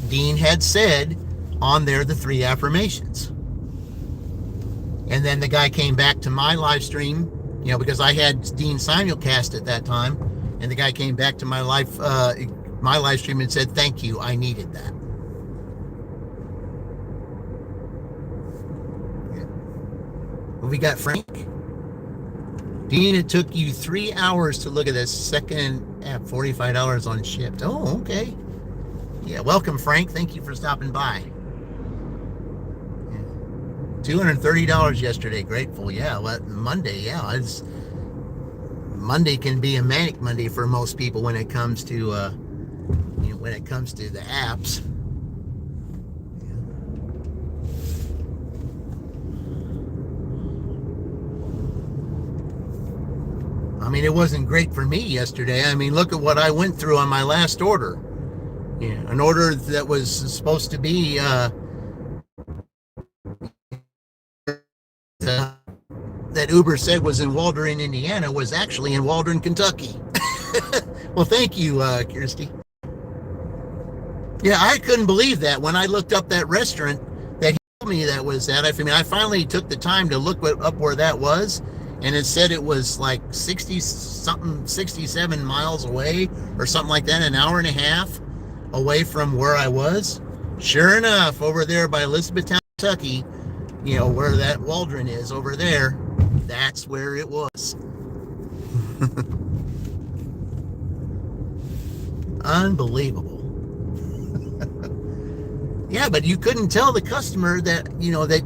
Dean had said on there the 3 affirmations. And then the guy came back to my live stream, you know, because I had Dean simulcast at that time, and the guy came back to my live stream and said, thank you, I needed that. We got Frank. Dean, it took you 3 hours to look at this second app, $45 on shipped. Oh, okay. Yeah, welcome, Frank. Thank you for stopping by. Yeah. $230 yesterday. Grateful. Yeah, well, Monday. Yeah, Monday can be a manic Monday for most people when it comes to, when it comes to the apps. I mean, it wasn't great for me yesterday. I mean, look at what I went through on my last order. Yeah, an order that was supposed to be that Uber said was in Waldron, Indiana, was actually in Waldron, Kentucky. Well, thank you, Kirsty. Yeah, I couldn't believe that when I looked up that restaurant that he told me that was that. I mean, I finally took the time to look up where that was. And it said it was like 67 miles away or something like that, an hour and a half away from where I was. Sure enough, over there by Elizabethtown, Kentucky, you know, where that Waldron is over there, that's where it was. Unbelievable. Yeah, but you couldn't tell the customer that, you know, that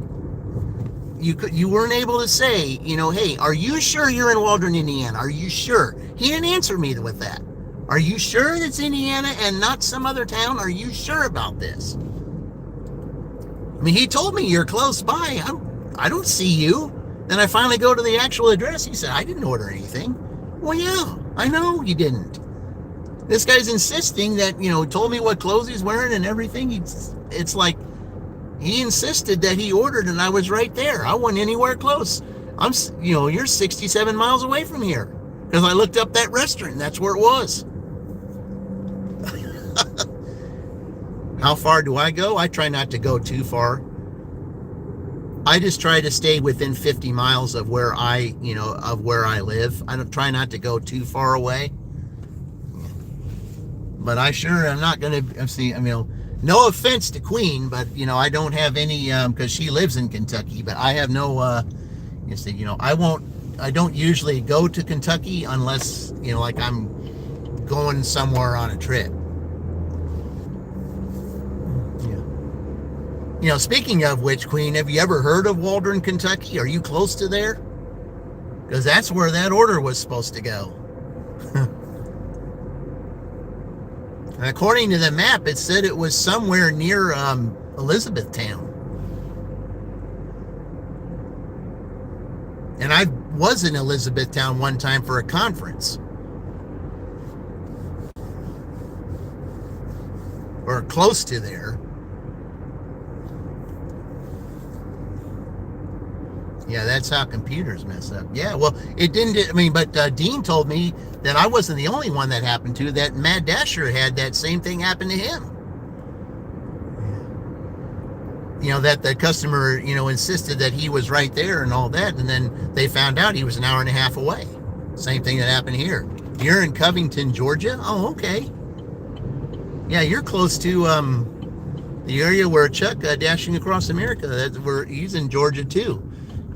you weren't able to say, you know, hey, are you sure you're in Waldron, Indiana? Are you sure? He didn't answer me with that. Are you sure it's Indiana and not some other town? Are you sure about this? I mean, he told me you're close by. I don't see you. Then I finally go to the actual address. He said, I didn't order anything. Well, yeah, I know you didn't. This guy's insisting that, you know, told me what clothes he's wearing and everything. It's like, he insisted that he ordered and I was right there. I wasn't anywhere close. You're 67 miles away from here because I looked up that restaurant and that's where it was. How far do I go? I try not to go too far. I just try to stay within 50 miles of where I live. I don't try not to go too far away. But I sure am not going to see, no offense to Queen, but, you know, I don't have any, because she lives in Kentucky, but I have no, I don't usually go to Kentucky unless, you know, like I'm going somewhere on a trip. Yeah. You know, speaking of which, Queen, have you ever heard of Waldron, Kentucky? Are you close to there? Because that's where that order was supposed to go. And according to the map, it said it was somewhere near Elizabethtown. And I was in Elizabethtown one time for a conference. Or close to there. Yeah, that's how computers mess up. Yeah, well, it didn't, but Dean told me that I wasn't the only one that happened to, that Mad Dasher had that same thing happen to him. You know, that the customer, you know, insisted that he was right there and all that, and then they found out he was an hour and a half away. Same thing that happened here. You're in Covington, Georgia? Oh, okay. Yeah, you're close to the area where Chuck Dashing Across America, that's where he's in Georgia too.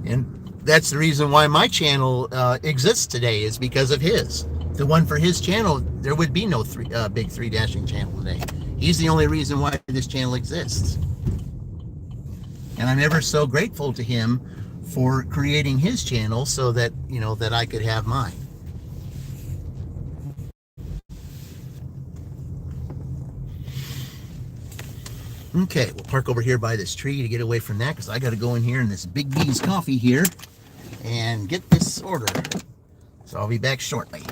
And that's the reason why my channel exists today, is because of his. The one for his channel, there would be no big 3 dashing channel today. He's the only reason why this channel exists. And I'm ever so grateful to him for creating his channel so that, you know, that I could have mine. Okay, we'll park over here by this tree to get away from that because I got to go in here in this Big B's coffee here and get this order. So I'll be back shortly.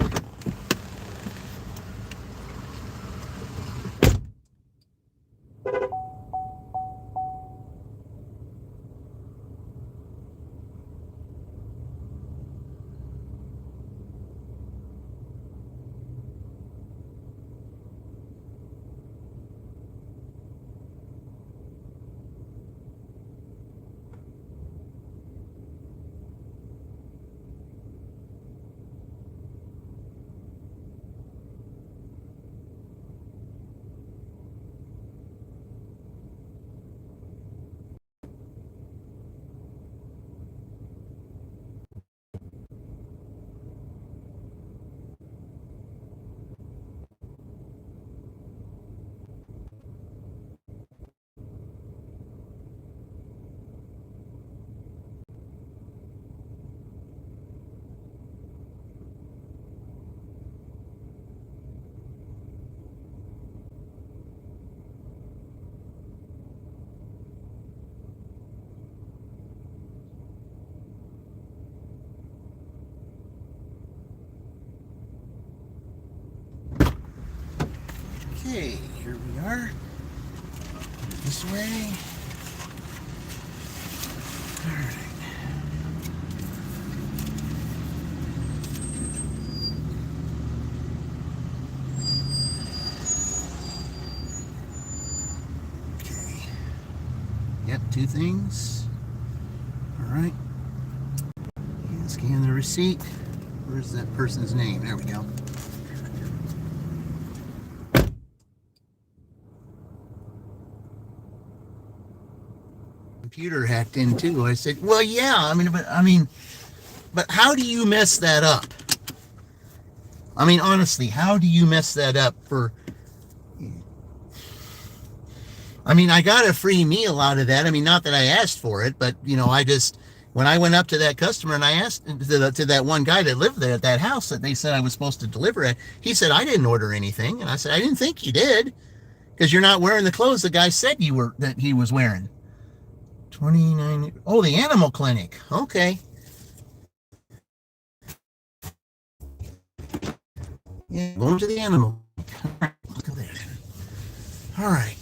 Okay, here we are. This way. All right. Okay. Yep, 2 things. All right. And scan the receipt. Where's that person's name? There we go. Computer hacked in too. I said, well, yeah, but how do you mess that up? I mean, honestly, how do you mess that up I got a free meal out of that. I mean, not that I asked for it, but, you know, when I went up to that customer and I asked to that one guy that lived there at that house that they said I was supposed to deliver at, he said, I didn't order anything. And I said, I didn't think you did because you're not wearing the clothes the guy said that he was wearing. 29. Oh, the animal clinic. Okay. Yeah, going to the animal. All right, let's go there. All right.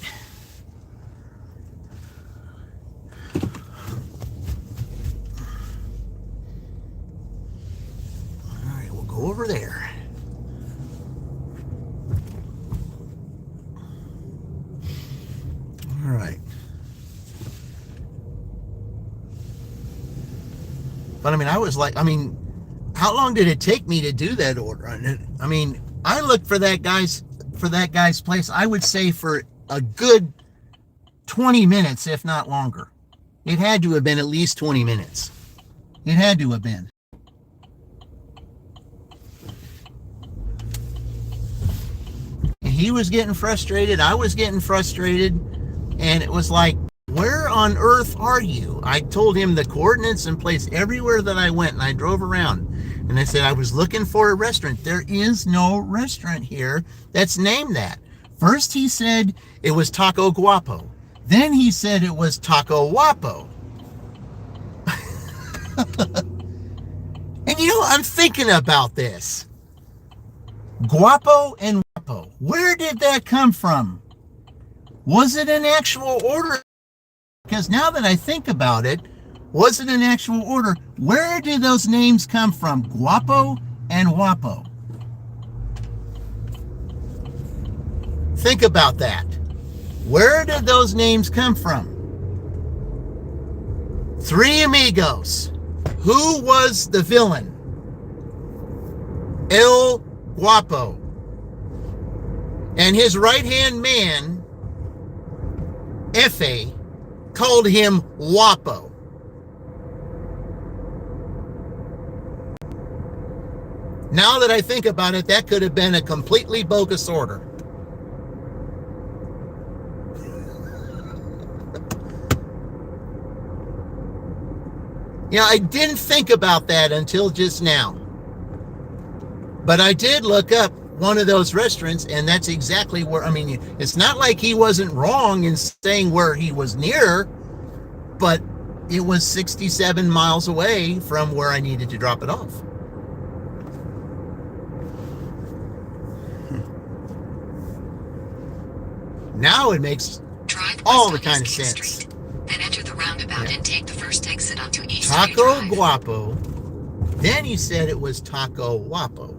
All right, we'll go over there. All right. But how long did it take me to do that order? I mean, I looked for that guy's place, I would say for a good 20 minutes, if not longer. It had to have been at least 20 minutes. It had to have been. And he was getting frustrated, I was getting frustrated, and it was like, where on earth are you? I told him the coordinates and place everywhere that I went, and I drove around. And I said, I was looking for a restaurant. There is no restaurant here that's named that. First he said it was Taco Guapo. Then he said it was Taco Wapo. And you know, I'm thinking about this. Guapo and Wapo. Where did that come from? Was it an actual order? Because now that I think about it, was it an actual order? Where did those names come from? Guapo and Wapo. Think about that. Where did those names come from? 3 amigos. Who was the villain? El Guapo. And his right-hand man, Efe, called him Wapo. Now that I think about it, that could have been a completely bogus order. Yeah, I didn't think about that until just now. But I did look up one of those restaurants, and that's exactly where, I mean, it's not like he wasn't wrong in saying where he was near, but it was 67 miles away from where I needed to drop it off. Now it makes Drive all west the on kind of East King sense. Street. Then enter the roundabout and take the first exit onto East Taco Drive. Guapo. Then he said it was Taco Guapo.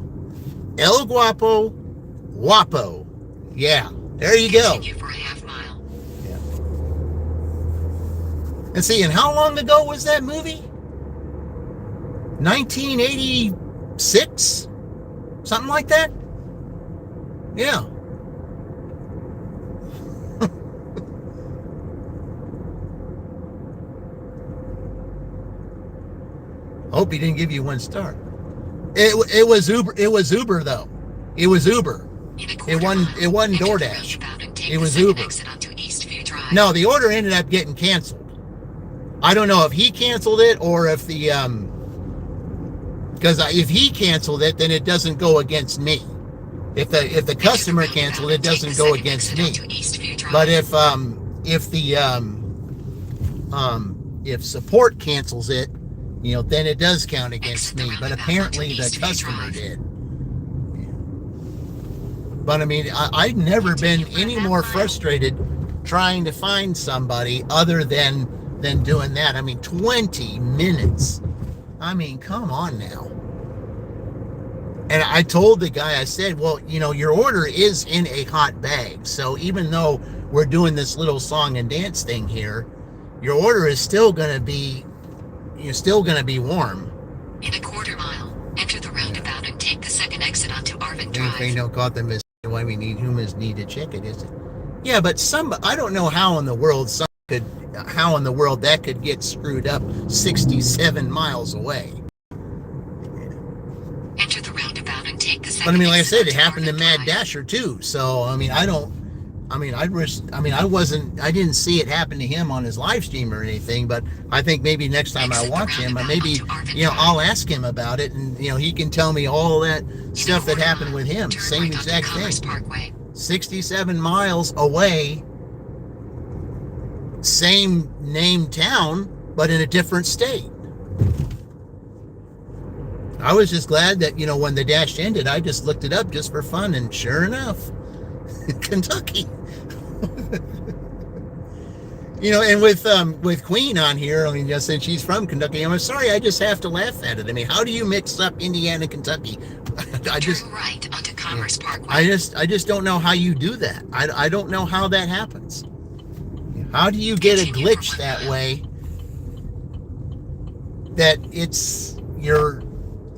El Guapo, Guapo. Yeah, there you go. Continue for a half mile. Yeah. And see, and how long ago was that movie? 1986? Something like that? Yeah. Hope he didn't give you 1 star. It was Uber. It was Uber though. It was Uber. It wasn't DoorDash. It was Uber. No, the order ended up getting canceled. I don't know if he canceled it or if the because if he canceled it, then it doesn't go against me. If the customer canceled, it doesn't go against me. But if support cancels it, then it does count against me. But apparently the customer did. But I mean, I've never been any more frustrated trying to find somebody other than doing that. I mean, 20 minutes. I mean, come on now. And I told the guy, I said, well, your order is in a hot bag. So even though we're doing this little song and dance thing here, your order is still going to be, warm. In a quarter mile, enter the roundabout and take the second exit onto Arvin Drive. If they don't call them as why we need humans need to check it, is it? Yeah, but I don't know how in the world that could get screwed up 67 miles away. Enter the roundabout and take the second. But I mean, like I said, it exit happened to onto Mad Arvin Dasher too. So I mean, I didn't see it happen to him on his live stream or anything. But I think maybe next time I watch him, I'll ask him about it, and he can tell me all that stuff that happened with him. Same exact thing. 67 miles away, same name town, but in a different state. I was just glad that, when the dash ended, I just looked it up just for fun, and sure enough, Kentucky. And with Queen on here, I mean, just since she's from Kentucky, I'm sorry, I just have to laugh at it. I mean, how do you mix up Indiana and Kentucky? Turn right onto Commerce Parkway. I just don't know how you do that. I don't know how that happens. How do you get a glitch that way that you're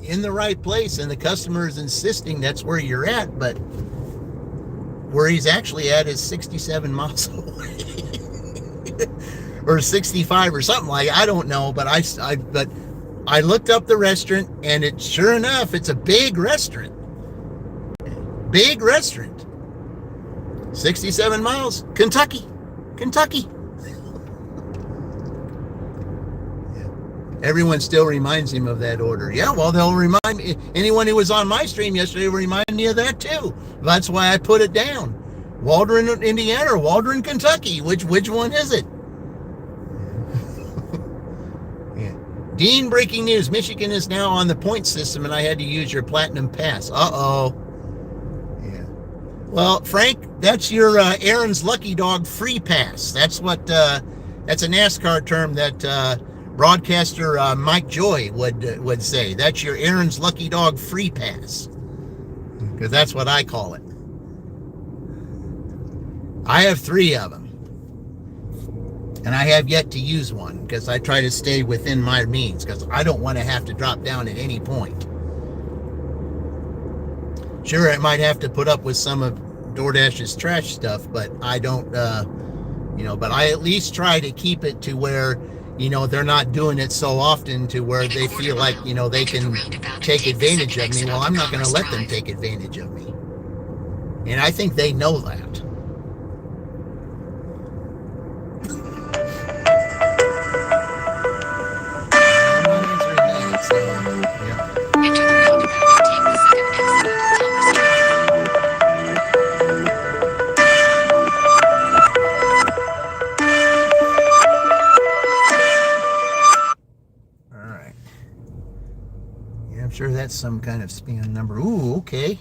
in the right place and the customer is insisting that's where you're at, but where he's actually at is 67 miles away or 65 or something like, I don't know, but I looked up the restaurant, and sure enough, it's a big restaurant. 67 miles, Kentucky. Everyone still reminds him of that order. Yeah, well, they'll remind me. Anyone who was on my stream yesterday will remind me of that too. That's why I put it down. Waldron, Indiana, or Waldron, Kentucky. Which one is it? Yeah. Dean, breaking news. Michigan is now on the point system, and I had to use your platinum pass. Uh-oh. Yeah. Well, Frank, that's your Aaron's Lucky Dog free pass. That's what. That's a NASCAR term that broadcaster Mike Joy would say. That's your Aaron's Lucky Dog free pass, because that's what I call it. I have 3 of them, and I have yet to use one because I try to stay within my means, because I don't want to have to drop down at any point. Sure, I might have to put up with some of DoorDash's trash stuff, but I don't, but I at least try to keep it to where, they're not doing it so often to where they feel like, they can take advantage of me. Well, I'm not going to let them take advantage of me. And I think they know that. I'm sure that's some kind of spam number. Ooh, okay.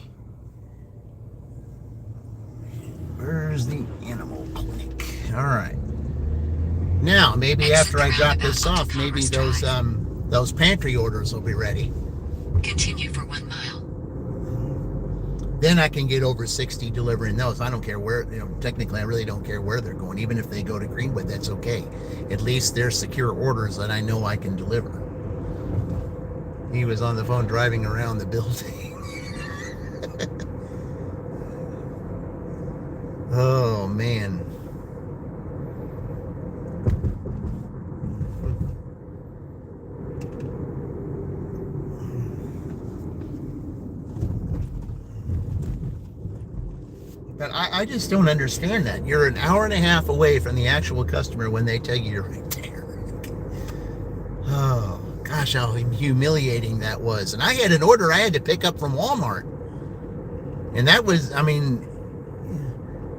Where's the animal clinic? All right. Now, maybe after I drop this off, maybe those pantry orders will be ready. Continue for 1 mile. Then I can get over 60 delivering those. I don't care where, technically I really don't care where they're going. Even if they go to Greenwood, that's okay. At least they're secure orders that I know I can deliver. He was on the phone driving around the building. Oh, man. But I just don't understand that. You're an hour and a half away from the actual customer when they tell you you're right there. Oh, gosh, how humiliating that was. And I had an order I had to pick up from Walmart. And that was,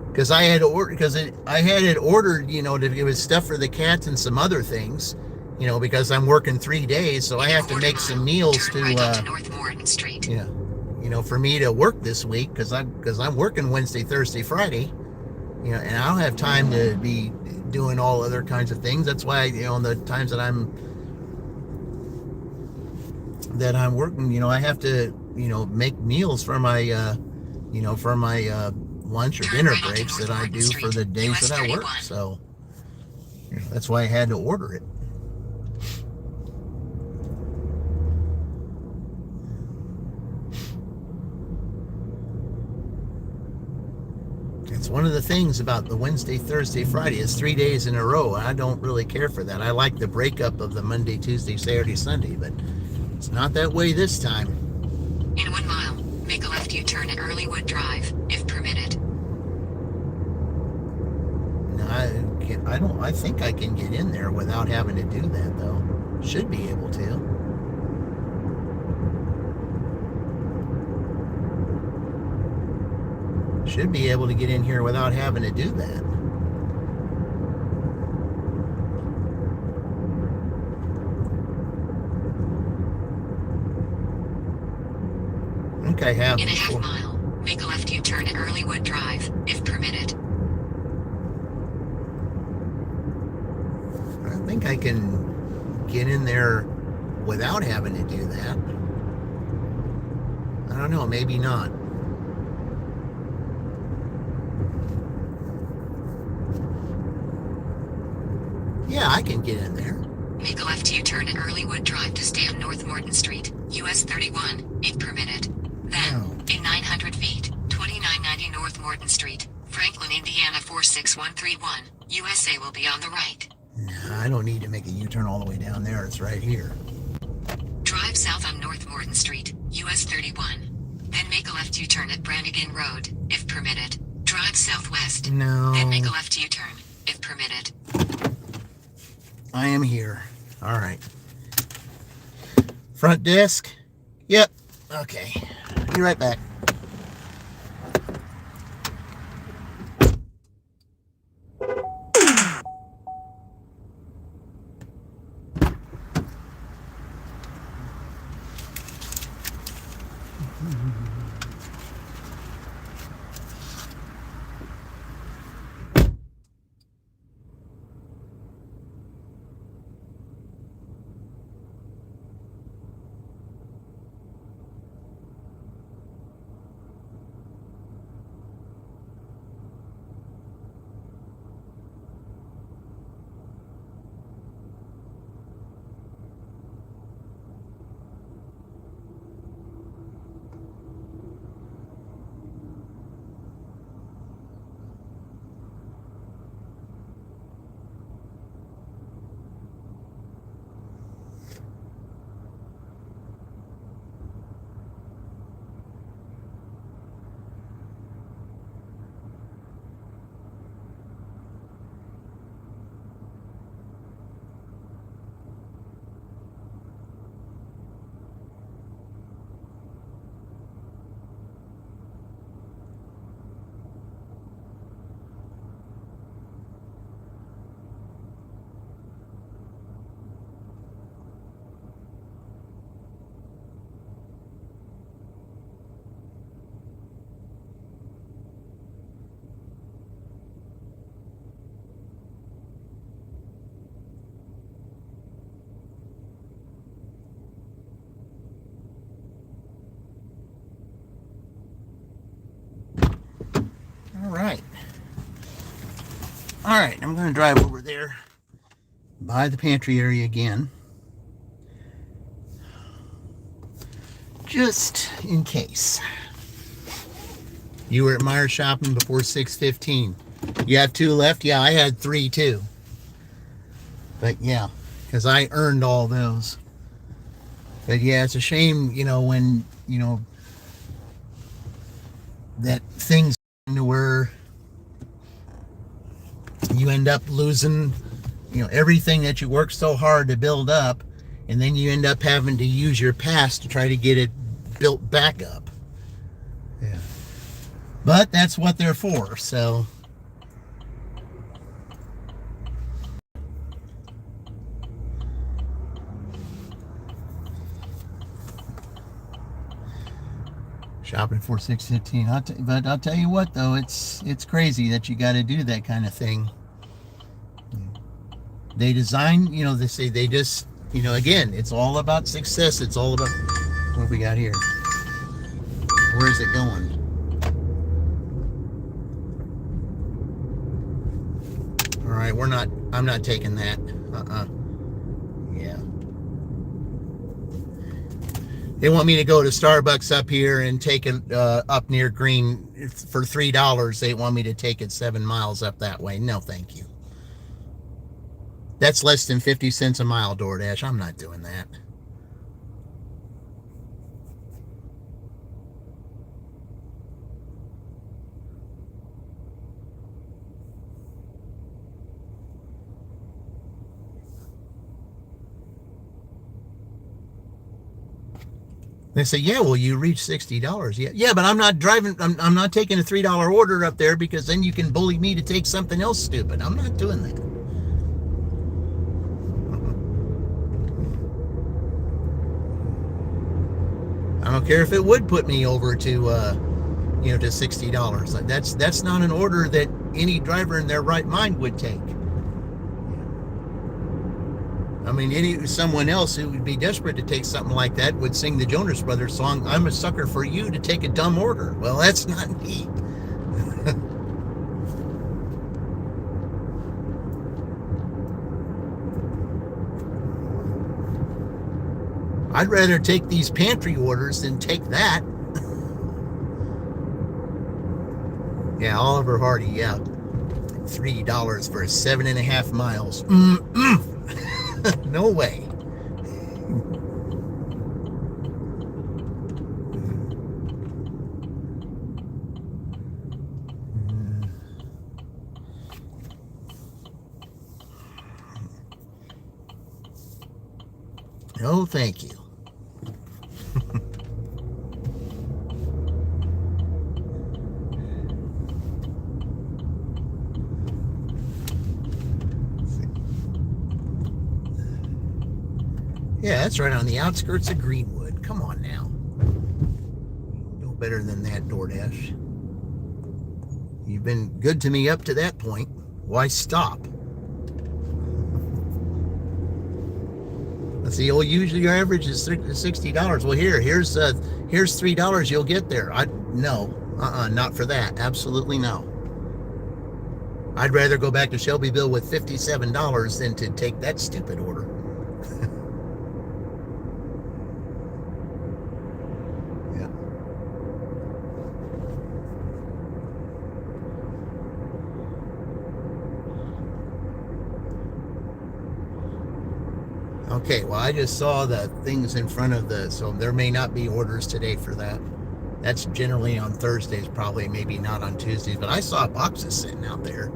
because I had it ordered, it was stuff for the cats and some other things, because I'm working 3 days, so I have to make some meals to North Morton Street. Yeah. For me to work this week, because I'm working Wednesday, Thursday, Friday, and I don't have time to be doing all other kinds of things. That's why, the times that I'm working, I have to, make meals for my, lunch or dinner breaks that I do for the days that I work. So that's why I had to order it. It's one of the things about the Wednesday, Thursday, Friday. It's 3 days in a row. I don't really care for that. I like the breakup of the Monday, Tuesday, Saturday, Sunday, but it's not that way this time. In 1 mile, make a left U-turn at Earlywood Drive, if permitted. No, I think I can get in there without having to do that, though. Should be able to. Should be able to get in here without having to do that. I think I have In a before. half mile, make a left U-turn at Earlywood Drive, if permitted. I think I can get in there without having to do that. I don't know, maybe not. Yeah, I can get in there. Make a left U-turn at Earlywood Drive to stay on North Morton Street, US 31, if permitted. Then, in 900 feet, 2990 North Morton Street, Franklin, Indiana 46131, USA will be on the right. Nah, I don't need to make a U-turn all the way down there. It's right here. Drive south on North Morton Street, US 31. Then make a left U-turn at Brannigan Road, if permitted. Drive southwest. No. Then make a left U-turn, if permitted. I am here. All right. Front desk? Yep. Okay. Be right back. right, I'm going to drive over there by the pantry area again, just in case. You were at Meyer shopping before 6:15. You have 2 left? Yeah, I had 3 too. But yeah, because I earned all those. But yeah, it's a shame, when, that thing's to where you end up losing, everything that you worked so hard to build up, and then you end up having to use your past to try to get it built back up. Yeah. But that's what they're for, so. Shopping for 6:15. But I'll tell you what, though, it's crazy that you got to do that kind of thing. They design, they say they just, again, it's all about success. It's all about, what have we got here? Where is it going? All right, I'm not taking that. Yeah. They want me to go to Starbucks up here and take it up near Green for $3. They want me to take it 7 miles up that way. No, thank you. That's less than 50 cents a mile, DoorDash. I'm not doing that. They say, yeah, well, you reach $60. Yeah, but I'm not driving. I'm not taking a $3 order up there because then you can bully me to take something else stupid. I'm not doing that. I don't care if it would put me over to, to $60. That's not an order that any driver in their right mind would take. I mean, someone else who would be desperate to take something like that would sing the Jonas Brothers song, "I'm a sucker for you to take a dumb order." Well, that's not me. I'd rather take these pantry orders than take that. Yeah, Oliver Hardy, yeah. $3 for 7.5 miles. No way. No, thank you. Yeah, that's right on the outskirts of Greenwood. Come on now. No better than that, DoorDash. You've been good to me up to that point. Why stop? Let's see. Oh, usually your average is $60. Well, here's $3. You'll get there. Not for that. Absolutely no. I'd rather go back to Shelbyville with $57 than to take that stupid order. Okay, well, I just saw the things in front of so there may not be orders today for that. That's generally on Thursdays, probably, maybe not on Tuesdays, but I saw boxes sitting out there.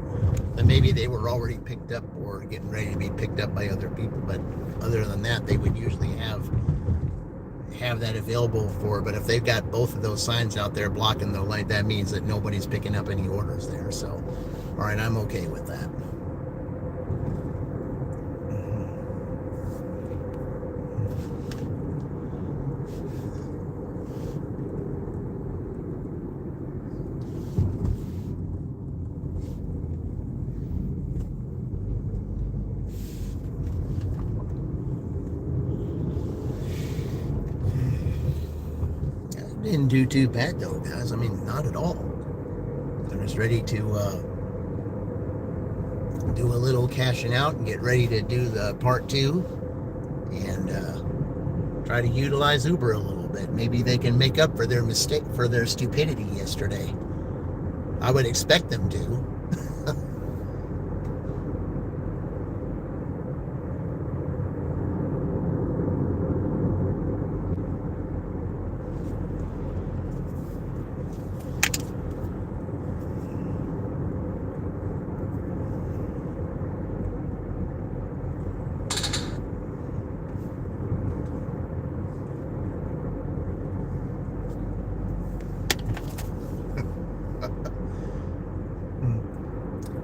But maybe they were already picked up or getting ready to be picked up by other people. But other than that, they would usually have that available for. But if they've got both of those signs out there blocking the light, that means that nobody's picking up any orders there. So, all right, I'm okay with that. Didn't do too bad though, guys. I mean, not at all. I was ready to do a little cashing out and get ready to do the part 2 and try to utilize Uber a little bit. Maybe they can make up for their mistake, for their stupidity yesterday. I would expect them to.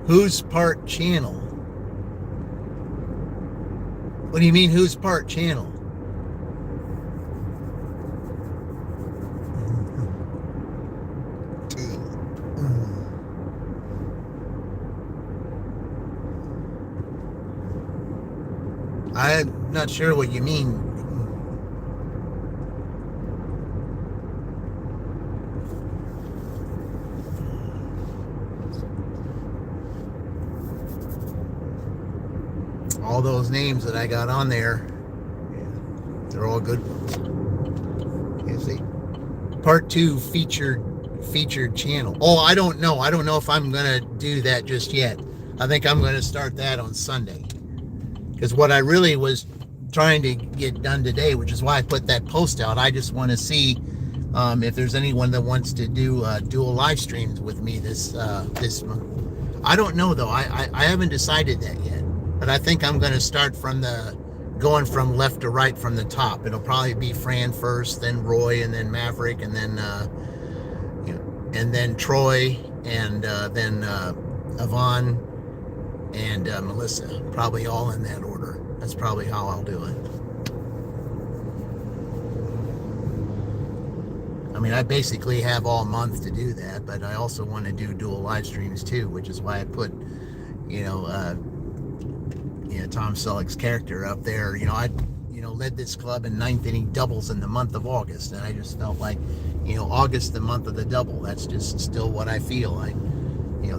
Who's part channel? What do you mean, who's part channel? I'm not sure what you mean. All those names that I got on there, they're all good ones. You see, part 2 featured channel. Oh, I don't know if I'm gonna do that just yet. I think I'm gonna start that on Sunday, because what I really was trying to get done today, which is why I put that post out, I just want to see if there's anyone that wants to do dual live streams with me this month. I don't know though. I haven't decided that yet. But I think I'm going to start going from left to right from the top. It'll probably be Fran first, then Roy, and then Maverick, and then Troy, and then Yvonne, and Melissa. Probably all in that order. That's probably how I'll do it. I mean, I basically have all month to do that, but I also want to do dual live streams too, which is why I put, Tom Selleck's character up there. I led this club in 9th inning doubles in the month of August, and I just felt like, August, the month of the double, that's just still what I feel like.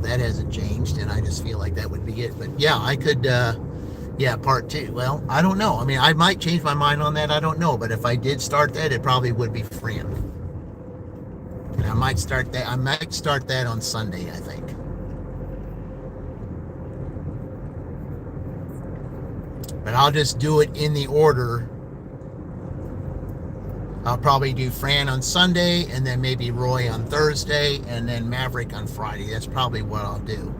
That hasn't changed, and I just feel like that would be it. But yeah, I could, part 2. Well, I don't know. I mean, I might change my mind on that. I don't know. But if I did start that, it probably would be Fran. And I might start that on Sunday, I think. But I'll just do it in the order. I'll probably do Fran on Sunday, and then maybe Roy on Thursday, and then Maverick on Friday. That's probably what I'll do.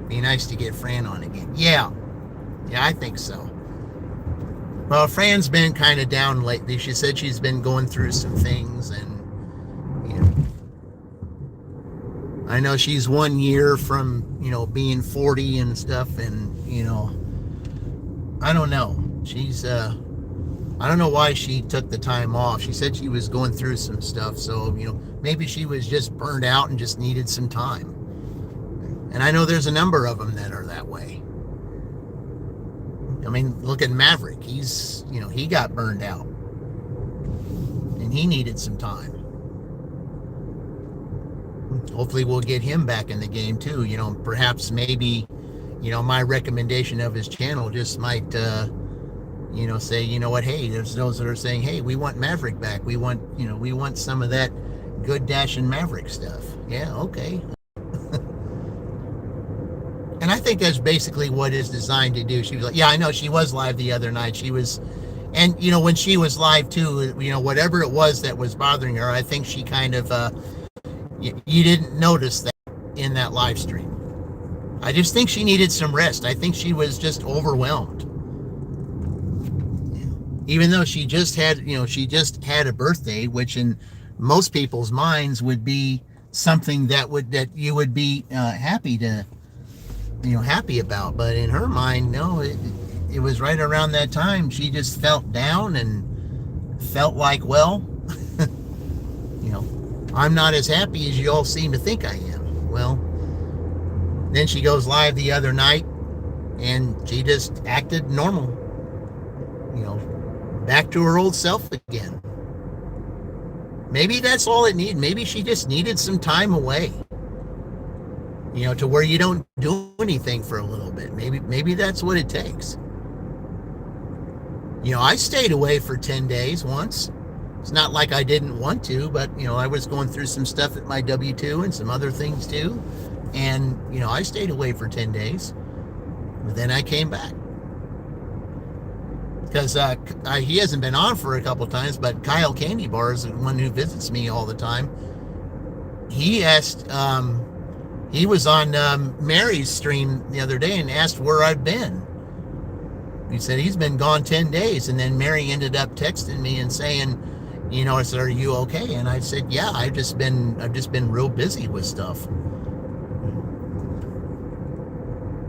Be nice to get Fran on again. Yeah, I think so. Well, Fran's been kind of down lately. She said she's been going through some things, and I know she's 1 year from being 40 and stuff, and I don't know. She's I don't know why she took the time off. She said she was going through some stuff, so maybe she was just burned out and just needed some time. And I know there's a number of them that are that way. I mean, look at Maverick. He's he got burned out, and he needed some time. Hopefully we'll get him back in the game too. Perhaps maybe my recommendation of his channel just might, say, what, hey, there's those that are saying, hey, we want Maverick back. We want some of that good Dash and Maverick stuff. Yeah, okay. And I think that's basically what it's designed to do. She was like, yeah, I know, she was live the other night. She was, and, when she was live too, whatever it was that was bothering her, I think she kind of, you didn't notice that in that live stream. I just think she needed some rest. I think she was just overwhelmed. Even though she just had a birthday, which in most people's minds would be something that you would be happy about. But in her mind, no, it was right around that time. She just felt down and felt like, well, I'm not as happy as you all seem to think I am. Well, then she goes live the other night, and she just acted normal. Back to her old self again. Maybe that's all it needed. Maybe she just needed some time away. to where you don't do anything for a little bit. Maybe that's what it takes. I stayed away for 10 days once. It's not like I didn't want to, but, I was going through some stuff at my W-2 and some other things too. And, I stayed away for 10 days. But then I came back. Because he hasn't been on for a couple times, but Kyle Candy Bar is the one who visits me all the time. He asked, he was on Mary's stream the other day and asked where I've been. He said he's been gone 10 days. And then Mary ended up texting me and saying, I said, are you okay? And I said, yeah, I've just been real busy with stuff.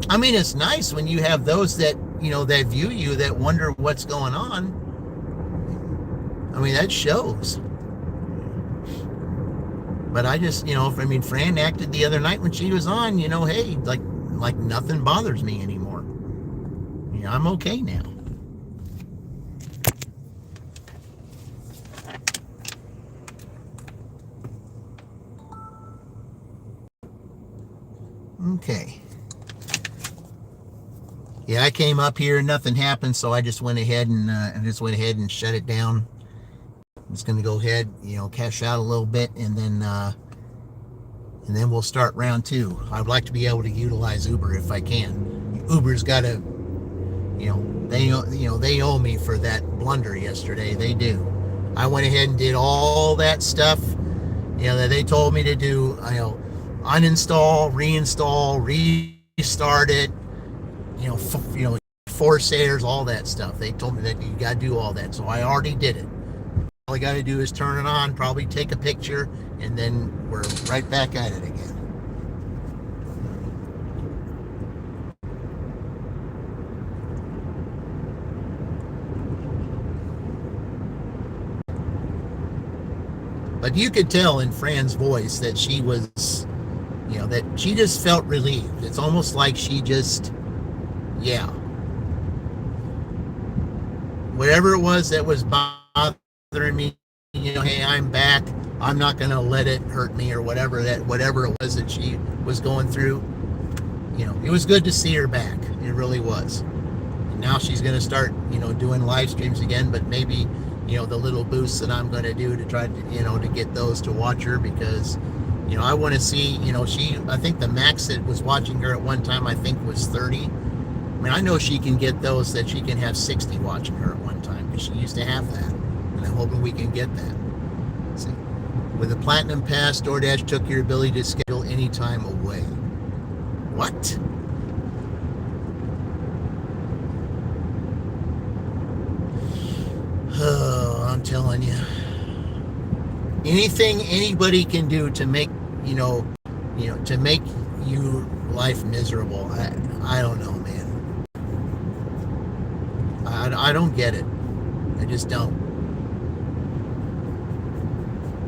I mean, it's nice when you have those that, that view you, that wonder what's going on. I mean, that shows. But I just, Fran acted the other night when she was on, hey, like nothing bothers me anymore. I'm okay now. Okay. Yeah, I came up here, nothing happened, so I just went ahead and shut it down. I'm just going to go ahead, cash out a little bit, and then we'll start round 2. I'd like to be able to utilize Uber if I can. Uber's got to, they owe me for that blunder yesterday. They do. I went ahead and did all that stuff, that they told me to do. Uninstall, reinstall, restart it. Force errors, all that stuff. They told me that you got to do all that, so I already did it. All I got to do is turn it on, probably take a picture, and then we're right back at it again. But you could tell in Fran's voice that she was, that she just felt relieved. It's almost like she just, whatever it was that was bothering me, hey, I'm back. I'm not going to let it hurt me, or whatever it was that she was going through. It was good to see her back. It really was. And now she's going to start, doing live streams again, but maybe, the little boosts that I'm going to do to try to, to get those to watch her, because, I want to see, I think the max that was watching her at one time, I think was 30. I know she can get those that she can have 60 watching her at one time, because she used to have that. And I'm hoping we can get that. See, with the Platinum Pass, DoorDash took your ability to schedule any time away. What? Oh, I'm telling you. Anything anybody can do to make, to make your life miserable, I don't know, man. I don't get it. I just don't.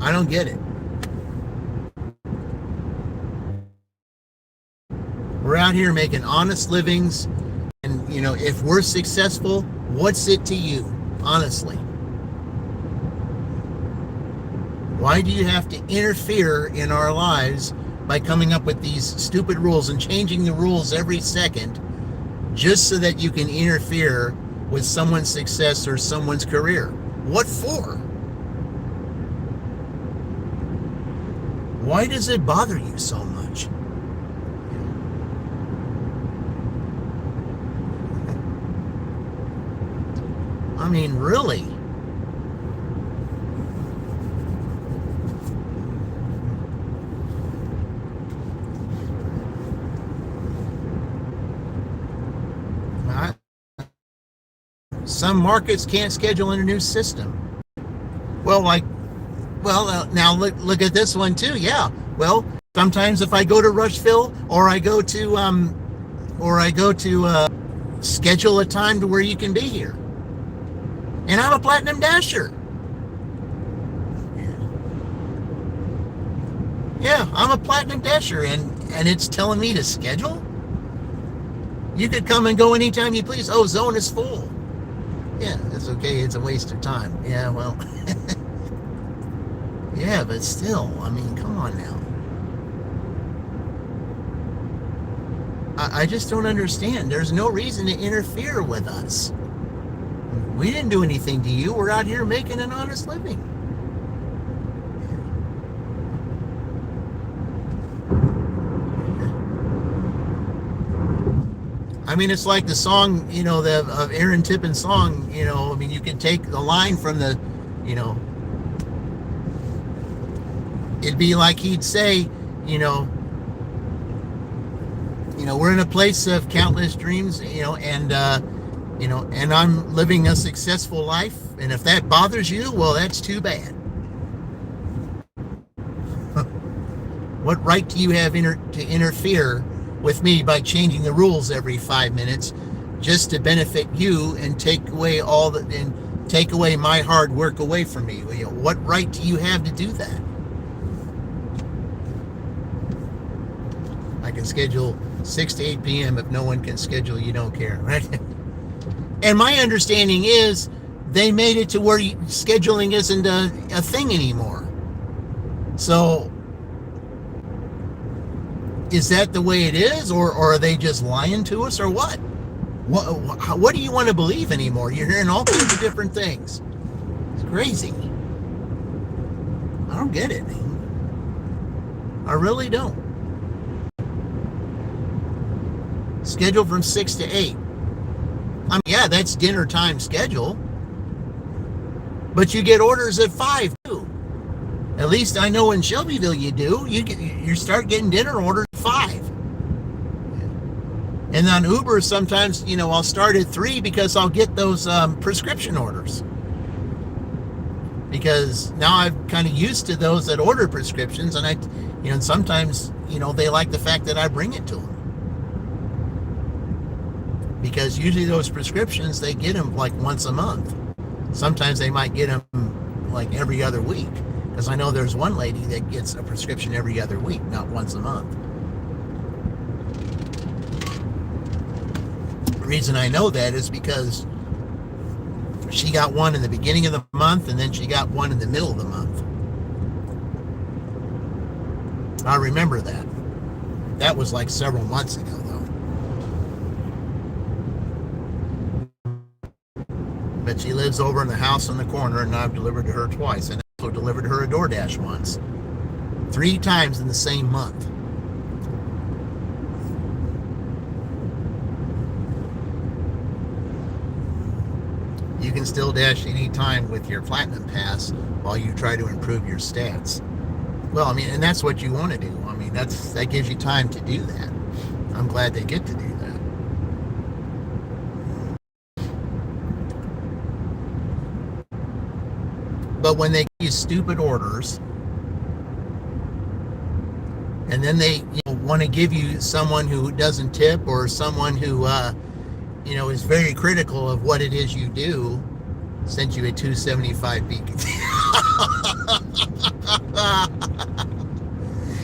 I don't get it. We're out here making honest livings, and if we're successful, what's it to you, honestly? Why do you have to interfere in our lives by coming up with these stupid rules and changing the rules every second, just so that you can interfere with someone's success or someone's career? What for? Why does it bother you so much? I mean, really? Some markets can't schedule in a new system. Well, now look at this one too. Yeah. Well, sometimes if I go to Rushville, or I go to schedule a time to where you can be here, and I'm a Platinum Dasher. Yeah, I'm a Platinum Dasher, and it's telling me to schedule. You could come and go anytime you please. Oh, zone is full. Yeah, that's okay. It's a waste of time. Yeah, well. Yeah, but still, I mean, come on now. I just don't understand. There's no reason to interfere with us. We didn't do anything to you. We're out here making an honest living. I mean, it's like the song, you know, of Aaron Tippin's song, you know, I mean, you can take the line from the, you know, it'd be like he'd say, you know, we're in a place of countless dreams, you know, and I'm living a successful life. And if that bothers you, well, that's too bad. What right do you have to interfere with me by changing the rules every 5 minutes just to benefit you and take away my hard work away from me? You know, what right do you have to do that? I can schedule 6 to 8 p.m. If no one can schedule, you don't care, right? And my understanding is they made it to where scheduling isn't a thing anymore. So is that the way it is, or are they just lying to us, or what? What do you want to believe anymore? You're hearing all kinds of different things. It's crazy. I don't get it, man. I really don't. Scheduled from 6 to 8. I mean, yeah, that's dinner time schedule. But you get orders at 5 too. At least I know in Shelbyville you do. You start getting dinner orders at 5. And on Uber sometimes, you know, I'll start at 3 because I'll get those prescription orders. Because now I'm kind of used to those that order prescriptions, and and sometimes, you know, they like the fact that I bring it to them. Because usually those prescriptions, they get them like once a month. Sometimes they might get them like every other week. Because I know there's one lady that gets a prescription every other week, not once a month. The reason I know that is because she got one in the beginning of the month, and then she got one in the middle of the month. I remember that. That was like several months ago, though. But she lives over in the house on the corner, and I've delivered to her twice. And I also delivered her a DoorDash once. 3 times in the same month. You can still dash any time with your Platinum Pass while you try to improve your stats. Well, I mean, and that's what you want to do. I mean, that gives you time to do that. I'm glad they get to do that. But when they give you stupid orders, and then they want to give you someone who doesn't tip, or someone who is very critical of what it is you do, sent you a $2.75 beacon.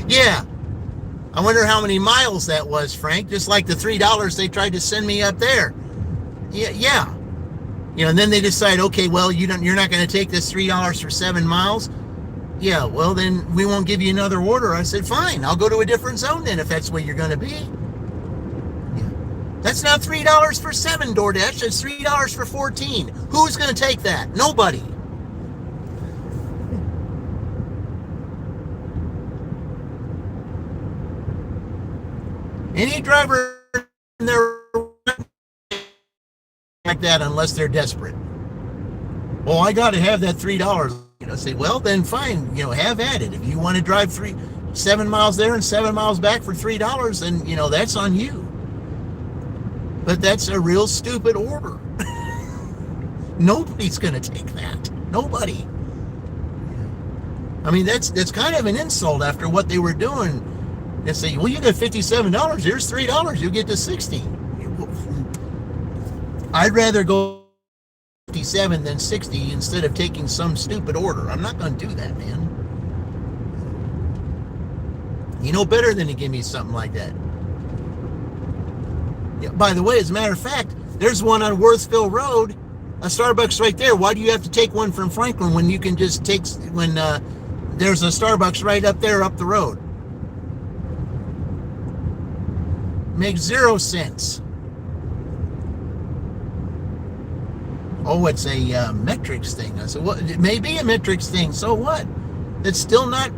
Yeah. I wonder how many miles that was, Frank. Just like the $3 they tried to send me up there. Yeah. And then they decide, okay, well, you're not going to take this $3 for 7 miles. Yeah, well, then we won't give you another order. I said, fine, I'll go to a different zone then if that's where you're going to be. Yeah. That's not $3 for 7, DoorDash. That's $3 for 14. Who's going to take that? Nobody. Any driver in there like that unless they're desperate. Well, I got to have that $3. Say, well, then fine, have at it. If you want to drive 7 miles there and 7 miles back for $3, then, that's on you. But that's a real stupid order. Nobody's going to take that. Nobody. I mean, that's kind of an insult after what they were doing. They say, well, you got $57. Here's $3. You get to 60. I'd rather go 57 than 60 instead of taking some stupid order. I'm not going to do that, man. You know better than to give me something like that. Yeah, by the way, as a matter of fact, there's one on Worthville Road, a Starbucks right there. Why do you have to take one from Franklin when you can just take, when there's a Starbucks right up there up the road? Makes 0 sense. Oh, it's a metrics thing. I said, well, it may be a metrics thing. So what? That's still not.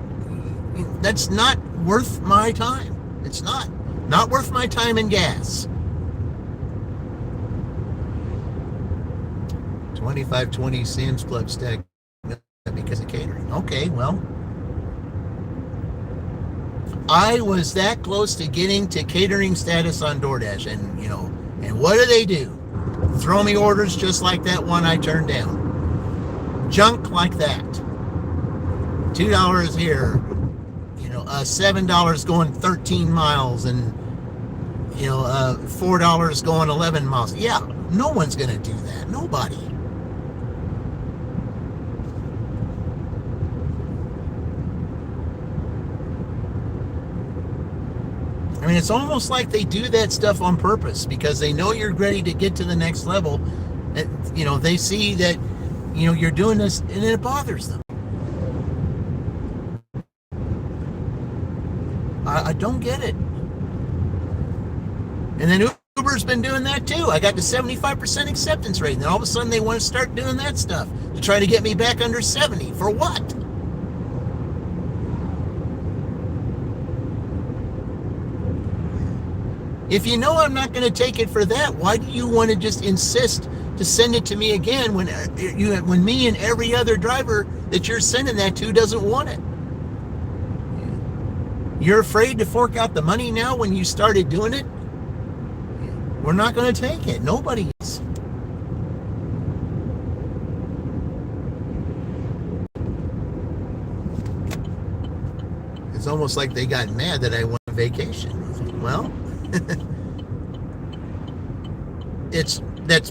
That's not worth my time. It's not worth my time and gas. 2520 Sam's Club stack because of catering. Okay, well, I was that close to getting to catering status on DoorDash, and and what do? Throw me orders just like that one I turned down. Junk like that. $2 here, $7 going 13 miles, and $4 going 11 miles. Yeah, no one's gonna do that. Nobody. I mean, it's almost like they do that stuff on purpose because they know you're ready to get to the next level. And, they see that, you're doing this and it bothers them. I don't get it. And then Uber's been doing that too. I got to 75% acceptance rate. And then all of a sudden they want to start doing that stuff to try to get me back under 70. For what? If you know I'm not going to take it for that, why do you want to just insist to send it to me again when me and every other driver that you're sending that to doesn't want it? You're afraid to fork out the money now when you started doing it? We're not going to take it. Nobody is. It's almost like they got mad that I went on vacation. Well, that's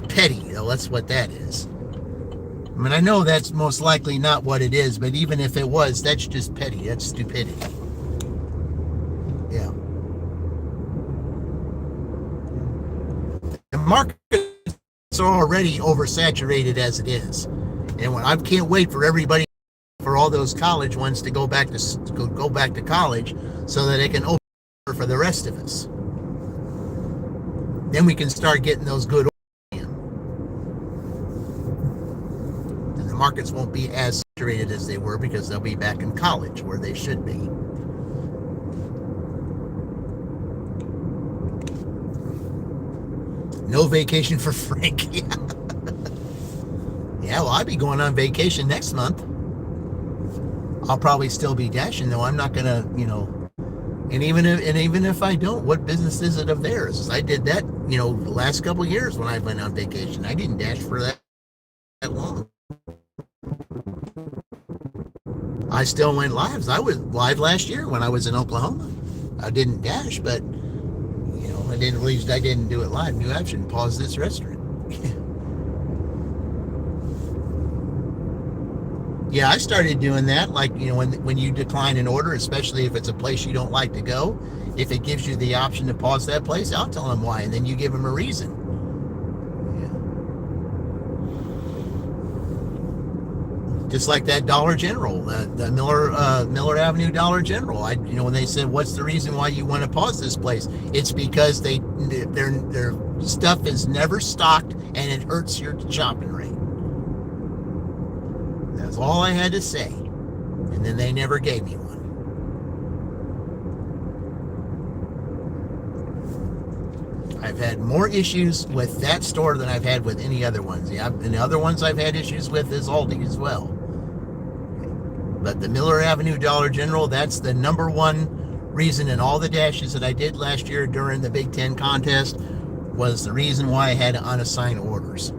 petty, that's what that is. I mean, I know that's most likely not what it is, but even if it was, that's just petty. That's stupidity. Yeah. The market's already oversaturated as it is, and I can't wait for everybody, for all those college ones to go back to college, so that they can open for the rest of us. Then we can start getting those good orders in. And the markets won't be as saturated as they were because they'll be back in college where they should be. No vacation for Frank. Yeah. Yeah, well, I'll be going on vacation next month. I'll probably still be dashing, though. I'm not gonna, and even if I don't, what business is it of theirs? I did that, the last couple of years when I went on vacation. I didn't dash for that long. I still went live. I was live last year when I was in Oklahoma. I didn't dash, but I didn't do it live. New option. Pause this restaurant. Yeah, I started doing that, like, when you decline an order, especially if it's a place you don't like to go, if it gives you the option to pause that place, I'll tell them why, and then you give them a reason. Yeah. Just like that Dollar General, the Miller Avenue Dollar General. When they said, what's the reason why you want to pause this place? It's because their stuff is never stocked and it hurts your shopping rate. That's all I had to say. And then they never gave me one. I've had more issues with that store than I've had with any other ones. Yeah, and the other ones I've had issues with is Aldi as well. But the Miller Avenue Dollar General, that's the number one reason in all the dashes that I did last year during the Big Ten contest, was the reason why I had to unassign orders.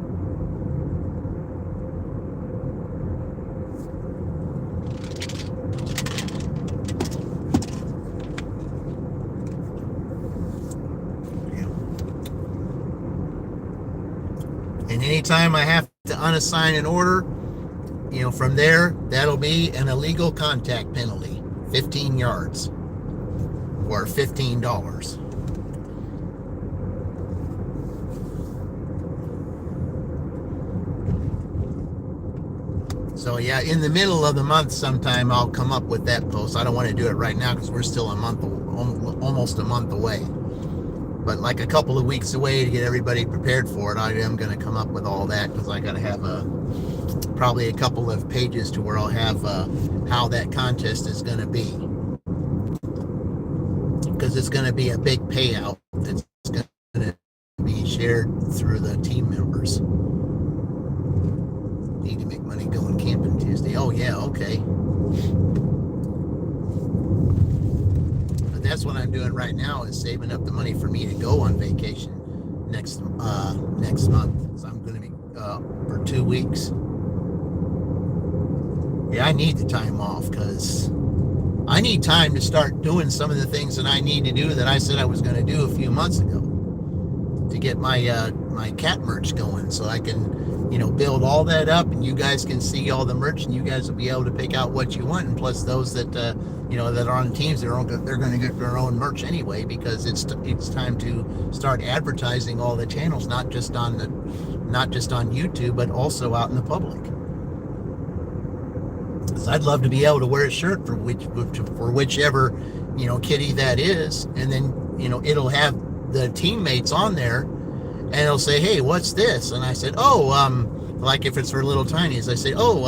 And anytime I have to unassign an order, from there, that'll be an illegal contact penalty, 15 yards, or $15. So yeah, in the middle of the month sometime I'll come up with that post. I don't want to do it right now because we're still almost a month away. but like a couple of weeks away to get everybody prepared for it. I am going to come up with all that because I got to have probably a couple of pages to where I'll have how that contest is going to be, because it's going to be a big payout that's going to be shared through the team members. Need to make money going camping Tuesday. Oh yeah, okay. But that's what I'm doing right now, is saving up the money for me to go on vacation next month. So I'm going to be for 2 weeks. Yeah, I need the time off because I need time to start doing some of the things that I need to do that I said I was going to do a few months ago to get my my cat merch going, so I can, you know, build all that up and you guys can see all the merch and you guys will be able to pick out what you want. And plus those that you know, that are on teams, they're going to get their own merch anyway, because it's time to start advertising all the channels, not just on YouTube, but also out in the public. So I'd love to be able to wear a shirt for whichever, you know, kitty that is, and then, you know, it'll have the teammates on there, and it'll say, "Hey, what's this?" And I said, "Oh, like if it's for little tinies, I say, "Oh,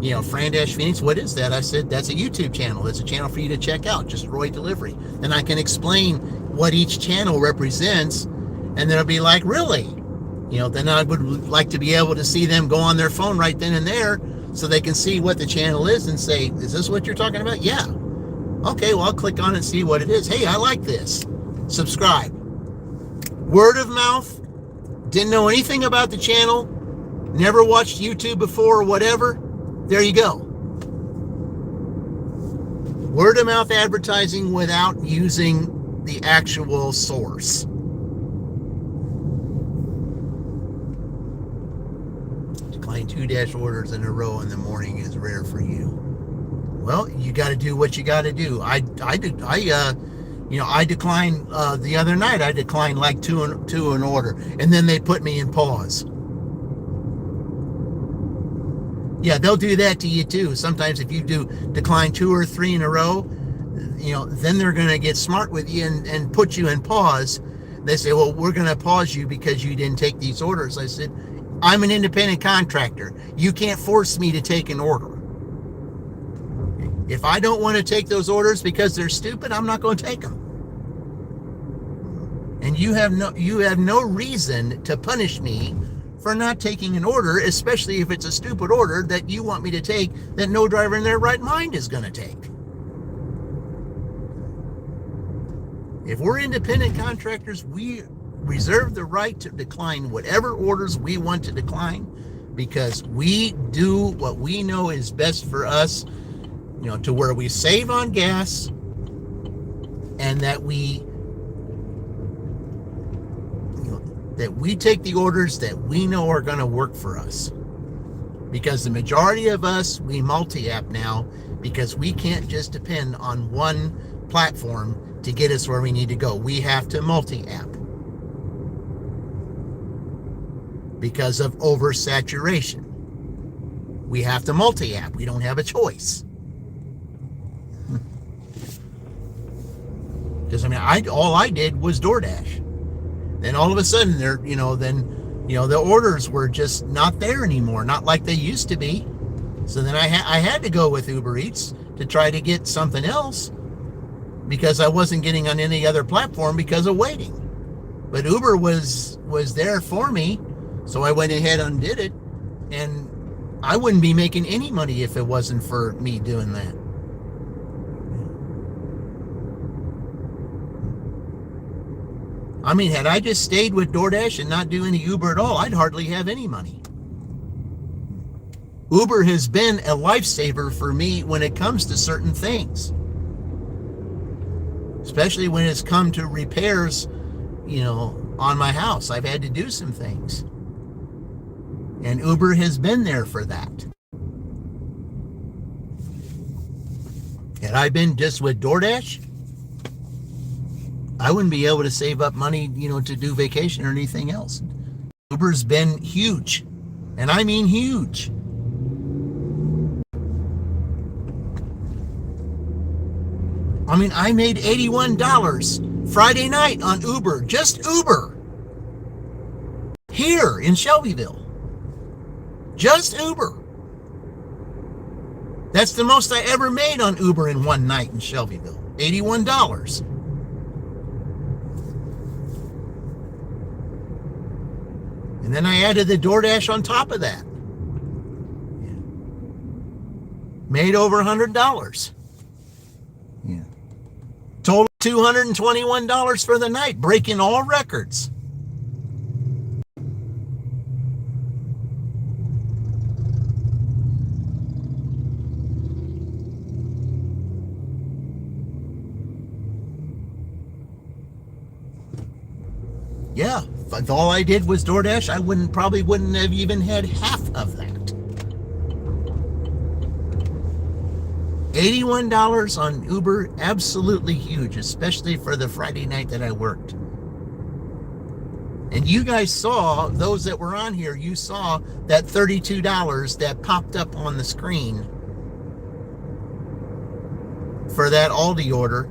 you know, Fran Dash Phoenix, what is that?" I said, "That's a YouTube channel. It's a channel for you to check out. Just Roy Delivery." Then I can explain what each channel represents, and they'll be like, "Really?" You know, then I would like to be able to see them go on their phone right then and there, so they can see what the channel is and say, "Is this what you're talking about?" "Yeah." "Okay, well, I'll click on it and see what it is." "Hey, I like this." Subscribe. Word of mouth. Didn't know anything about the channel. Never watched YouTube before or whatever. There you go. Word of mouth advertising without using the actual source. Decline 2 dash orders in a row in the morning is rare for you. Well, you got to do what you got to do. I declined the other night. I declined like two an order, and then they put me in pause. Yeah, they'll do that to you too. Sometimes if you do decline 2 or 3 in a row, you know, then they're going to get smart with you and put you in pause. They say, "Well, we're going to pause you because you didn't take these orders." I said, "I'm an independent contractor. You can't force me to take an order. If I don't want to take those orders because they're stupid, I'm not going to take them. And you have no reason to punish me for not taking an order, especially if it's a stupid order that you want me to take that no driver in their right mind is going to take." If we're independent contractors, we reserve the right to decline whatever orders we want to decline, because we do what we know is best for us, you know, to where we save on gas, and that we take the orders that we know are going to work for us. Because the majority of us, we multi-app now, because we can't just depend on one platform to get us where we need to go. We have to multi-app because of oversaturation. We have to multi-app. We don't have a choice. Because all I did was DoorDash. Then all of a sudden, the orders were just not there anymore, not like they used to be. So then I had to go with Uber Eats to try to get something else, because I wasn't getting on any other platform because of waiting. But Uber was there for me, so I went ahead and did it, and I wouldn't be making any money if it wasn't for me doing that. I mean, had I just stayed with DoorDash and not do any Uber at all, I'd hardly have any money. Uber has been a lifesaver for me when it comes to certain things, especially when it's come to repairs, you know, on my house. I've had to do some things, and Uber has been there for that. Had I been just with DoorDash, I wouldn't be able to save up money, you know, to do vacation or anything else. Uber's been huge, and I mean huge. I mean, I made $81 Friday night on Uber, just Uber. Here in Shelbyville. Just Uber. That's the most I ever made on Uber in one night in Shelbyville. $81. And then I added the DoorDash on top of that. Made over $100. Yeah. Total $221 for the night, breaking all records. Yeah, if all I did was DoorDash, I probably wouldn't have even had half of that. $81 on Uber, absolutely huge, especially for the Friday night that I worked. And you guys saw, those that were on here, you saw that $32 that popped up on the screen for that Aldi order.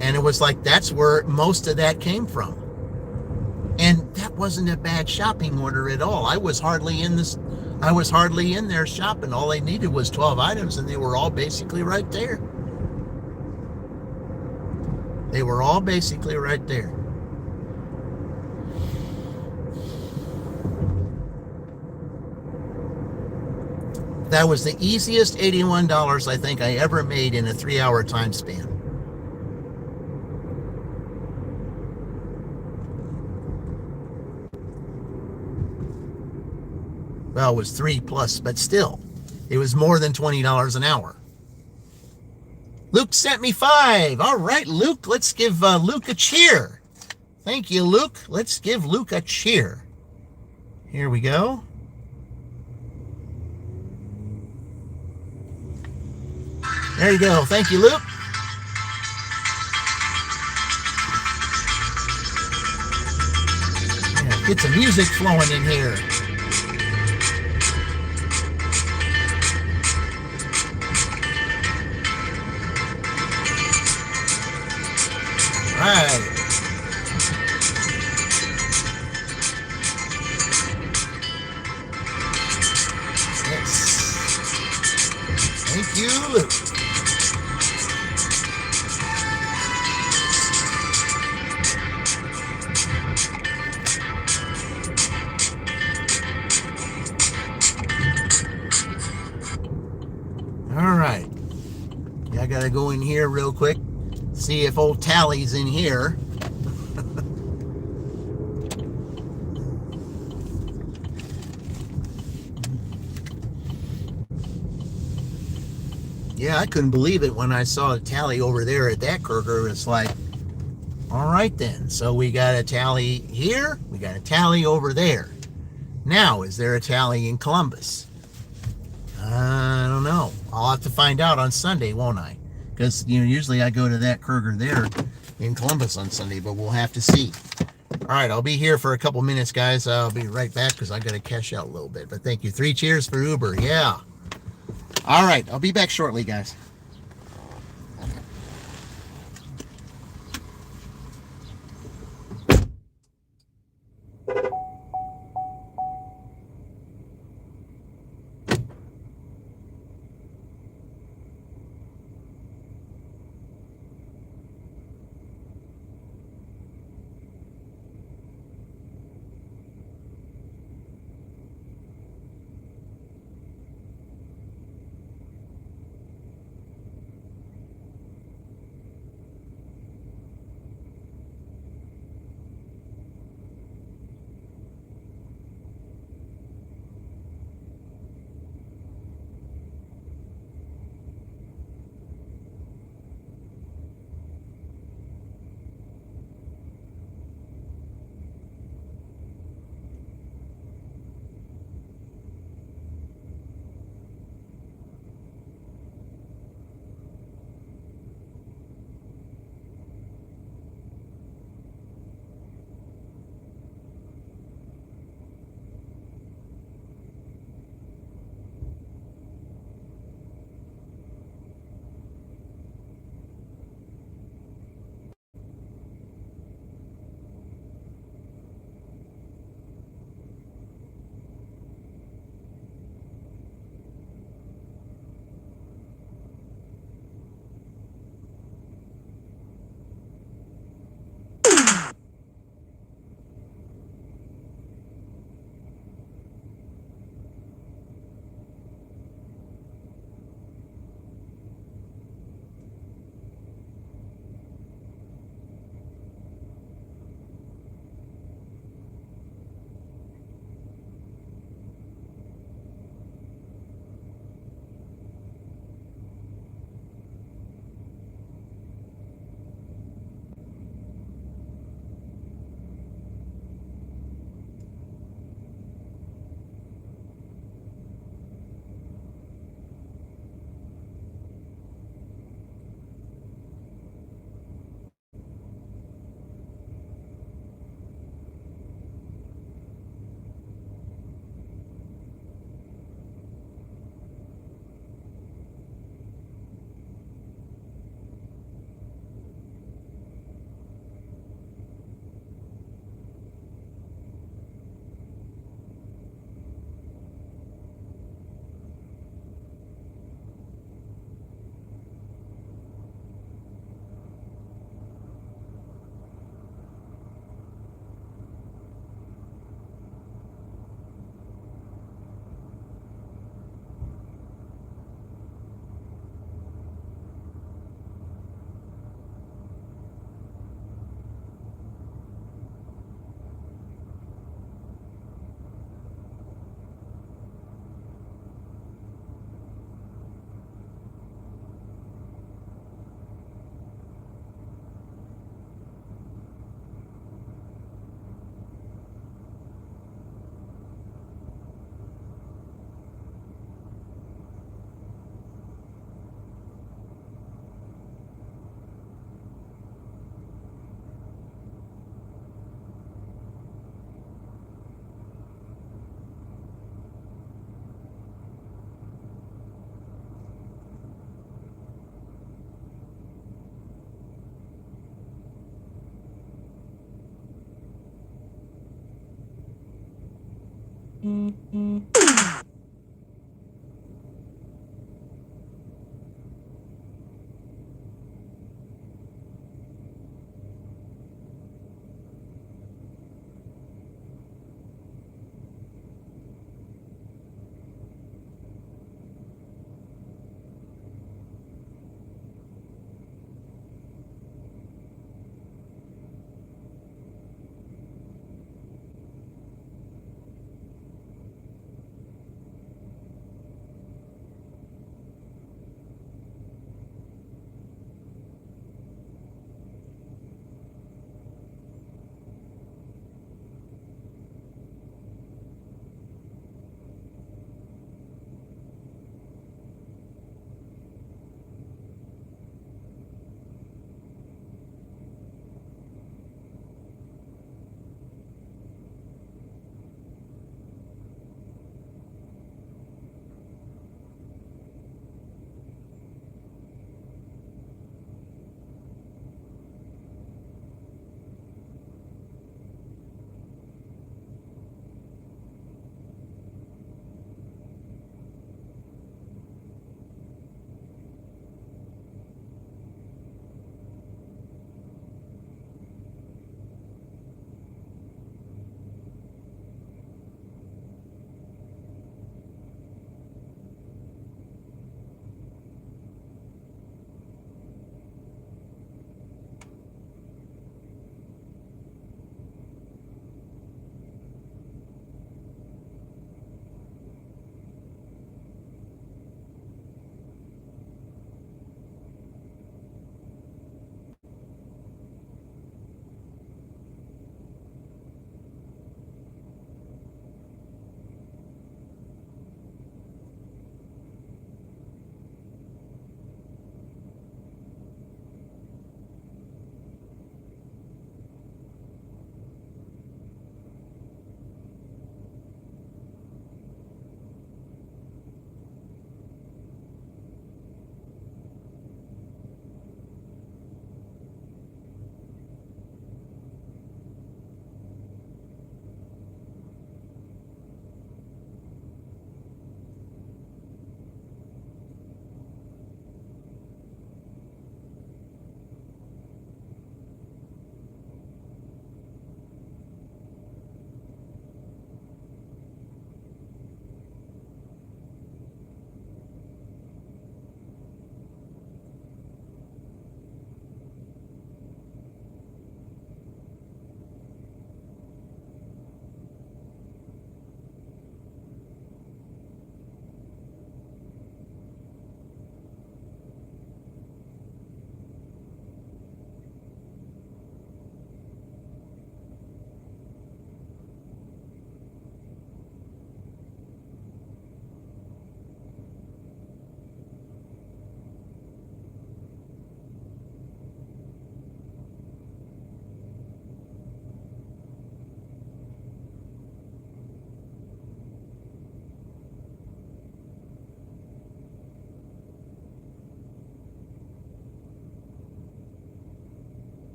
And it was like, that's where most of that came from. And that wasn't a bad shopping order at all. I was hardly in there shopping. All I needed was 12 items, and they were all basically right there. They were all basically right there. That was the easiest $81 I think I ever made in a 3-hour time span. Well, it was 3 plus, but still, it was more than $20 an hour. Luke sent me 5. All right, Luke, let's give Luke a cheer. Thank you, Luke. Let's give Luke a cheer. Here we go. There you go. Thank you, Luke. Yeah, get some music flowing in here. Right. Yes. Thank you, Luke. All right. Yeah, I gotta go in here real quick. See if old Tally's in here. Yeah, I couldn't believe it when I saw a Tally over there at that Kroger. It's like, all right then. So we got a Tally here. We got a Tally over there. Now, is there a Tally in Columbus? I don't know. I'll have to find out on Sunday, won't I? Because, usually I go to that Kroger there in Columbus on Sunday, but we'll have to see. All right, I'll be here for a couple minutes, guys. I'll be right back because I got to cash out a little bit. But thank you. 3 cheers for Uber. Yeah. All right, I'll be back shortly, guys.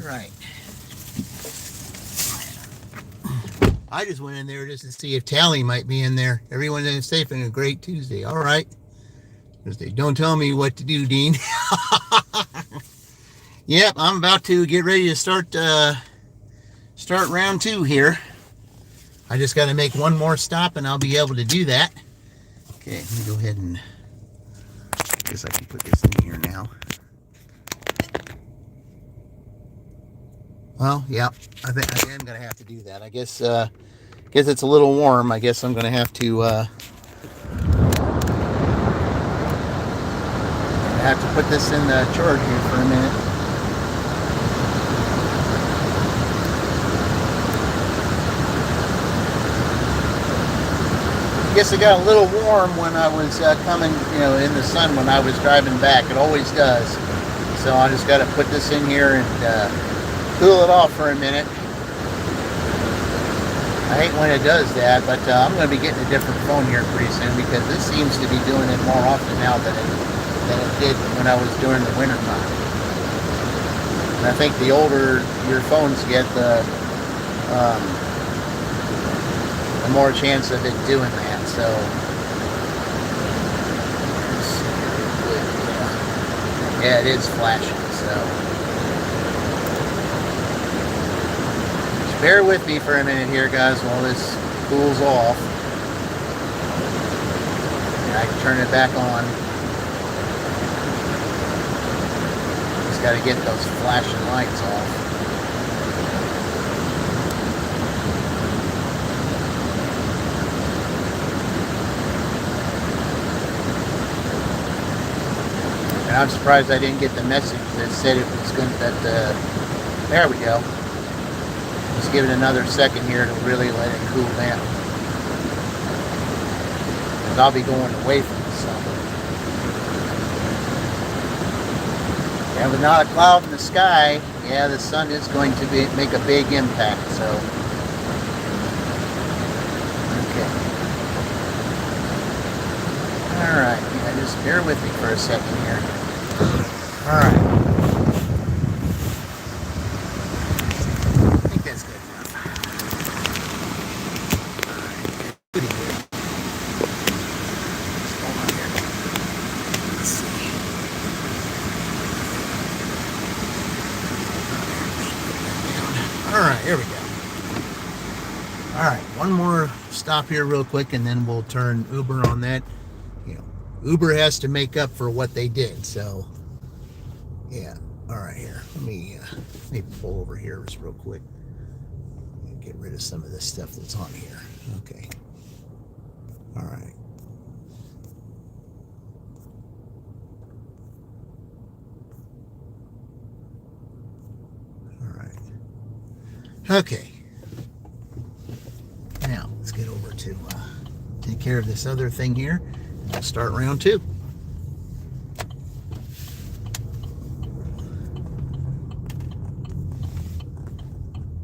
right. I just went in there just to see if Tally might be in there. Everyone is safe and a great Tuesday. All right. Tuesday. Don't tell me what to do, Dean. Yep, I'm about to get ready to start round 2 here. I just got to make one more stop and I'll be able to do that. Okay, let me go ahead and guess I can put this in here now. Well, yeah, I think I am going to have to do that. I guess it's a little warm. I guess I'm going to have to put this in the charge here for a minute. I guess it got a little warm when I was coming, in the sun when I was driving back. It always does. So I just got to put this in here and cool it off for a minute. I hate when it does that, but I'm going to be getting a different phone here pretty soon because this seems to be doing it more often now than it did when I was during the winter time. And I think the older your phones get, the more chance of it doing that. So yeah, it is flashing. So just bear with me for a minute here, guys, while this cools off. And I can turn it back on. Just got to get those flashing lights off. And I'm surprised I didn't get the message that said it was going to, there we go. Just give it another second here to really let it cool down. Because I'll be going away from the sun. Yeah, with not a cloud in the sky, yeah, the sun is going to make a big impact, so. Okay. Alright, yeah, just bear with me for a second here. Alright. I think that's good enough. Alright. Pretty good. What's going on here? Let's see. Alright, here we go. Alright, one more stop here real quick and then we'll turn Uber on that. Uber has to make up for what they did, so yeah. All right, here. Let me pull over here just real quick. Get rid of some of this stuff that's on here. Okay. All right. All right. Okay. Now let's get over to take care of this other thing here. We'll start round 2.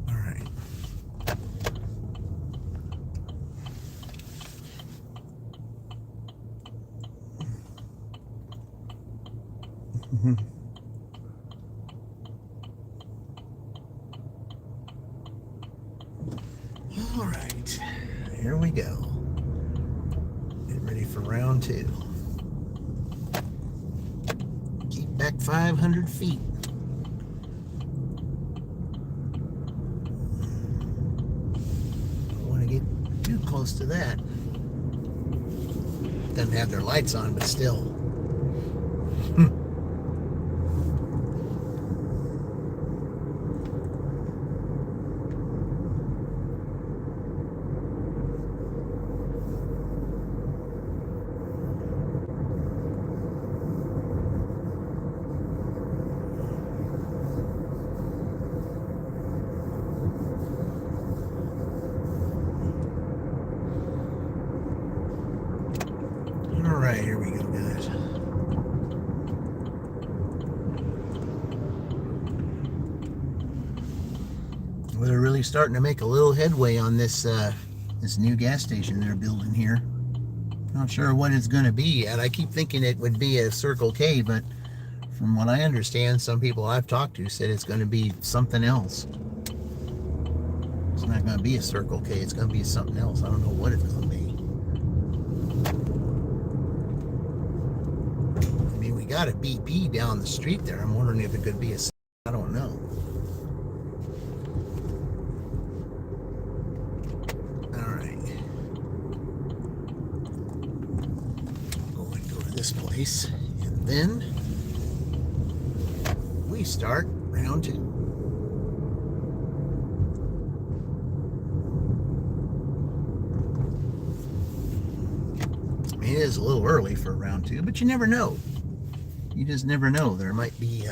All right. All right. Here we go. Ready for round 2. Keep back 500 feet. Don't want to get too close to that. Doesn't have their lights on, but still. Alright, here we go, guys. We're really starting to make a little headway on this this new gas station they're building here. Not sure what it's going to be yet. I keep thinking it would be a Circle K, but From what I understand, some people I've talked to said it's going to be something else. It's not going to be a Circle K. It's going to be something else. I don't know what it's going to be. I mean, we got a BP down the street there. I'm wondering if it could be a... I don't know. All right. Go to this place. And then we start round 2. I mean, it is a little early for round 2, but you never know. You just never know. There might be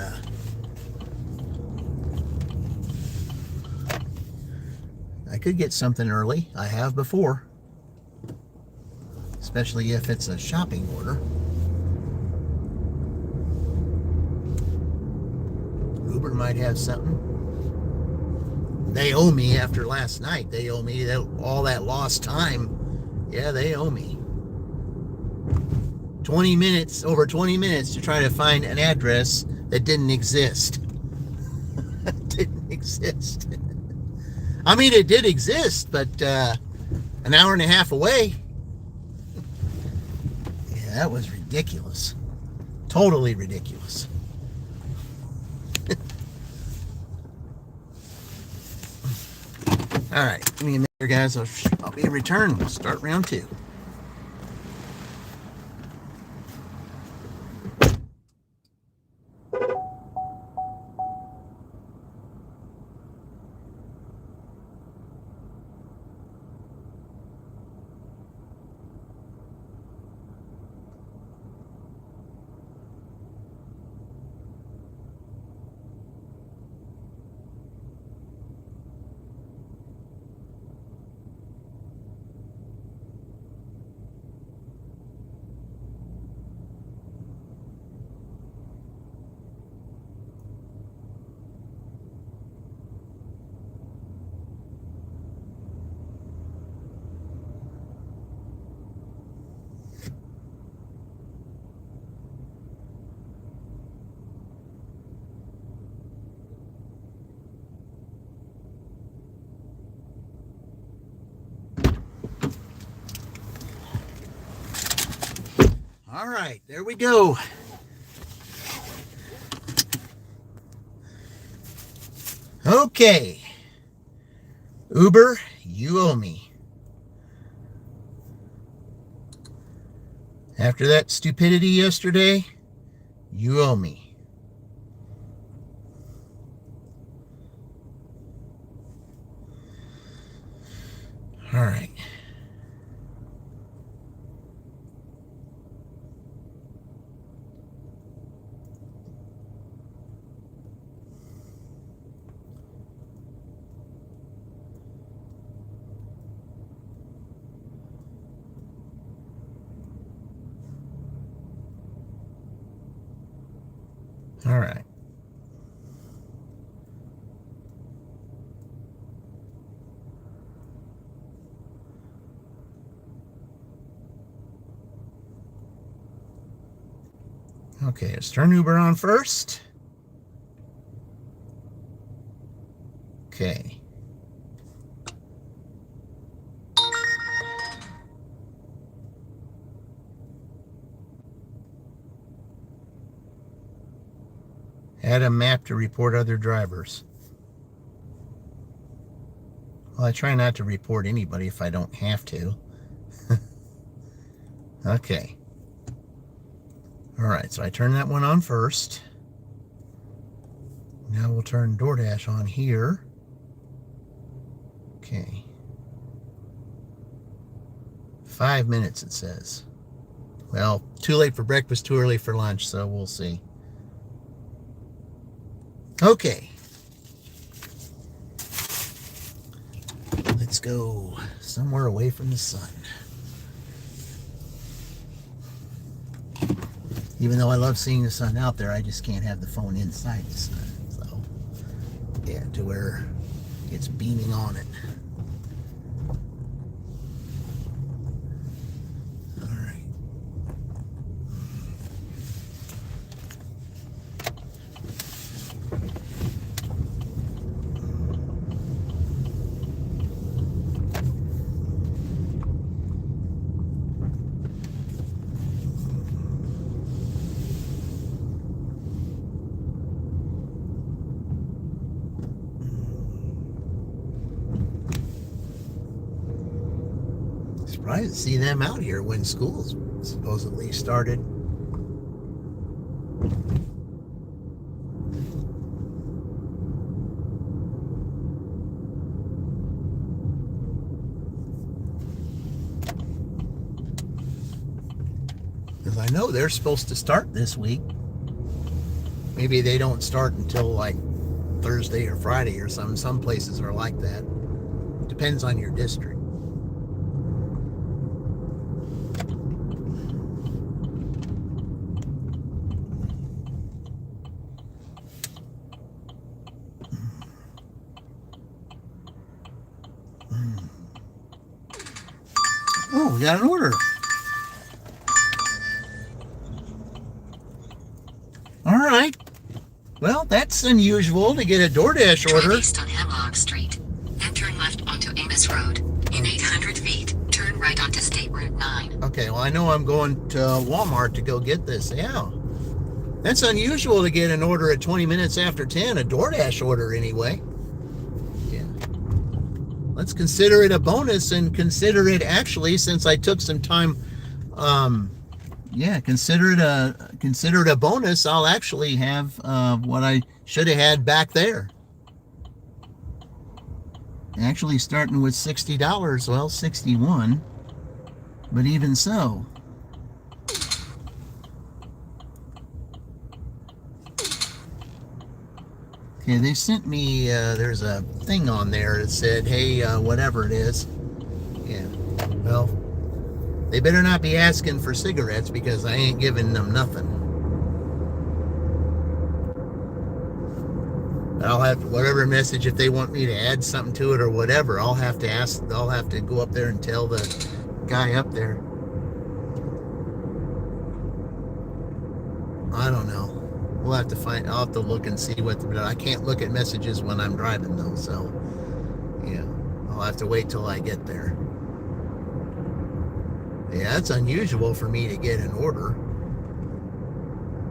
I could get something early. I have before. Especially if it's a shopping order. Uber might have something. They owe me after last night. They owe me all that lost time. Yeah, they owe me. 20 minutes, over 20 minutes to try to find an address that didn't exist. Didn't exist. I mean, it did exist, but an hour and a half away. Yeah, that was ridiculous. Totally ridiculous. All right, give me a minute here, guys. I'll be in return. We'll start round 2. All right, there we go. Okay. Uber, you owe me. After that stupidity yesterday, you owe me. All right. All right. Okay, let's turn Uber on first. Okay. Add a map to report other drivers. Well, I try not to report anybody if I don't have to. Okay. All right, so I turn that one on first. Now we'll turn DoorDash on here. Okay. 5 minutes, it says. Well, too late for breakfast, too early for lunch, so we'll see. Okay. Let's go somewhere away from the sun. Even though I love seeing the sun out there, I just can't have the phone inside the sun. So, yeah, to where it's beaming on it. All right. Surprised to see them out here when school's supposedly started. Because I know they're supposed to start this week. Maybe they don't start until like Thursday or Friday or something. Some places are like that. Depends on your district. Oh, we got an order. All right. Well, that's unusual to get a DoorDash order. Drive east on Hemlock Street, then turn left onto Amos Road. In 800 feet, turn right onto State Route 9. Okay, well, I know I'm going to Walmart to go get this. Yeah. That's unusual to get an order at 20 minutes after 10, a DoorDash order anyway. Yeah. Let's consider it a bonus and consider it actually, since I took some time, consider it a bonus. I'll actually have what I should have had back there. Actually starting with $60, well, 61, but even so. Okay, they sent me, there's a thing on there that said, hey, whatever it is. Yeah, well, they better not be asking for cigarettes because I ain't giving them nothing. I'll have to, whatever message, if they want me to add something to it or whatever, I'll have to go up there and tell the guy up there. I don't know. I'll have to look and see what, but I can't look at messages when I'm driving though, so yeah, I'll have to wait till I get there. Yeah, that's unusual for me to get an order.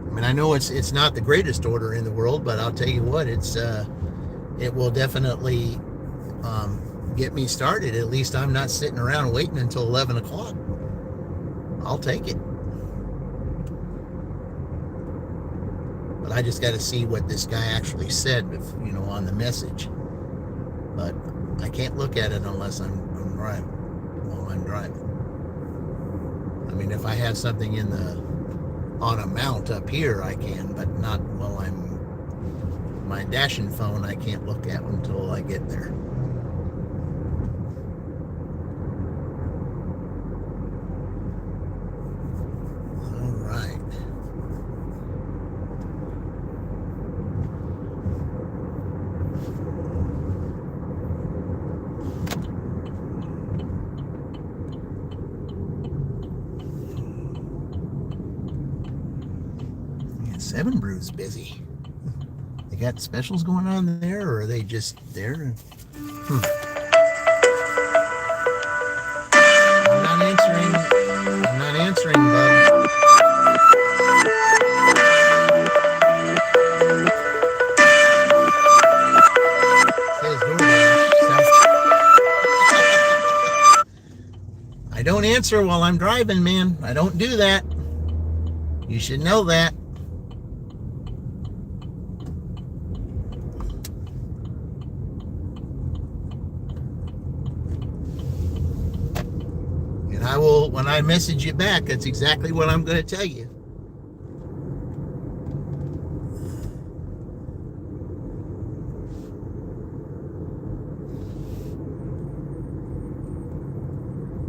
I mean, I know it's not the greatest order in the world, but I'll tell you what, it will definitely get me started. At least I'm not sitting around waiting until 11 o'clock. I'll take it. But I just got to see what this guy actually said, on the message. But I can't look at it unless I'm driving. While I'm driving. I mean, if I have something on a mount up here, I can, but not while my dashing phone. I can't look at until I get there. All right. Seven Brew's busy. They got specials going on there, or are they just there? I'm not answering, bud. Says DoorDash. I don't answer while I'm driving, man. I don't do that. You should know that. When I message you back, that's exactly what I'm going to tell you.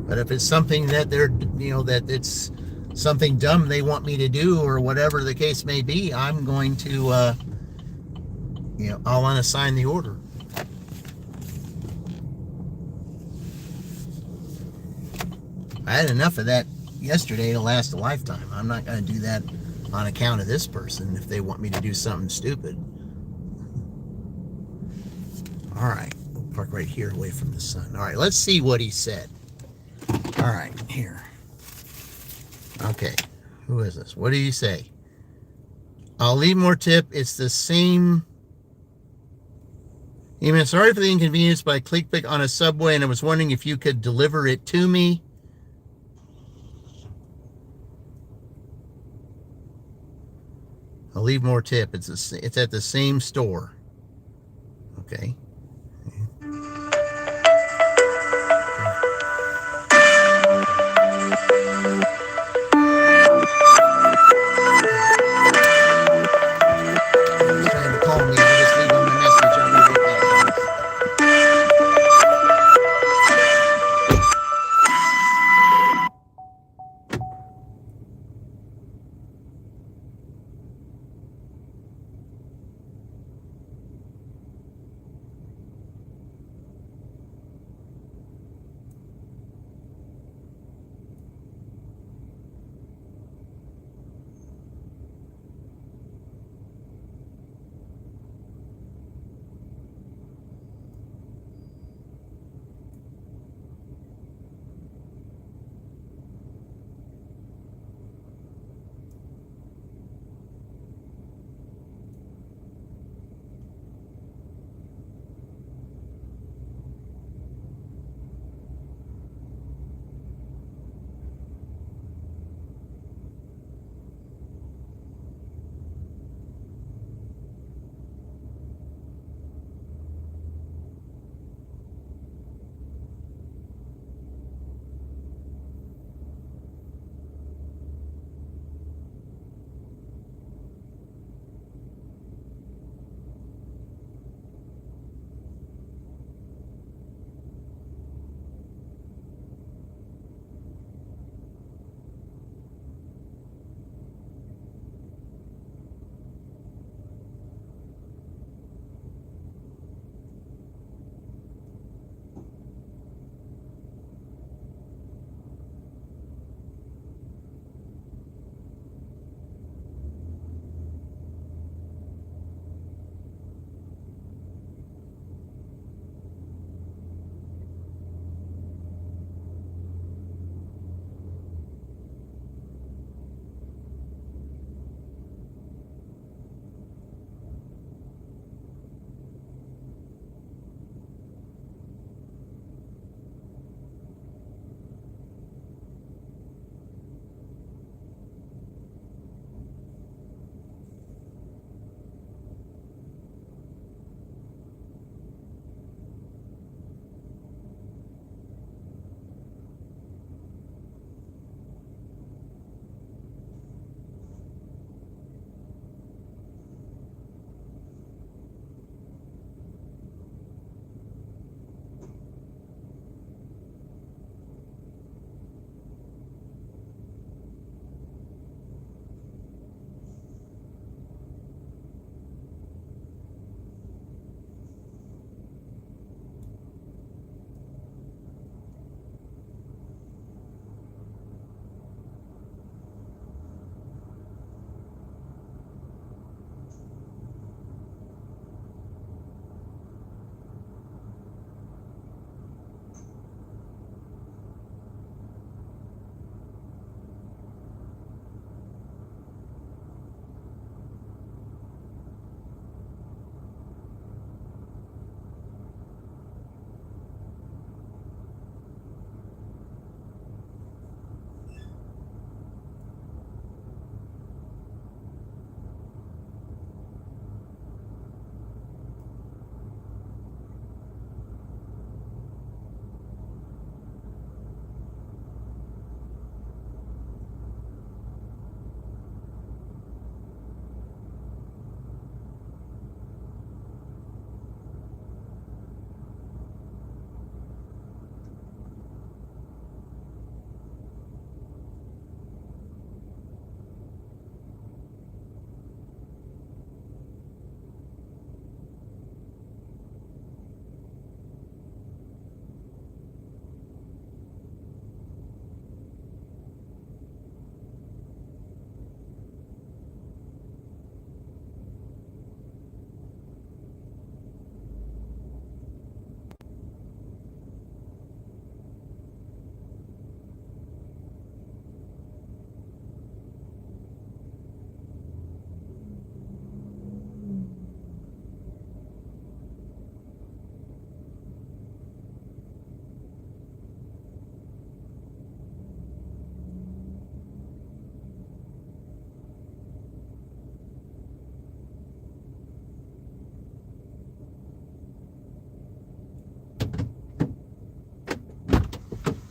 But if it's something that that it's something dumb they want me to do or whatever the case may be, I'm going to, I'll unassign the order. I had enough of that yesterday to last a lifetime. I'm not going to do that on account of this person if they want me to do something stupid. All right. We'll park right here away from the sun. All right. Let's see what he said. All right. Here. Okay. Who is this? What did he say? I'll leave more tip. It's the same. Sorry for the inconvenience, but I clicked on a Subway and I was wondering if you could deliver it to me. I'll leave more tip. It's at the same store. Okay. He's trying to call me. I'll just leave him a message. I'll be right back, guys.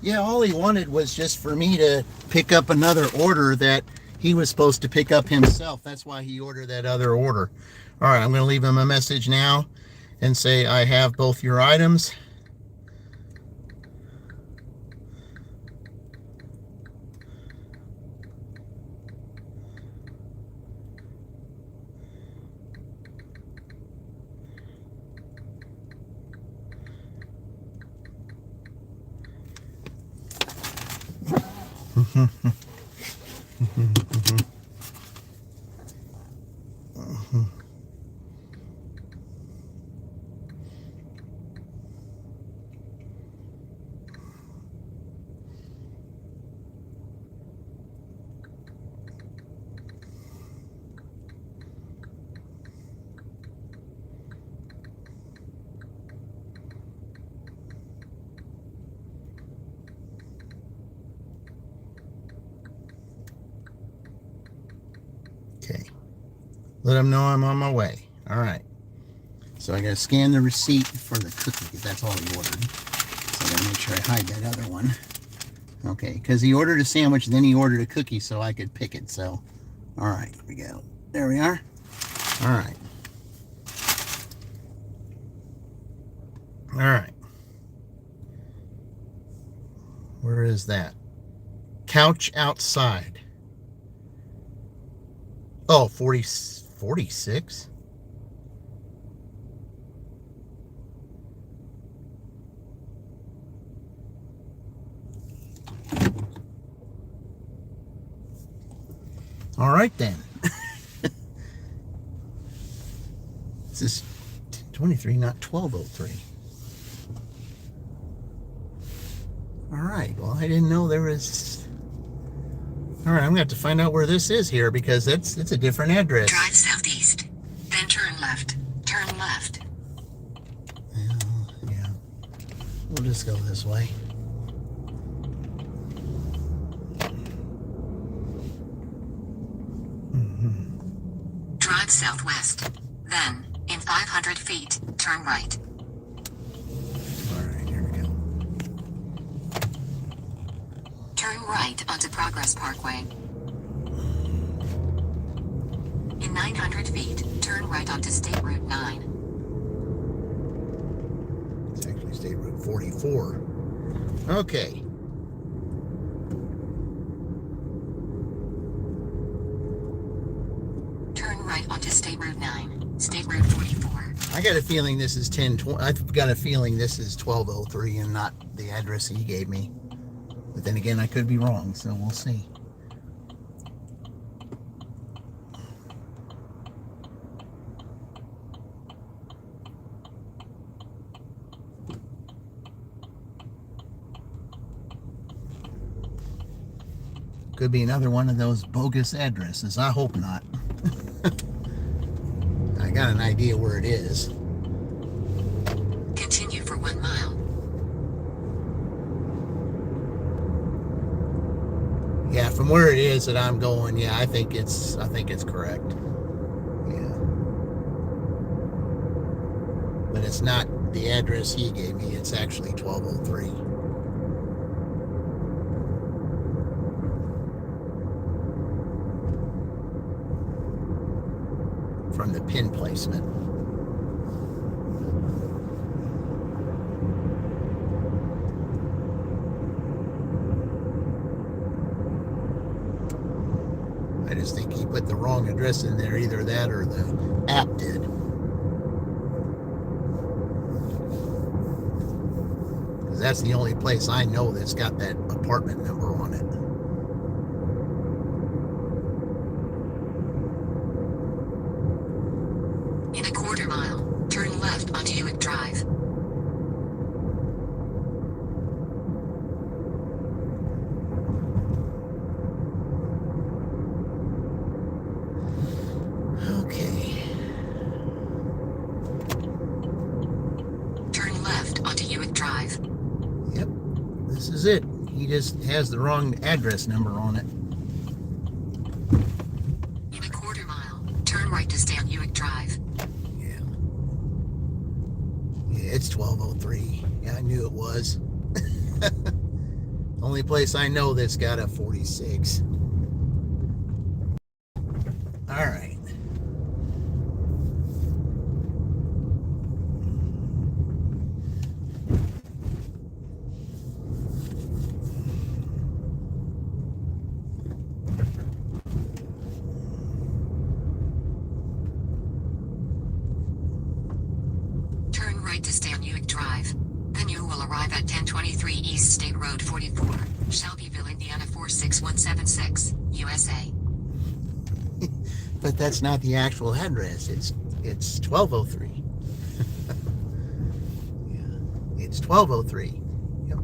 Yeah, all he wanted was just for me to pick up another order that he was supposed to pick up himself. That's why he ordered that other order. All right, I'm going to leave him a message now and say, I have both your items. Okay. Let him know I'm on my way. All right. So I got to scan the receipt for the cookie because that's all he ordered. So I got to make sure I hide that other one. Okay, because he ordered a sandwich, then he ordered a cookie so I could pick it. So, all right, here we go. There we are. All right. All right. Where is that? Couch outside. Oh, 46? All right, then. This is 23, not 1203. All right, well, I didn't know there was... All right, I'm going to have to find out where this is here because it's a different address. Drive southeast, then turn left. Turn left. Yeah. We'll just go this way. Drive southwest. Then, in 500 feet, turn right. All right, here we go. Turn right onto Progress Parkway. In 900 feet, turn right onto State Route 9. It's actually State Route 44. Okay. Turn right onto State Route 9. State Route 44. I got a feeling this is 1020. I've got a feeling this is 1203 and not the address he gave me. But then again, I could be wrong, so we'll see. Could be another one of those bogus addresses. I hope not. I got an idea where it is. Continue for 1 mile. Yeah, from where it is that I'm going, yeah, I think it's correct. Yeah. But it's not the address he gave me, it's actually 1203. From the pin placement. I just think he put the wrong address in there, either that or the app did. Because that's the only place I know that's got that apartment number on it. In a quarter mile, turn left onto Hewitt Drive. Okay. Turn left onto Hewitt Drive. Yep. This is it. He just has the wrong address number on it. In a quarter mile, turn right to stay on Hewitt Drive. Yeah. Yeah, it's 1203. Yeah, I knew it was. Only place I know that's got a 46. All right. Turn right to stay on Uick Drive. Then you will arrive at 1023 East State Road 44, Shelbyville, Indiana 46176, USA. But that's not the actual address. It's 1203. Yeah, it's 1203. Yep.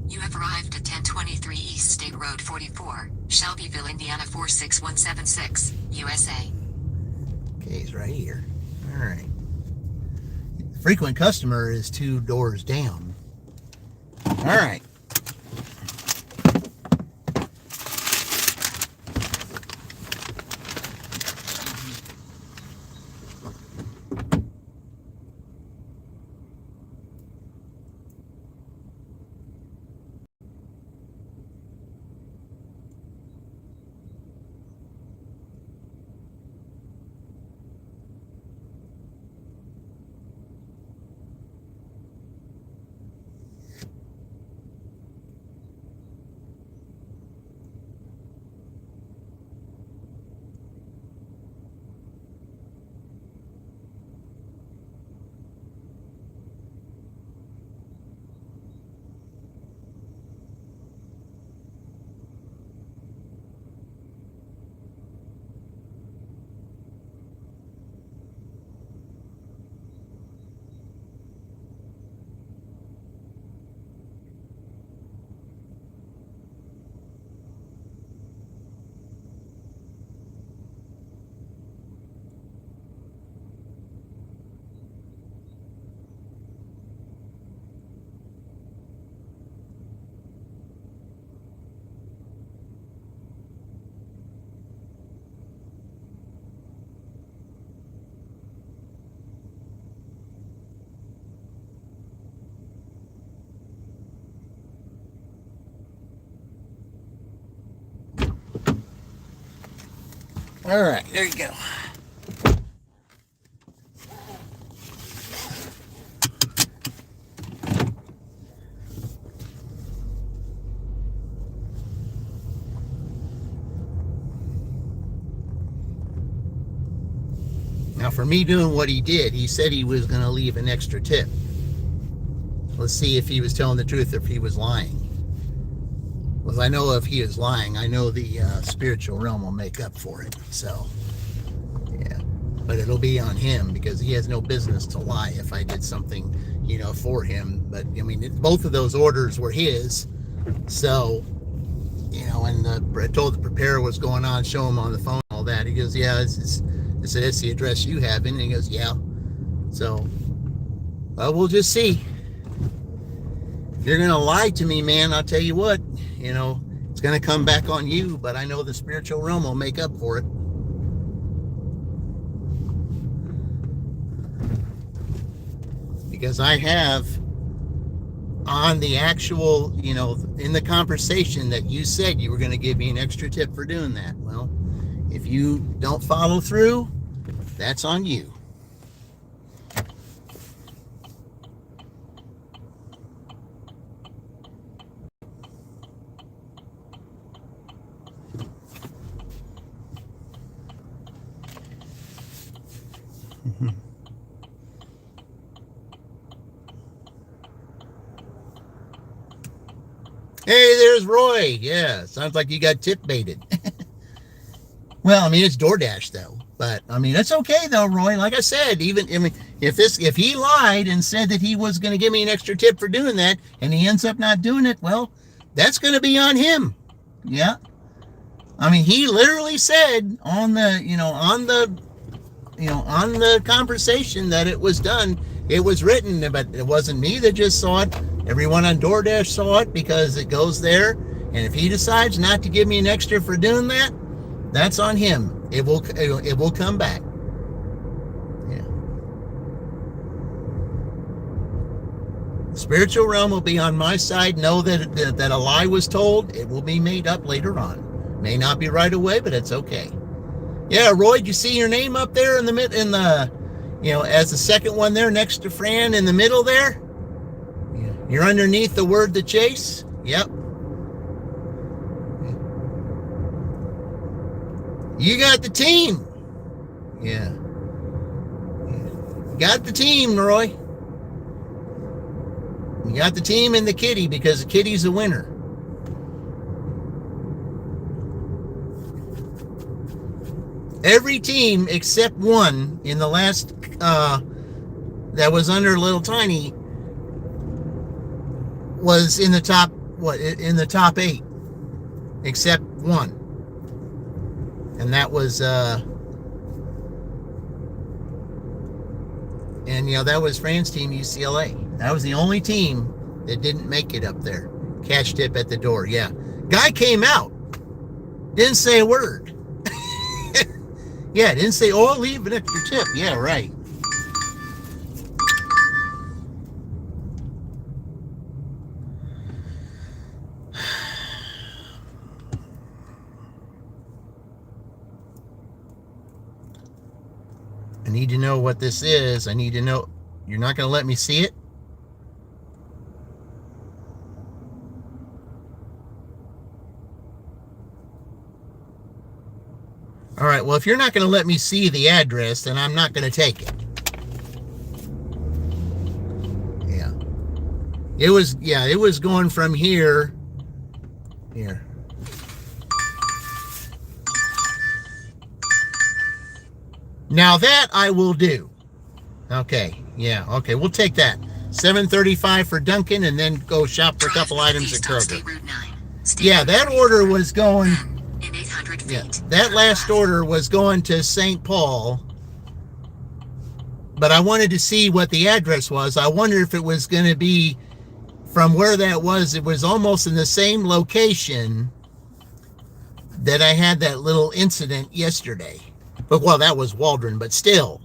You have arrived at 1023 East State Road 44, Shelbyville, Indiana 46176, USA. Okay, he's right here. All right. Frequent customer is 2 doors down. All right. All right, there you go. Now, for me doing what he did, he said he was going to leave an extra tip. Let's see if he was telling the truth or if he was lying. Well, I know if he is lying, I know the spiritual realm will make up for it. So, yeah. But it'll be on him because he has no business to lie if I did something, for him. But, I mean, both of those orders were his. So, and I told the preparer what's going on, show him on the phone, all that. He goes, yeah, I said, that's the address you have. And he goes, yeah. So, well, we'll just see. If you're going to lie to me, man, I'll tell you what, it's going to come back on you, but I know the spiritual realm will make up for it. Because I have on the actual, in the conversation that you said you were going to give me an extra tip for doing that. Well, if you don't follow through, that's on you. Hey, there's Roy. Yeah, sounds like you got tip baited. Well, I mean, it's DoorDash though, but I mean, it's okay though, Roy. Like I said, if he lied and said that he was going to give me an extra tip for doing that, and he ends up not doing it, well, that's going to be on him. Yeah. I mean, he literally said on the conversation that it was done. It was written, but it wasn't me that just saw it. Everyone on DoorDash saw it because it goes there. And if he decides not to give me an extra for doing that, that's on him. It will come back. Yeah. The spiritual realm will be on my side. Know that a lie was told. It will be made up later on. May not be right away, but it's okay. Yeah, Roy, did you see your name up there in the as the second one there next to Fran in the middle there? Yeah. You're underneath the word to chase? Yep. You got the team. Yeah. You got the team, Roy. You got the team and the kitty because the kitty's a winner. Every team except one in the last that was under Little Tiny was in the top in the top 8 except one. And that was that was Fran's team, UCLA. That was the only team that didn't make it up there. Cash tip at the door. Yeah. Guy came out. Didn't say a word. Yeah, didn't say, oh, I'll leave an extra tip. Yeah, right. I need to know what this is. I need to know. You're not going to let me see it? All right, well, if you're not going to let me see the address, then I'm not going to take it. Yeah. It was going from here. Here. Now that I will do. Okay, yeah, okay, we'll take that. $7.35 for Dunkin' and then go shop for a couple items at Kroger. Yeah, that order was going... Yeah, that last order was going to St. Paul, but I wanted to see what the address was. I wondered if it was going to be from where that was. It was almost in the same location that I had that little incident yesterday. But, well, that was Waldron, but still.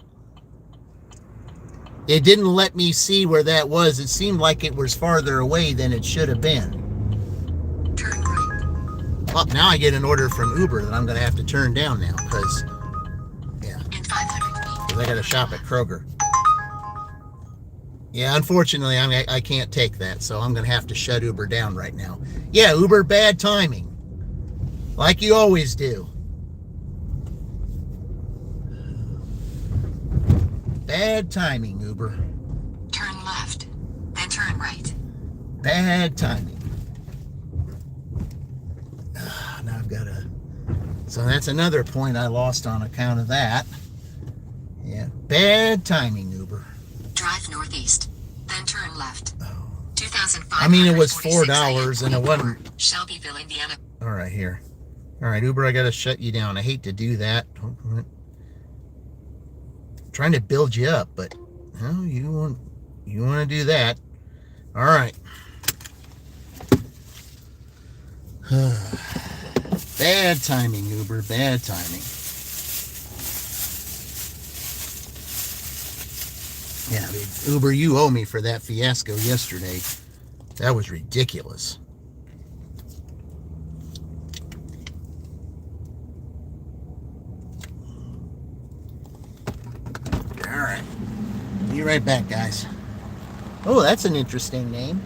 It didn't let me see where that was. It seemed like it was farther away than it should have been. Turn right. Well, now I get an order from Uber that I'm going to have to turn down now because, yeah, In 500 feet. because I got to shop at Kroger. Yeah, unfortunately, I can't take that, so I'm going to have to shut Uber down right now. Yeah, Uber, bad timing. Like you always do. Bad timing, Uber. Turn left. Then turn right. Bad timing. Now I've got to... So that's another point I lost on account of that. Yeah, bad timing, Uber. Drive northeast. Then turn left. Oh. 2,546 I mean, it was $4 and it wasn't... Shelbyville, Indiana. All right, here. All right, Uber, I got to shut you down. I hate to do that. Trying to build you up, but no, you want to do that. All right. Bad timing, Uber. Bad timing. Yeah, I mean, Uber, you owe me for that fiasco yesterday. That was ridiculous. All right. Be right back, guys. Oh, that's an interesting name.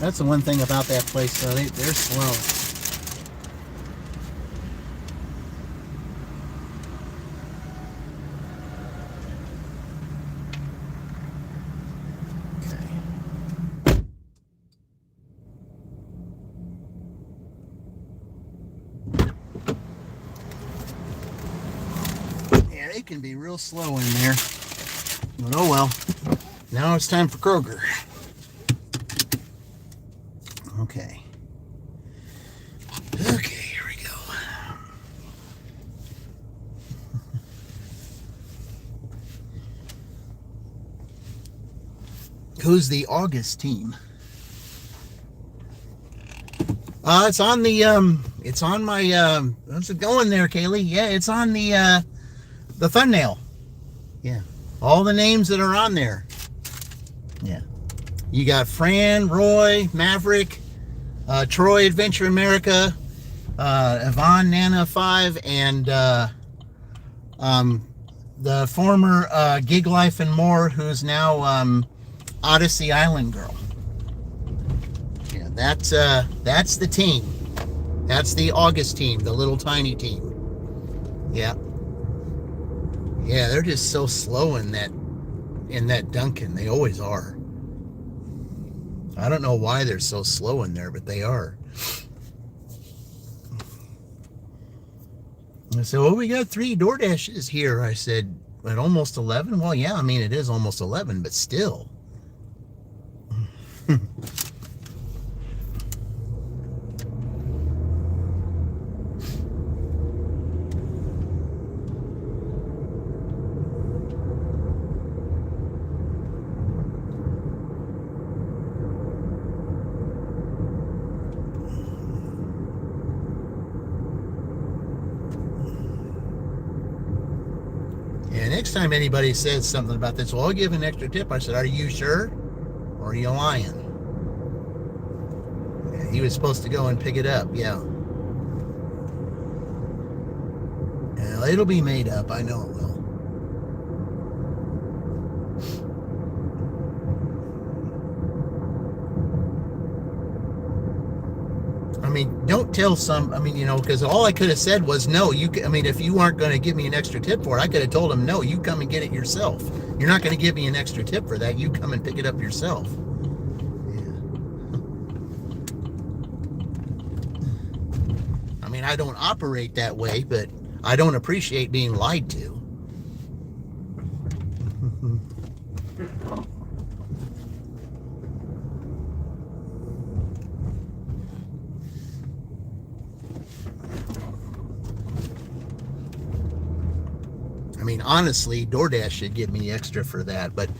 That's the one thing about that place, though. They're slow. It can be real slow in there, but oh well. Now it's time for Kroger. Okay, here we go. Who's the August team? It's on the it's on my how's it going there, Kaylee? Yeah, it's on the thumbnail. Yeah. All the names that are on there. Yeah. You got Fran, Roy, Maverick, Troy, Adventure America, Yvonne, Nana 5, and the former Gig Life and More, who's now Odyssey Island Girl. Yeah, that's the team. That's the August team, the little tiny team. Yeah. Yeah, they're just so slow in that Duncan. They always are. I don't know why they're so slow in there, but they are. I said, well, we got 3 DoorDashes here. I said, at almost 11? Well, yeah, I mean, it is almost 11, but still. Next time anybody says something about this, well, I'll give an extra tip. I said, are you sure? Or are you lying? Yeah, he was supposed to go and pick it up. Yeah. Well, it'll be made up. I know it will. I mean, don't tell because all I could have said was no. If you aren't going to give me an extra tip for it, I could have told him, no, you come and get it yourself. You're not going to give me an extra tip for that. You come and pick it up yourself. Yeah. I mean, I don't operate that way, but I don't appreciate being lied to. I mean, honestly, DoorDash should give me extra for that. But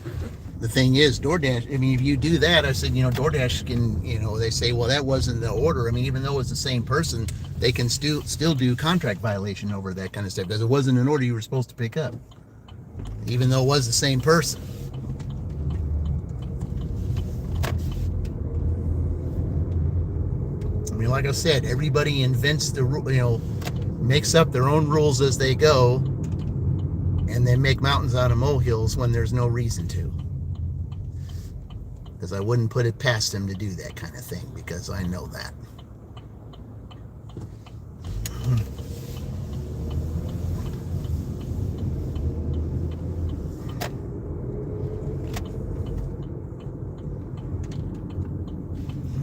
the thing is, DoorDash, I mean, if you do that, I said, DoorDash can, they say, well, that wasn't the order. I mean, even though it's the same person, they can still do contract violation over that kind of stuff because it wasn't an order you were supposed to pick up, even though it was the same person. I mean, like I said, everybody invents makes up their own rules as they go. And then make mountains out of molehills when there's no reason to. Because I wouldn't put it past them to do that kind of thing, because I know that.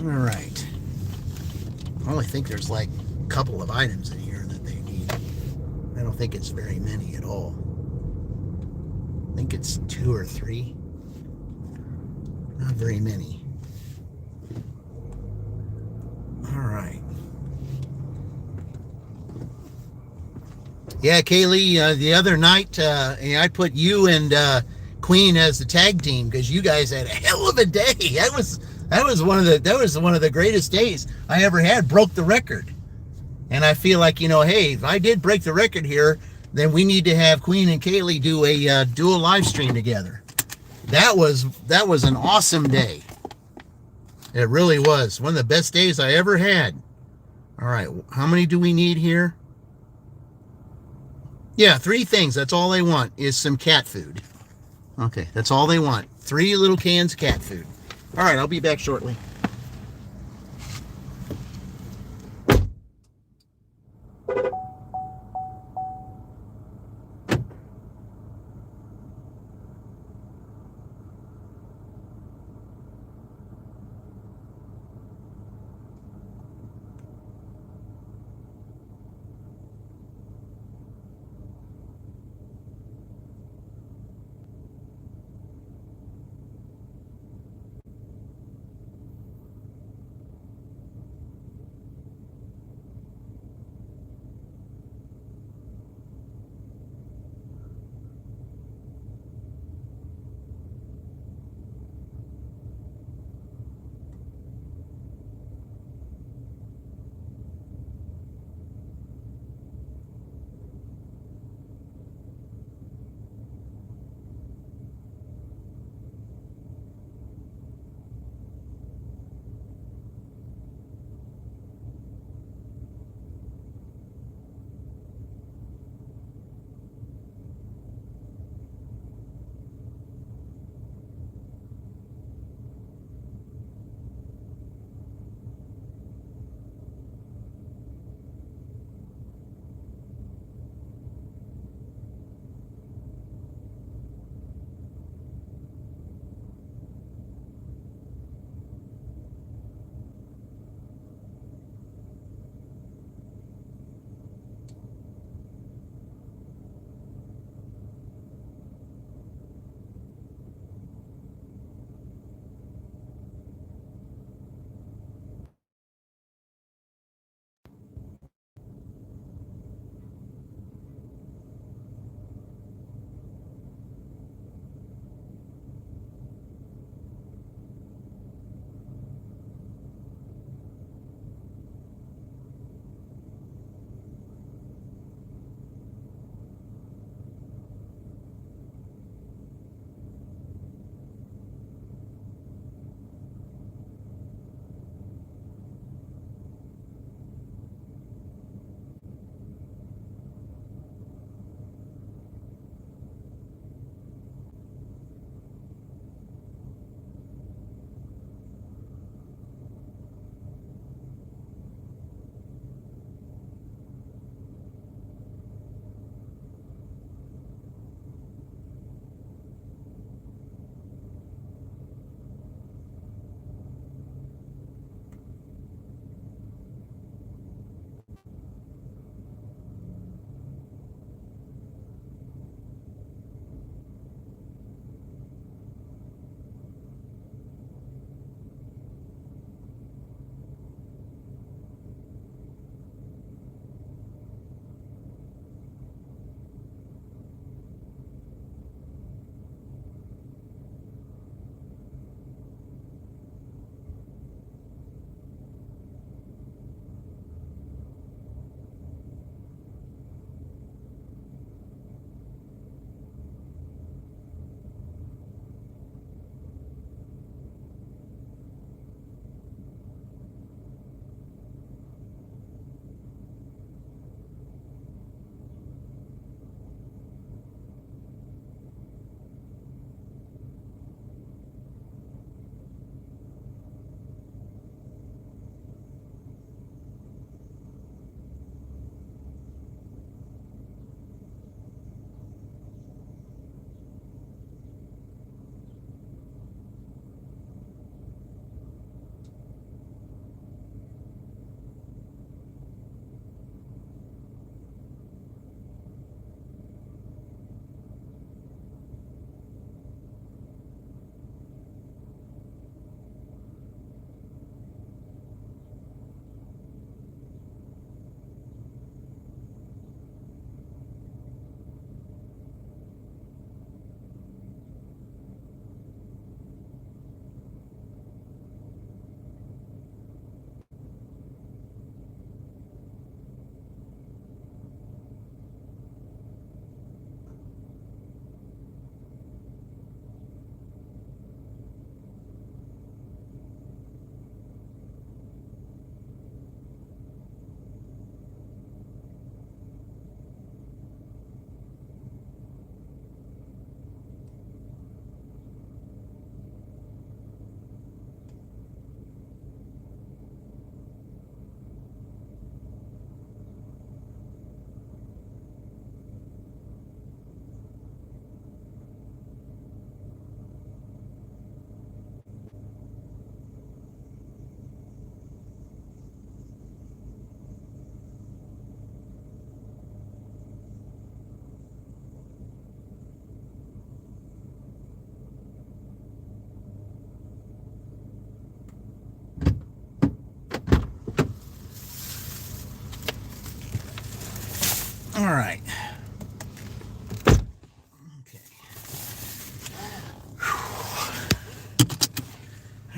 All right. I only think there's like a couple of items in here that they need. I don't think it's very many at all. I think it's 2 or 3. Not very many. All right. Yeah, Kaylee, the other night, I put you and Queen as the tag team because you guys had a hell of a day. That was one of the greatest days I ever had. Broke the record. And I feel like, hey, if I did break the record here, then we need to have Queen and Kaylee do a dual live stream together. That was an awesome day. It really was. One of the best days I ever had. All right, how many do we need here? Yeah, 3 things. That's all they want is some cat food. Okay, that's all they want. 3 little cans of cat food. All right, I'll be back shortly.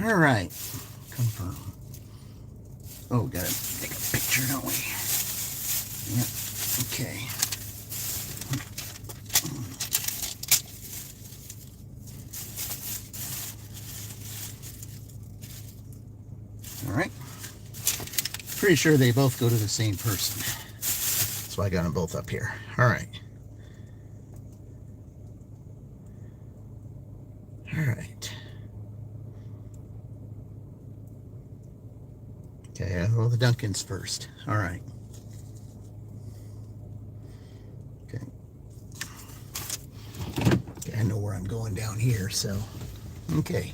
All right. Confirm. Oh, gotta take a picture, don't we? Yep. Okay. All right. Pretty sure they both go to the same person. So I got them both up here. All right. All right. Okay, well, the Duncans first. All right. Okay. Okay, I know where I'm going down here, so. Okay.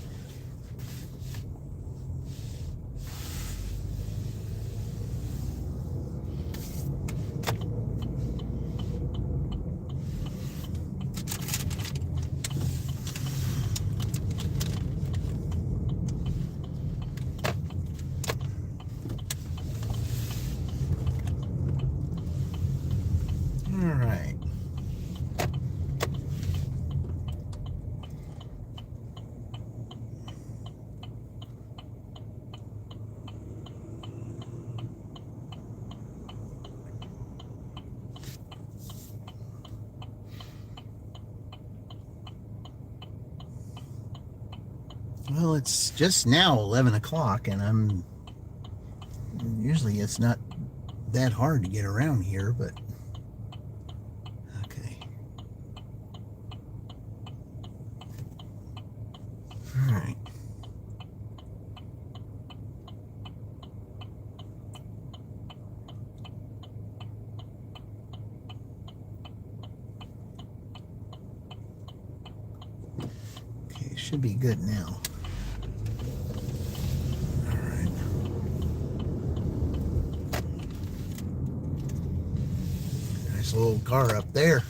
All right. Well, it's just now 11 o'clock, and usually it's not that hard to get around here, but okay. All right. Okay, should be good now. All right. Nice little car up there.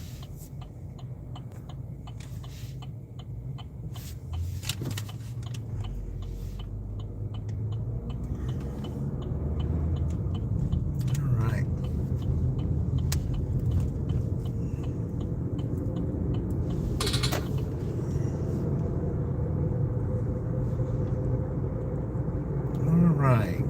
Right.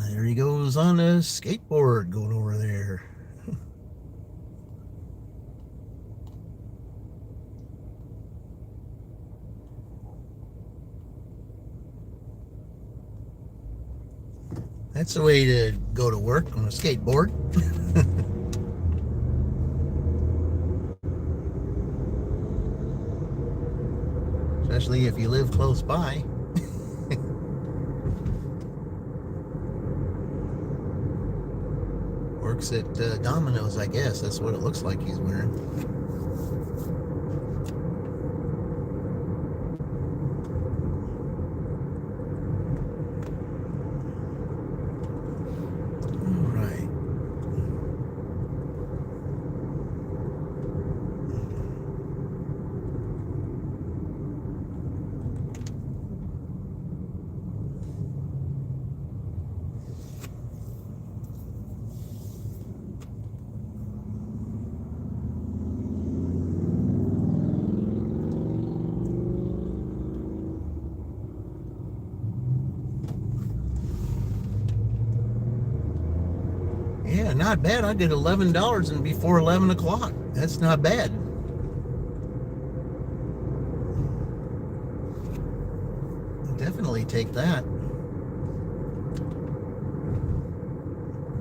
There he goes on a skateboard going over there. That's the way to go to work, on a skateboard. Especially if you live close by. Works at Domino's, I guess. That's what it looks like he's wearing. All right. Yeah, not bad. I did $11 and before 11 o'clock. That's not bad. I'll definitely take that.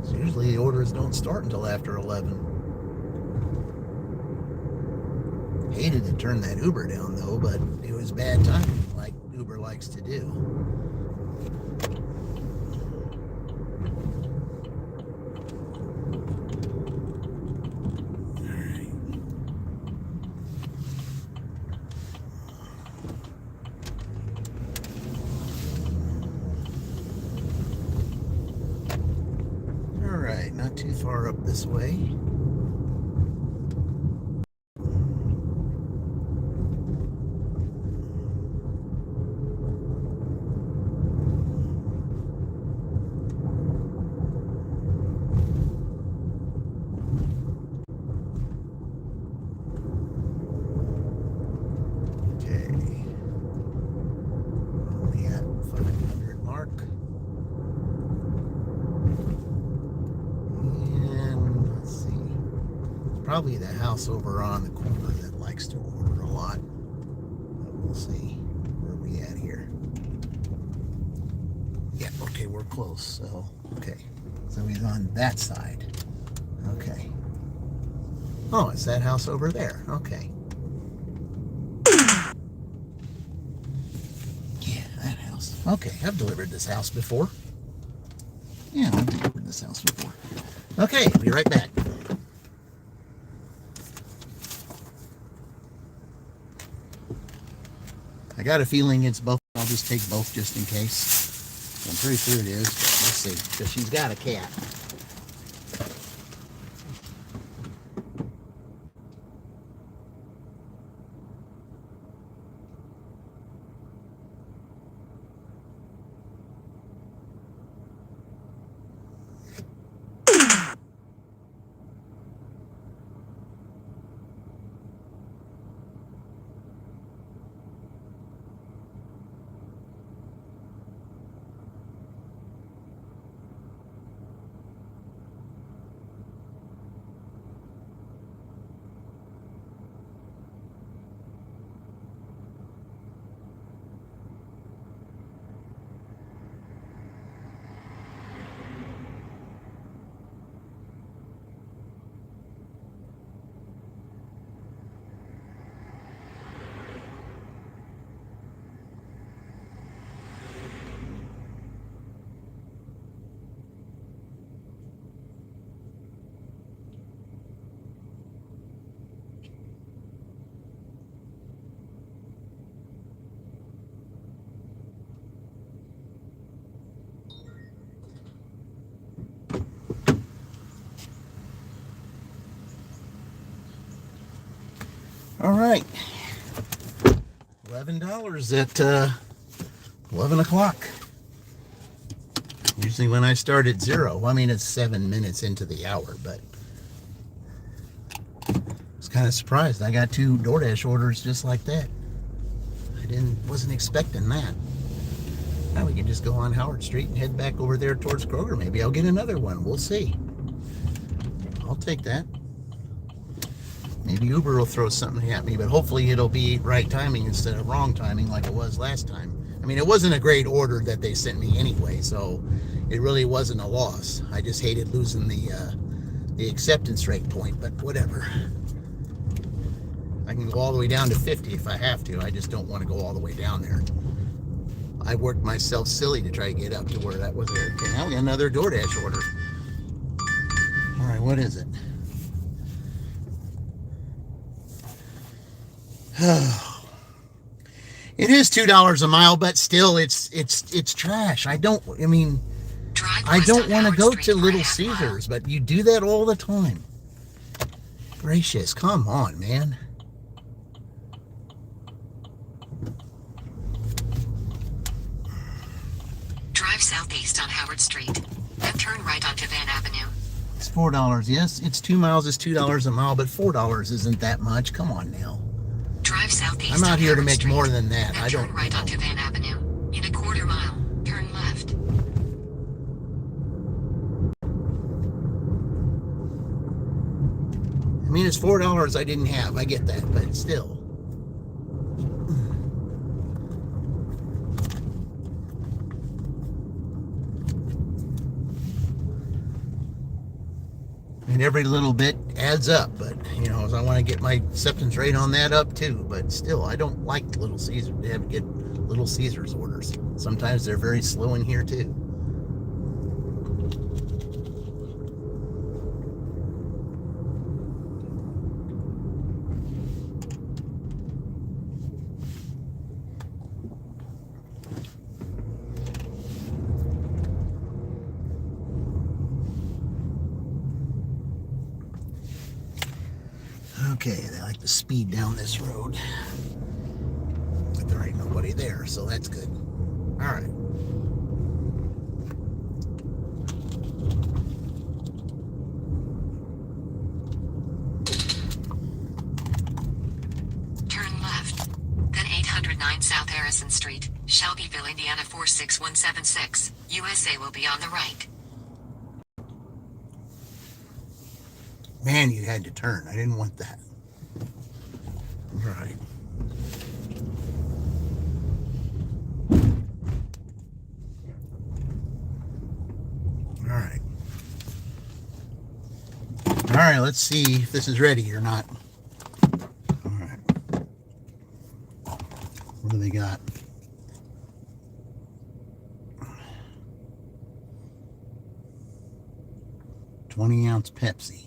So usually the orders don't start until after 11. Hated to turn that Uber down though, but it was bad timing, like Uber likes to do. not too far up this way. Probably the house over on the corner that likes to order a lot. But we'll see. Where are we at here? Yeah, okay, we're close. So, okay. So he's on that side. Okay. Oh, it's that house over there. Okay. Yeah, that house. Okay, I've delivered this house before. Yeah, I've delivered this house before. Okay, be right back. I got a feeling it's both. I'll just take both just in case. I'm pretty sure it is, but we'll see. Because she's got a cat. All right, $11 at 11 o'clock. Usually when I start at 0, I mean, it's 7 minutes into the hour, but I was kind of surprised. I got 2 DoorDash orders just like that. Wasn't expecting that. Now we can just go on Howard Street and head back over there towards Kroger. Maybe I'll get another one. We'll see. I'll take that. Maybe Uber will throw something at me, but hopefully it'll be right timing instead of wrong timing like it was last time. I mean, it wasn't a great order that they sent me anyway, so it really wasn't a loss. I just hated losing the acceptance rate point, but whatever. I can go all the way down to 50 if I have to. I just don't want to go all the way down there. I worked myself silly to try to get up to where that was there. Okay, now we got another DoorDash order. All right, what is it? It is $2 a mile, but still, it's trash. I don't want to go to Little Caesars, but you do that all the time. Gracious, come on, man. Drive southeast on Howard Street, then turn right onto Van Avenue. It's $4. Yes, it's 2 miles. It's $2 a mile, but $4 isn't that much. Come on now. Drive southeast. I'm not here to make Street, more than that. then I don't. Turn right onto Van Avenue. In a quarter mile, turn left. I mean, it's $4 I didn't have. I get that, but still. And every little bit adds up, but you know, I want to get my acceptance rate on that up too. But still, I don't like Little Caesars. They have to get Little Caesars orders. Sometimes they're very slow in here too. Okay, they like to speed down this road. But there ain't nobody there, so that's good. All right. Turn left. Then 809 South Harrison Street, Shelbyville, Indiana 46176, USA will be on the right. Man, you had to turn. I didn't want that. All right. All right. All right, let's see if this is ready or not. All right. What do they got? $20-ounce Pepsi.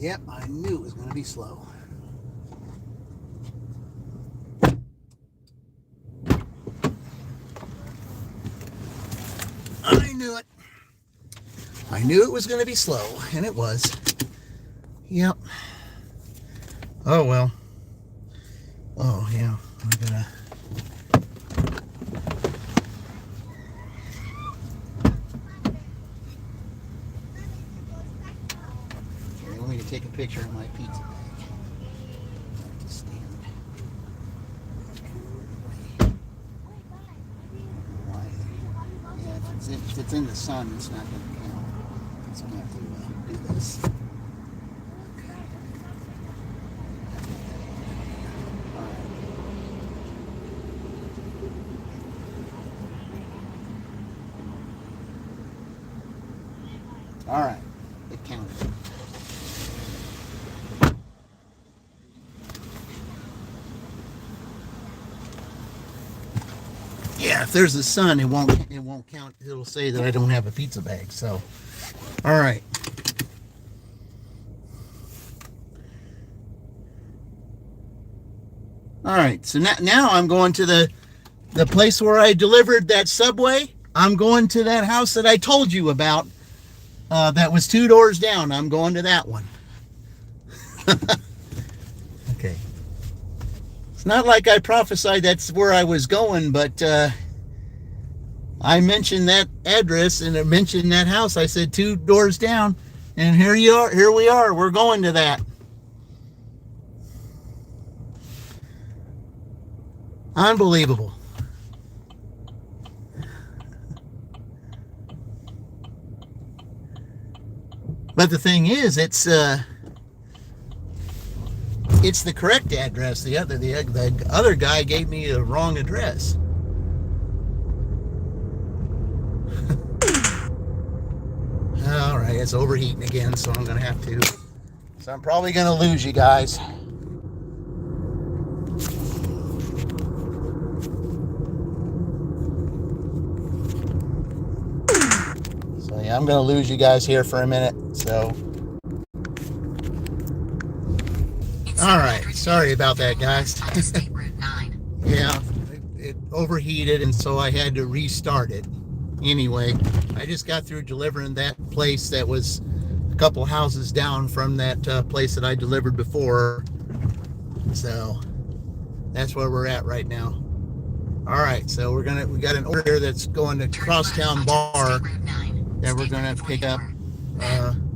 Yep, I knew it was going to be slow. I knew it. I knew it was going to be slow, and it was. Yep. Oh, well. Oh, yeah. I'm gonna... Here, let me take a picture of my pizza bag. I have to stand. Why? Yeah, if it's in the sun, it's not going to count. So I'm going to have to do this. All right, it counted. Yeah, if there's the sun, it won't count. It'll say that I don't have a pizza bag. So, all right. All right. So now I'm going to the place where I delivered that Subway. I'm going to that house that I told you about. That was 2 doors down. I'm going to that one. Okay. It's not like I prophesied that's where I was going, but I mentioned that address and I mentioned that house. I said 2 doors down, and here you are. Here we are. We're going to that. Unbelievable. But the thing is, it's the correct address. The other guy gave me a wrong address. All right, it's overheating again, so I'm gonna have to. So I'm probably gonna lose you guys. So yeah, I'm gonna lose you guys here for a minute. So. All right, sorry about that, guys. Yeah, it overheated, and so I had to restart it. Anyway, I just got through delivering that place that was a couple houses down from that place that I delivered before. So that's where we're at right now. All right, so we got an order that's going to Crosstown Bar that we're gonna pick up.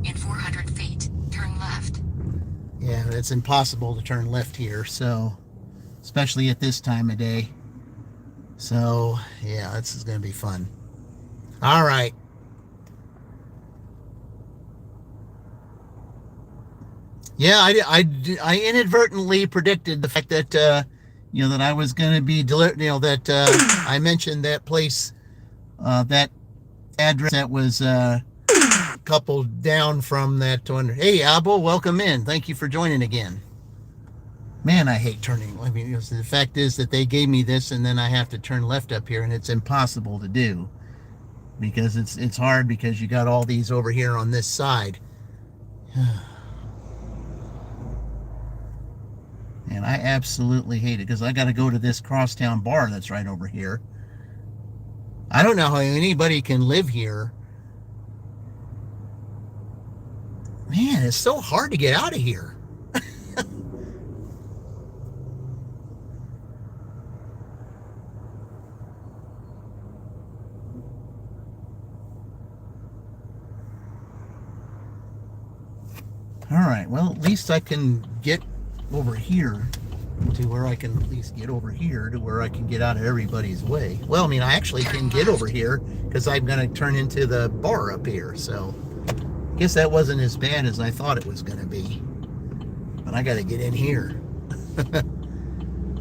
In 400 feet, turn left. Yeah, it's impossible to turn left here, so especially at this time of day. So yeah, this is gonna be fun. All right. Yeah, I inadvertently predicted the fact that that I was going to be that I mentioned that place, that address that was a couple down from that one. Hey, Abel, welcome in. Thank you for joining again. Man, I hate turning. I mean, the fact is that they gave me this, and then I have to turn left up here, and it's impossible to do. Because it's hard because you got all these over here on this side. And I absolutely hate it because I got to go to this Crosstown Bar that's right over here. I don't know how anybody can live here. Man, it's so hard to get out of here. All right, well, at least I can get over here to where I can at least get over here to where I can get out of everybody's way. Well, I mean, I actually can get over here because I'm going to turn into the bar up here. So I guess that wasn't as bad as I thought it was going to be. But I got to get in here.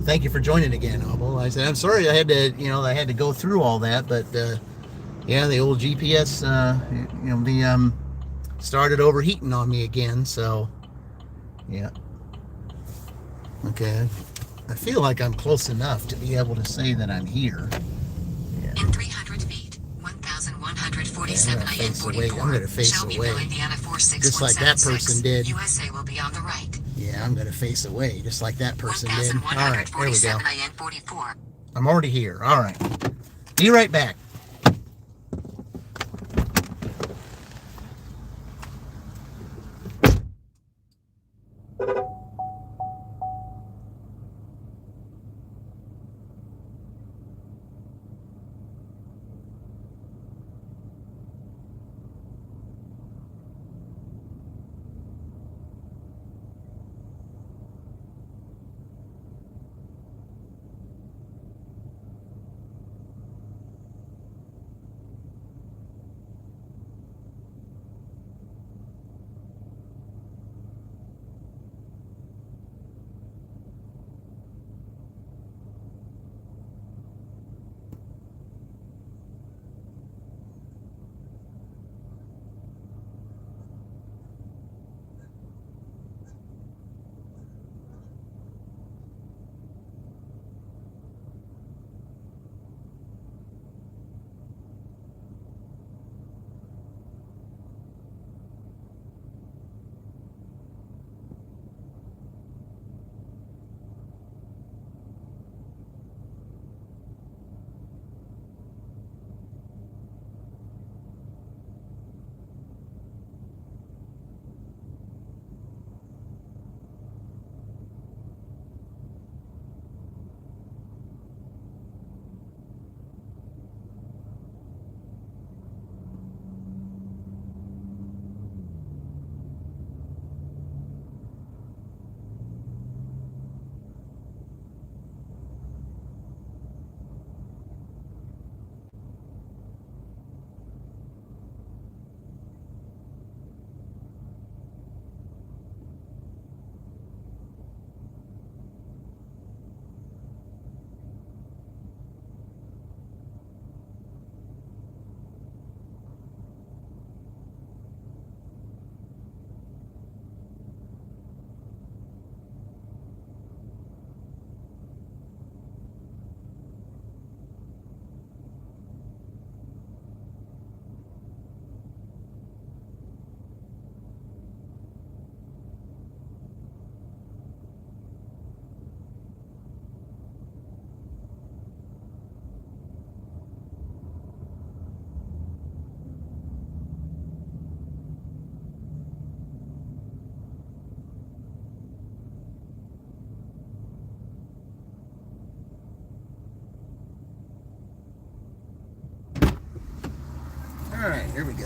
Thank you for joining again, Abel. I said, I'm sorry I had to go through all that, but yeah, the old GPS, started overheating on me again, so yeah. Okay, I feel like I'm close enough to be able to say that I'm here. Yeah. In 300 feet, 1,100 147 Yeah, I'm gonna IN face away. 44. I'm gonna face Shelbyville, away. Indiana Just like that 46176. person did. USA will be on the right. Yeah, I'm going to face away, just like that person did. All right, there we go. 1147 IN 44. I'm already here. All right. Be right back. All right, here we go.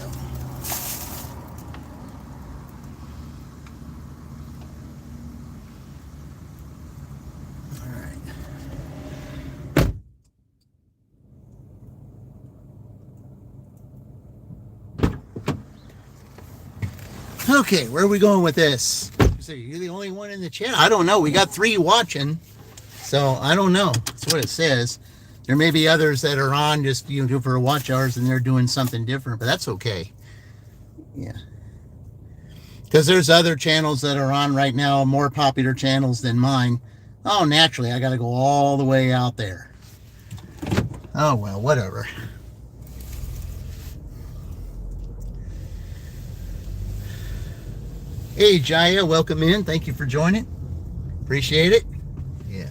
All right. Okay, where are we going with this? So you're the only one in the chat? I don't know. We got 3 watching, so I don't know. That's what it says. There may be others that are on just for watch hours and they're doing something different, but that's okay. Yeah. Because there's other channels that are on right now, more popular channels than mine. Oh, naturally, I got to go all the way out there. Oh, well, whatever. Hey, Jaya, welcome in. Thank you for joining. Appreciate it. Yeah.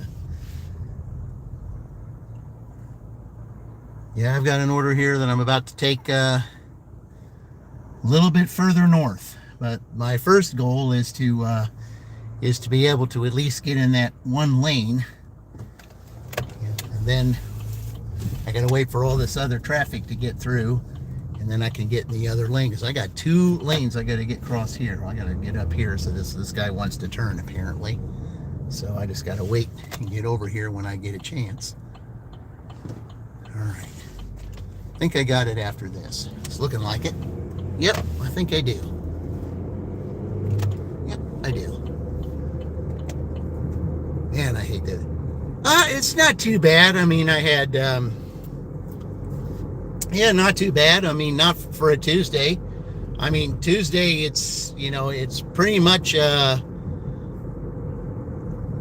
Yeah, I've got an order here that I'm about to take a little bit further north. But my first goal is to be able to at least get in that one lane. And then I got to wait for all this other traffic to get through. And then I can get in the other lane, because I got 2 lanes I got to get across here. I got to get up here, so this guy wants to turn apparently. So I just got to wait and get over here when I get a chance. All right. I think I got it after this. It's looking like it. Yep, I think I do. Yep, I do. Man, I hate that. It's not too bad. I mean, I had, yeah, not too bad. I mean, not for a Tuesday. I mean, Tuesday, it's, it's pretty much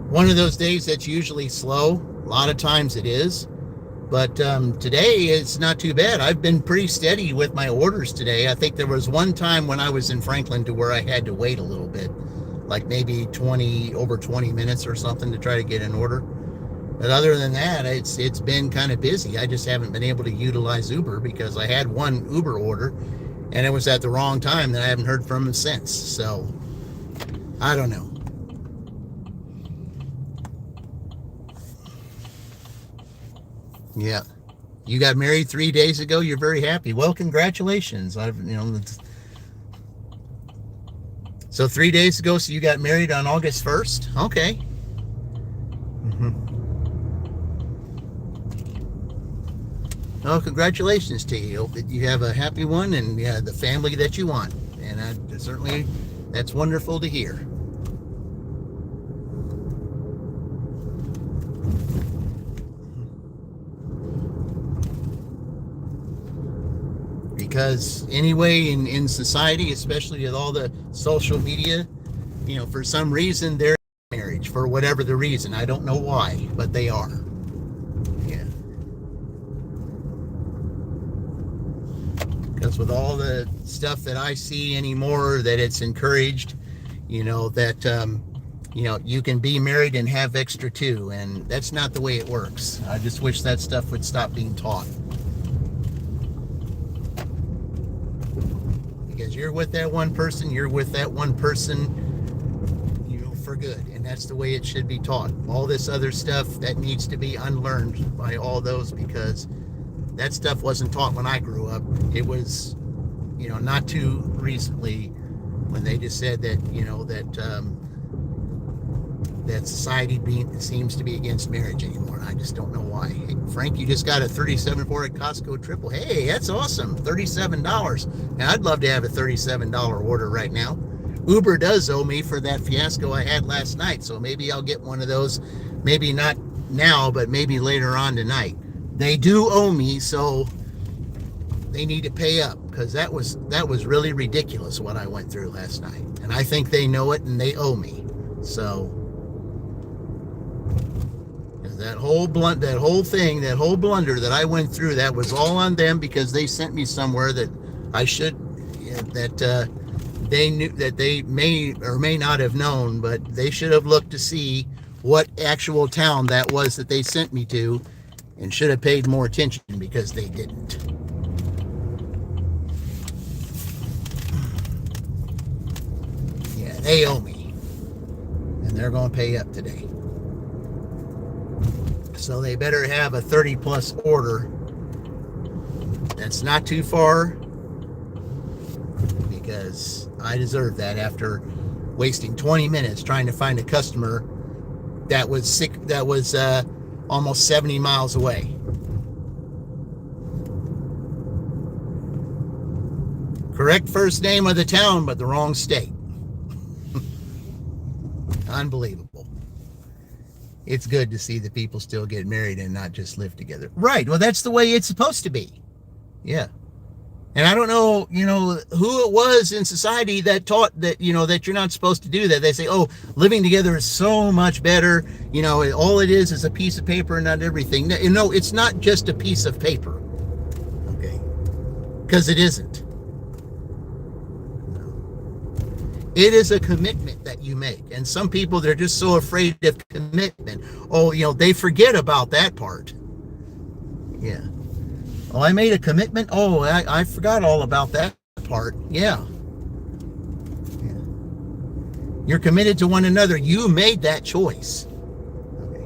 one of those days that's usually slow. A lot of times it is. But today it's not too bad. I've been pretty steady with my orders today. I think there was one time when I was in Franklin to where I had to wait a little bit, like maybe over 20 minutes or something to try to get an order. But other than that, it's been kind of busy. I just haven't been able to utilize Uber because I had one Uber order and it was at the wrong time that I haven't heard from them since. So I don't know. Yeah. You got married 3 days ago. You're very happy. Well, congratulations. So 3 days ago, so you got married on August 1st? Okay. Oh, congratulations to you. Hope that you have a happy one and the family that you want. And certainly, that's wonderful to hear. Because anyway, in society, especially with all the social media, for some reason they're in marriage for whatever the reason. I don't know why, but they are. Yeah. Because with all the stuff that I see anymore, that it's encouraged, that you can be married and have extra too, and that's not the way it works. I just wish that stuff would stop being taught. Because you're with that one person, for good, and that's the way it should be taught. All this other stuff that needs to be unlearned by all those, because that stuff wasn't taught when I grew up. It was, not too recently when they just said that, that society seems to be against marriage anymore. And I just don't know why. Hey, Frank, you just got a 37.4 at Costco triple. Hey, that's awesome. $37. Now, I'd love to have a $37 order right now. Uber does owe me for that fiasco I had last night, so maybe I'll get one of those. Maybe not now, but maybe later on tonight. They do owe me, so they need to pay up, because that was really ridiculous what I went through last night, and I think they know it and they owe me. So that whole blunder that I went through, that was all on them, because they sent me somewhere that they knew, that they may or may not have known, but they should have looked to see what actual town that was that they sent me to, and should have paid more attention, because they didn't. Yeah, they owe me, and they're going to pay up today. So they better have a 30 plus order that's not too far, because I deserve that after wasting 20 minutes trying to find a customer that was sick, that was almost 70 miles away. Correct first name of the town, but the wrong state. Unbelievable. It's good to see that people still get married and not just live together. Right. Well, that's the way it's supposed to be. Yeah. And I don't know, who it was in society that taught that, that you're not supposed to do that. They say, oh, living together is so much better. All it is a piece of paper and not everything. No, it's not just a piece of paper. Okay. Because it isn't. It is a commitment that you make. And some people, they're just so afraid of commitment. Oh, they forget about that part. Yeah. Oh, I made a commitment. Oh, I forgot all about that part. Yeah. You're committed to one another. You made that choice. Okay.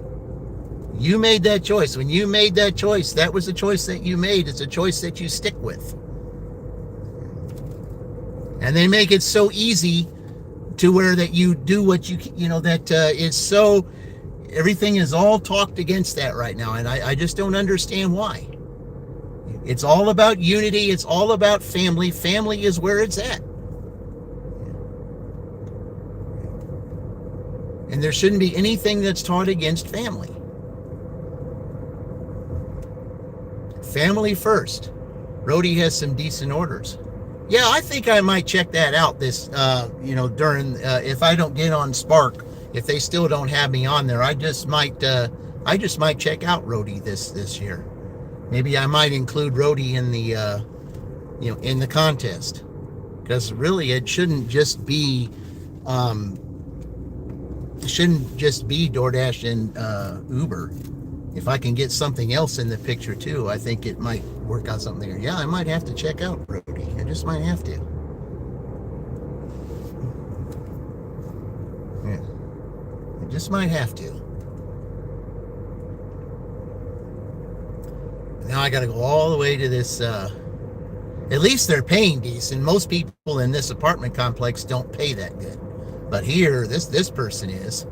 You made that choice. When you made that choice, that was a choice that you made. It's a choice that you stick with. And they make it so easy to where that you do what is so, everything is all talked against that right now. And I just don't understand why. It's all about unity. It's all about family. Family is where it's at. And there shouldn't be anything that's taught against family. Family first. Rhodey has some decent orders. Yeah, I think I might check that out this, during, if I don't get on Spark, if they still don't have me on there, I just might check out Rhodey this year. Maybe I might include Rhodey in the in the contest, because really it shouldn't just be DoorDash and Uber. If I can get something else in the picture too, I think it might work out something there. Yeah, I might have to check out Rhodey. I just might have to. Yeah, I just might have to. Now I got to go all the way to this. At least they're paying decent. Most people in this apartment complex don't pay that good, but here, this person is.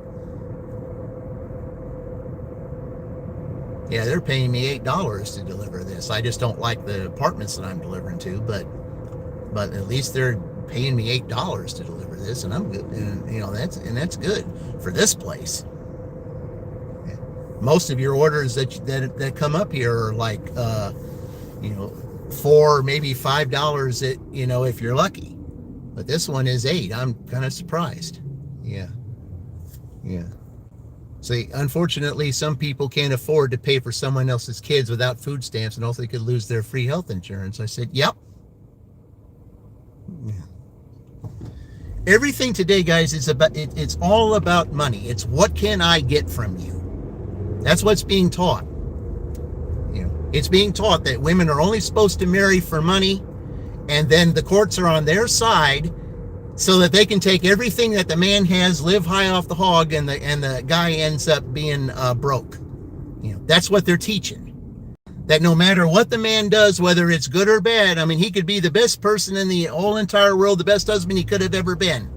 Yeah, they're paying me $8 to deliver this. I just don't like the apartments that I'm delivering to, but at least they're paying me $8 to deliver this, and I'm good. And that's good for this place. Most of your orders that come up here are like $4, maybe $5 if you're lucky. But this one is $8. I'm kind of surprised. Yeah. See, unfortunately, some people can't afford to pay for someone else's kids without food stamps, and also they could lose their free health insurance. I said, yep. Yeah. Everything today, guys, it's all about money. It's what can I get from you? That's what's being taught. It's being taught that women are only supposed to marry for money, and then the courts are on their side so that they can take everything that the man has, live high off the hog, and the guy ends up being broke. That's what they're teaching. That no matter what the man does, whether it's good or bad, I mean, he could be the best person in the whole entire world, the best husband he could have ever been.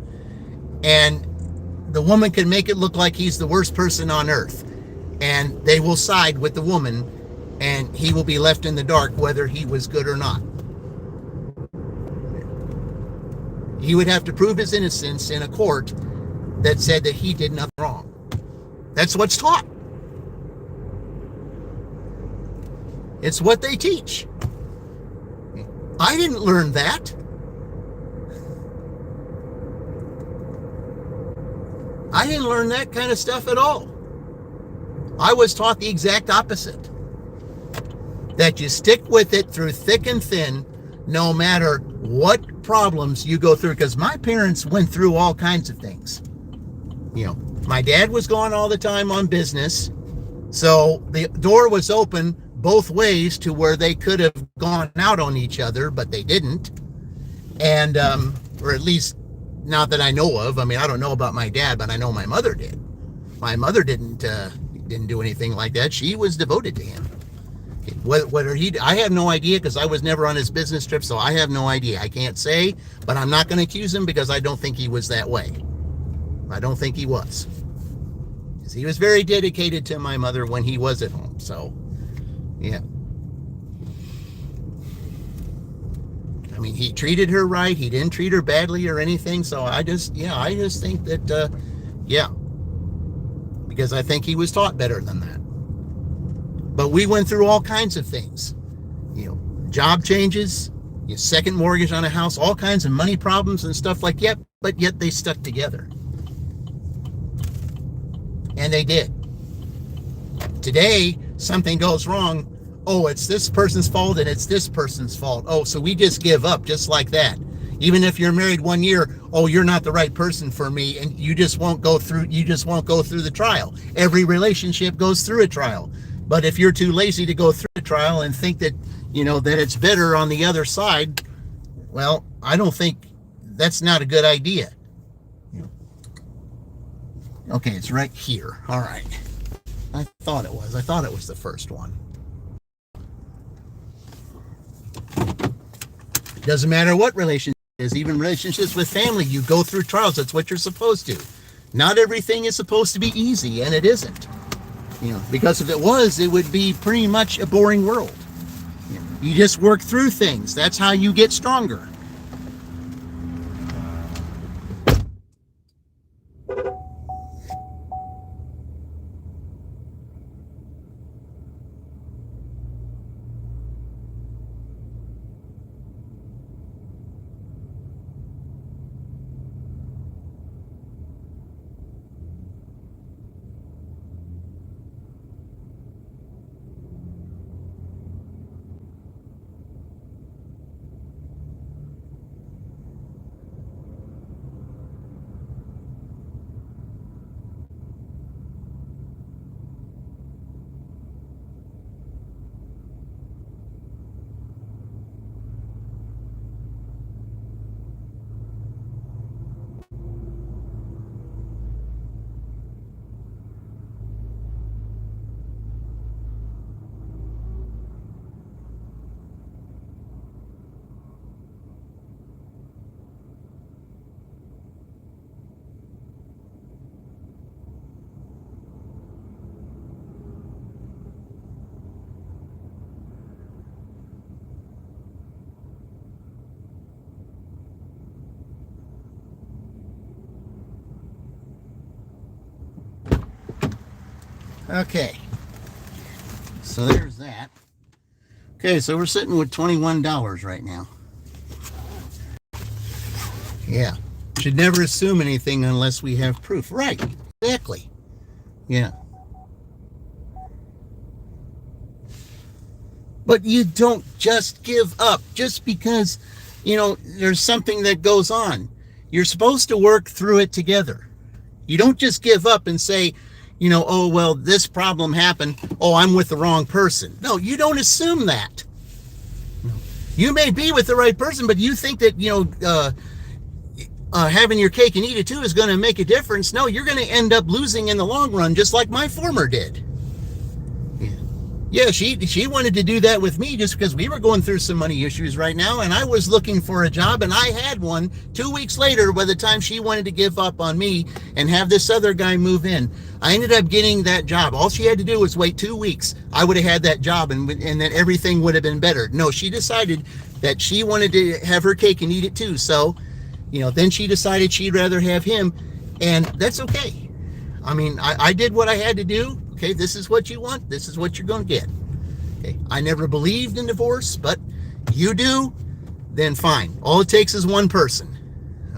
And the woman can make it look like he's the worst person on earth. And they will side with the woman, and he will be left in the dark whether he was good or not. He would have to prove his innocence in a court that said that he did nothing wrong. That's what's taught. It's what they teach. I didn't learn that. I didn't learn that kind of stuff at all. I was taught the exact opposite. That you stick with it through thick and thin, no matter what problems you go through. Because my parents went through all kinds of things. My dad was gone all the time on business. So the door was open both ways to where they could have gone out on each other, but they didn't. And, or at least not that I know of. I mean, I don't know about my dad, but I know my mother did. My mother didn't do anything like that. She was devoted to him. Whether I have no idea, because I was never on his business trip, so I have no idea. I can't say, but I'm not going to accuse him because I don't think he was that way. I don't think he was. Because he was very dedicated to my mother when he was at home. So, yeah. I mean, he treated her right. He didn't treat her badly or anything. So I just think that, because I think he was taught better than that. But we went through all kinds of things, job changes, second mortgage on a house, all kinds of money problems and stuff like that, but yet they stuck together. And they did. Today, something goes wrong. Oh, it's this person's fault and it's this person's fault. Oh, so we just give up just like that. Even if you're married 1 year, oh, you're not the right person for me, and you just won't go through the trial. Every relationship goes through a trial. But if you're too lazy to go through the trial and think that, that it's better on the other side, well, I don't think that's not a good idea. Okay, it's right here. All right. I thought it was the first one. Doesn't matter what relationship it is, even relationships with family, you go through trials. That's what you're supposed to. Not everything is supposed to be easy, and it isn't. Because if it was, it would be pretty much a boring world. You just work through things. That's how you get stronger. Okay. So there's that. Okay, so we're sitting with $21 right now. Yeah. Should never assume anything unless we have proof. Right. Exactly. Yeah. But you don't just give up just because, there's something that goes on. You're supposed to work through it together. You don't just give up and say, oh, well, this problem happened. Oh, I'm with the wrong person. No, you don't assume that. You may be with the right person, but you think that, having your cake and eat it too is going to make a difference. No, you're going to end up losing in the long run, just like my former did. Yeah, she wanted to do that with me just because we were going through some money issues right now, and I was looking for a job, and I had one 2 weeks later by the time she wanted to give up on me and have this other guy move in. I ended up getting that job. All she had to do was wait 2 weeks. I would have had that job, and then everything would have been better. No, she decided that she wanted to have her cake and eat it too. So, then she decided she'd rather have him, and that's okay. I mean, I did what I had to do. Okay, this is what you want. This is what you're going to get. Okay, I never believed in divorce, but you do, then fine. All it takes is one person.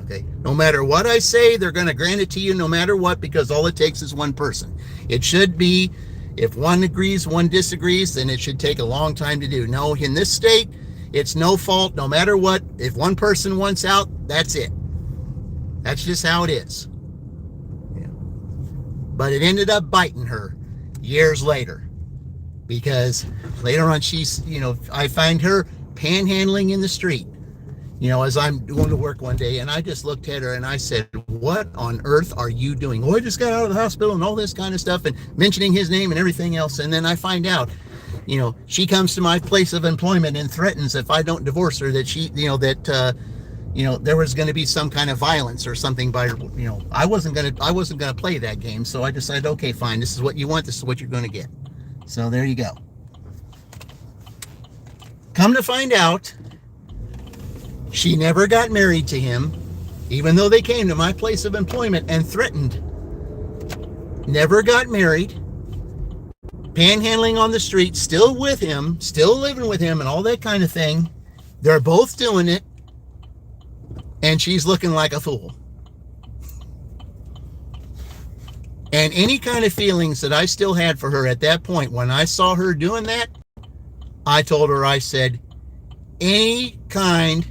Okay, no matter what I say, they're going to grant it to you no matter what, because all it takes is one person. It should be, if one agrees, one disagrees, then it should take a long time to do. No, in this state, it's no fault, no matter what. If one person wants out, that's it. That's just how it is. Yeah. But it ended up biting her years later, because later on she's, I find her panhandling in the street, as I'm going to work one day, and I just looked at her and I said, what on earth are you doing? Oh, I just got out of the hospital and all this kind of stuff, and mentioning his name and everything else. And then I find out, she comes to my place of employment and threatens if I don't divorce her that she, there was going to be some kind of violence or something by her. I wasn't going to play that game. So I decided, okay, fine. This is what you want. This is what you're going to get. So there you go. Come to find out, she never got married to him, even though they came to my place of employment and threatened. Never got married, panhandling on the street, still with him, still living with him and all that kind of thing. They're both doing it. And she's looking like a fool. And any kind of feelings that I still had for her at that point, when I saw her doing that, I told her, I said, any kind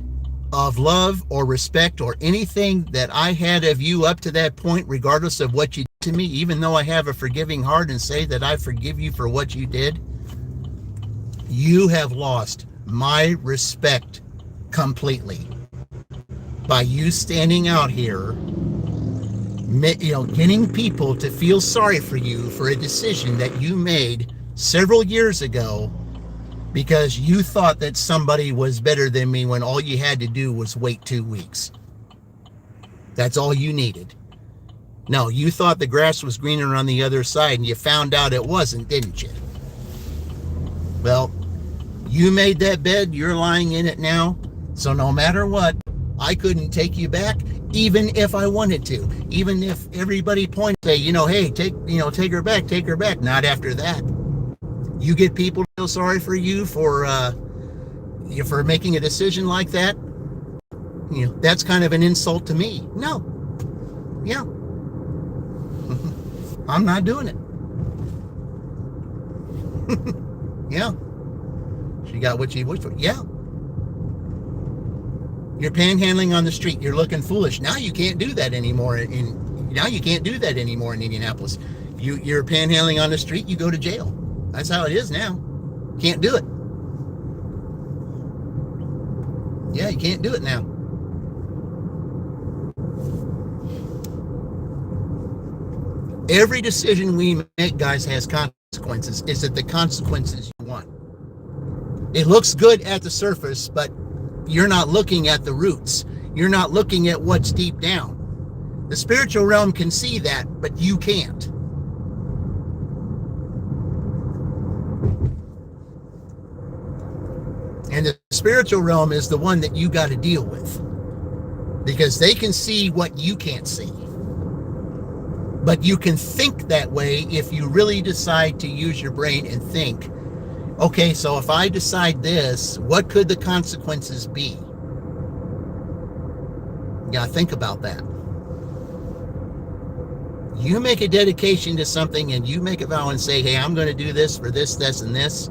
of love or respect or anything that I had of you up to that point, regardless of what you did to me, even though I have a forgiving heart and say that I forgive you for what you did, you have lost my respect completely by you standing out here, getting people to feel sorry for you for a decision that you made several years ago because you thought that somebody was better than me when all you had to do was wait 2 weeks. That's all you needed. No, you thought the grass was greener on the other side, and you found out it wasn't, didn't you? Well, you made that bed, you're lying in it now, so no matter what, I couldn't take you back, even if I wanted to. Even if everybody pointed, say, hey, take her back. Not after that. You get people to feel sorry for you for making a decision like that. That's kind of an insult to me. No. Yeah. I'm not doing it. Yeah. She got what she wished for. Yeah. You're panhandling on the street. You're looking foolish. Now you can't do that anymore. Now you can't do that anymore in Indianapolis. You're panhandling on the street. You go to jail. That's how it is now. Can't do it. Yeah, you can't do it now. Every decision we make, guys, has consequences. Is it the consequences you want? It looks good at the surface, but you're not looking at the roots. You're not looking at what's deep down. The spiritual realm can see that, but you can't. And the spiritual realm is the one that you got to deal with, because they can see what you can't see. But you can think that way if you really decide to use your brain and think, okay, so if I decide this, what could the consequences be? Yeah, think about that. You make a dedication to something and you make a vow and say, hey, I'm going to do this for this, this, and this.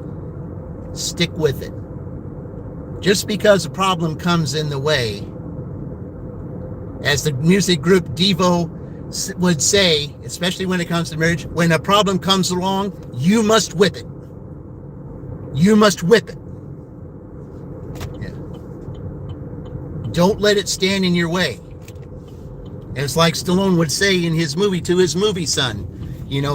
Stick with it. Just because a problem comes in the way, as the music group Devo would say, especially when it comes to marriage, when a problem comes along, you must whip it. You must whip it. Yeah. Don't let it stand in your way. It's like Stallone would say in his movie to his movie son,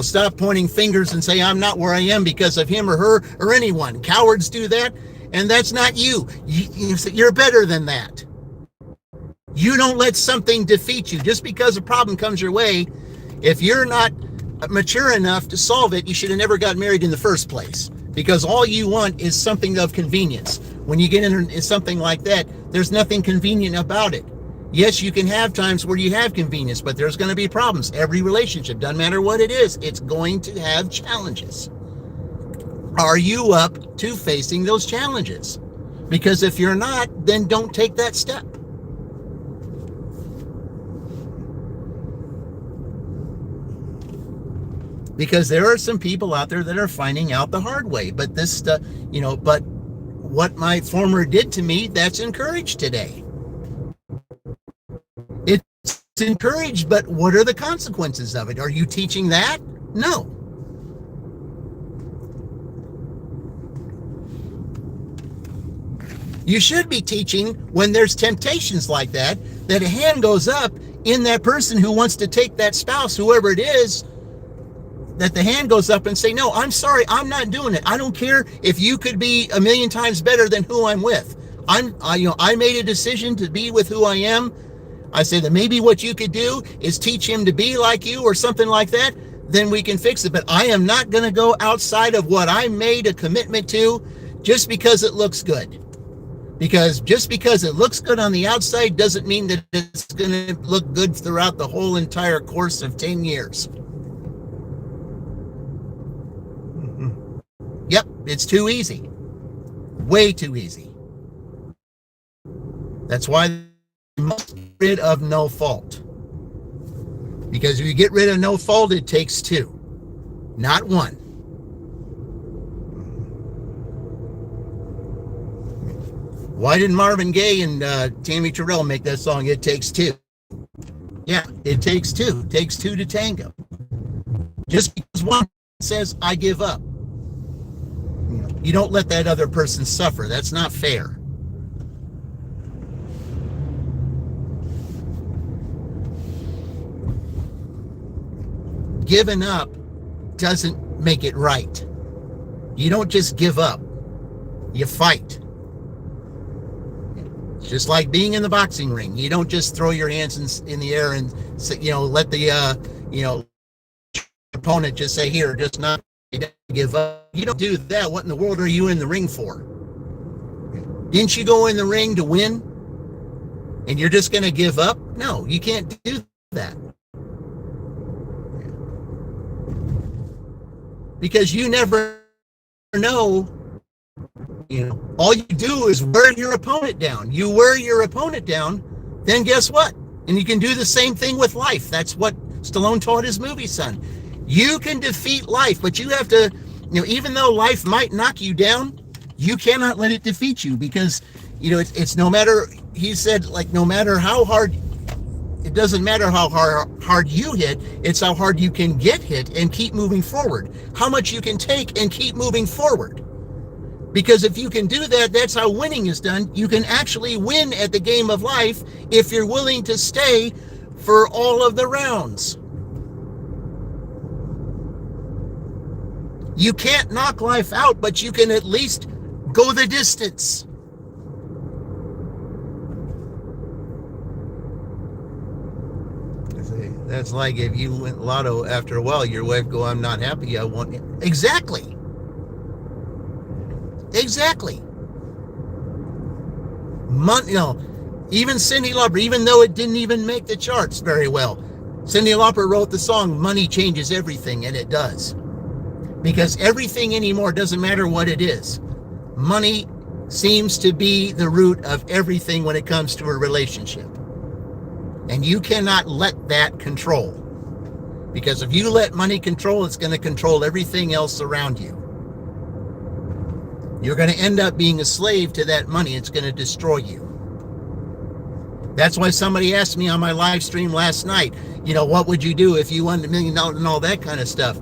stop pointing fingers and say, I'm not where I am because of him or her or anyone. Cowards do that, and that's not you. You're better than that. You don't let something defeat you. Just because a problem comes your way, if you're not mature enough to solve it, you should have never got married in the first place, because all you want is something of convenience. When you get into something like that, there's nothing convenient about it. Yes, you can have times where you have convenience, but there's going to be problems. Every relationship, doesn't matter what it is, it's going to have challenges. Are you up to facing those challenges? Because if you're not, then don't take that step. Because there are some people out there that are finding out the hard way. But this stuff, but what my former did to me, that's encouraged today. It's encouraged, but what are the consequences of it? Are you teaching that? No. You should be teaching when there's temptations like that a hand goes up in that person who wants to take that spouse, whoever it is, that the hand goes up and say, no, I'm sorry, I'm not doing it. I don't care if you could be a million times better than who I'm with. I made a decision to be with who I am. I say that maybe what you could do is teach him to be like you or something like that. Then we can fix it. But I am not going to go outside of what I made a commitment to just because it looks good. Because just because it looks good on the outside doesn't mean that it's going to look good throughout the whole entire course of 10 years. Yep, it's too easy. Way too easy. That's why you must get rid of no fault. Because if you get rid of no fault, it takes two, not one. Why didn't Marvin Gaye and Tammy Terrell make that song, It Takes Two? Yeah, it takes two. It takes two to tango. Just because one says, I give up. You don't let that other person suffer. That's not fair. Giving up doesn't make it right. You don't just give up. You fight. It's just like being in the boxing ring. You don't just throw your hands in the air and let the opponent just say, here, just not give up. You don't do that. What in the world are you in the ring for? Didn't you go in the ring to win? And you're just going to give up? No, you can't do that. Because you never know, all you do is wear your opponent down. You wear your opponent down, then guess what? And you can do the same thing with life. That's what Stallone taught his movie son. You can defeat life, but you have to, even though life might knock you down, you cannot let it defeat you, because, it's no matter, he said, like, no matter how hard, it doesn't matter how hard you hit, it's how hard you can get hit and keep moving forward. How much you can take and keep moving forward. Because if you can do that, that's how winning is done. You can actually win at the game of life if you're willing to stay for all of the rounds. You can't knock life out, but you can at least go the distance. That's like if you went lotto, after a while, your wife go, I'm not happy, I want it. Exactly. Even Cyndi Lauper, even though it didn't even make the charts very well, Cyndi Lauper wrote the song Money Changes Everything, and it does. Because everything anymore doesn't matter what it is. Money seems to be the root of everything when it comes to a relationship. And you cannot let that control. Because if you let money control, it's going to control everything else around you. You're going to end up being a slave to that money. It's going to destroy you. That's why somebody asked me on my live stream last night, what would you do if you won $1 million and all that kind of stuff?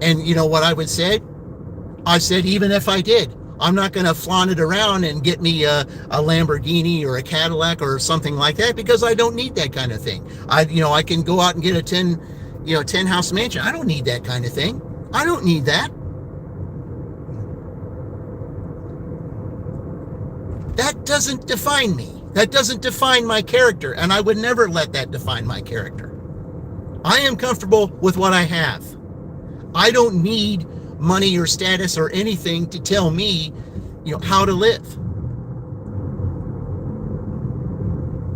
And you know what I would say? I said, even if I did, I'm not going to flaunt it around and get me a Lamborghini or a Cadillac or something like that, because I don't need that kind of thing. I can go out and get a 10 house mansion. I don't need that kind of thing. I don't need that. That doesn't define me. That doesn't define my character, and I would never let that define my character. I am comfortable with what I have. I don't need money or status or anything to tell me, how to live.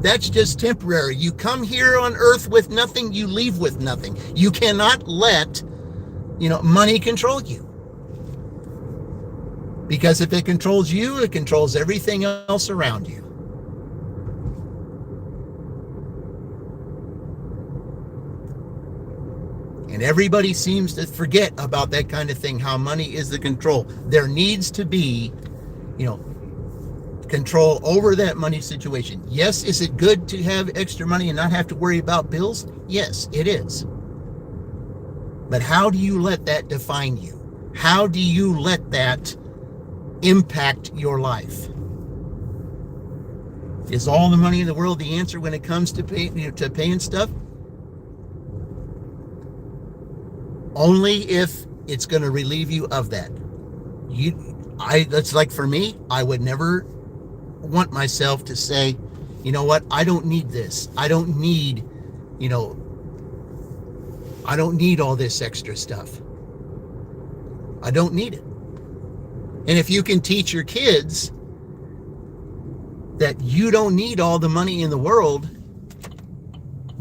That's just temporary. You come here on earth with nothing, you leave with nothing. You cannot let, money control you. Because if it controls you, it controls everything else around you. And everybody seems to forget about that kind of thing, how money is the control. There needs to be, control over that money situation. Yes, is it good to have extra money and not have to worry about bills? Yes, it is. But how do you let that define you? How do you let that impact your life? Is all the money in the world the answer when it comes to paying stuff? Only if it's going to relieve you of that. That's like for me, I would never want myself to say, you know what, I don't need this. I don't need all this extra stuff. I don't need it. And if you can teach your kids that you don't need all the money in the world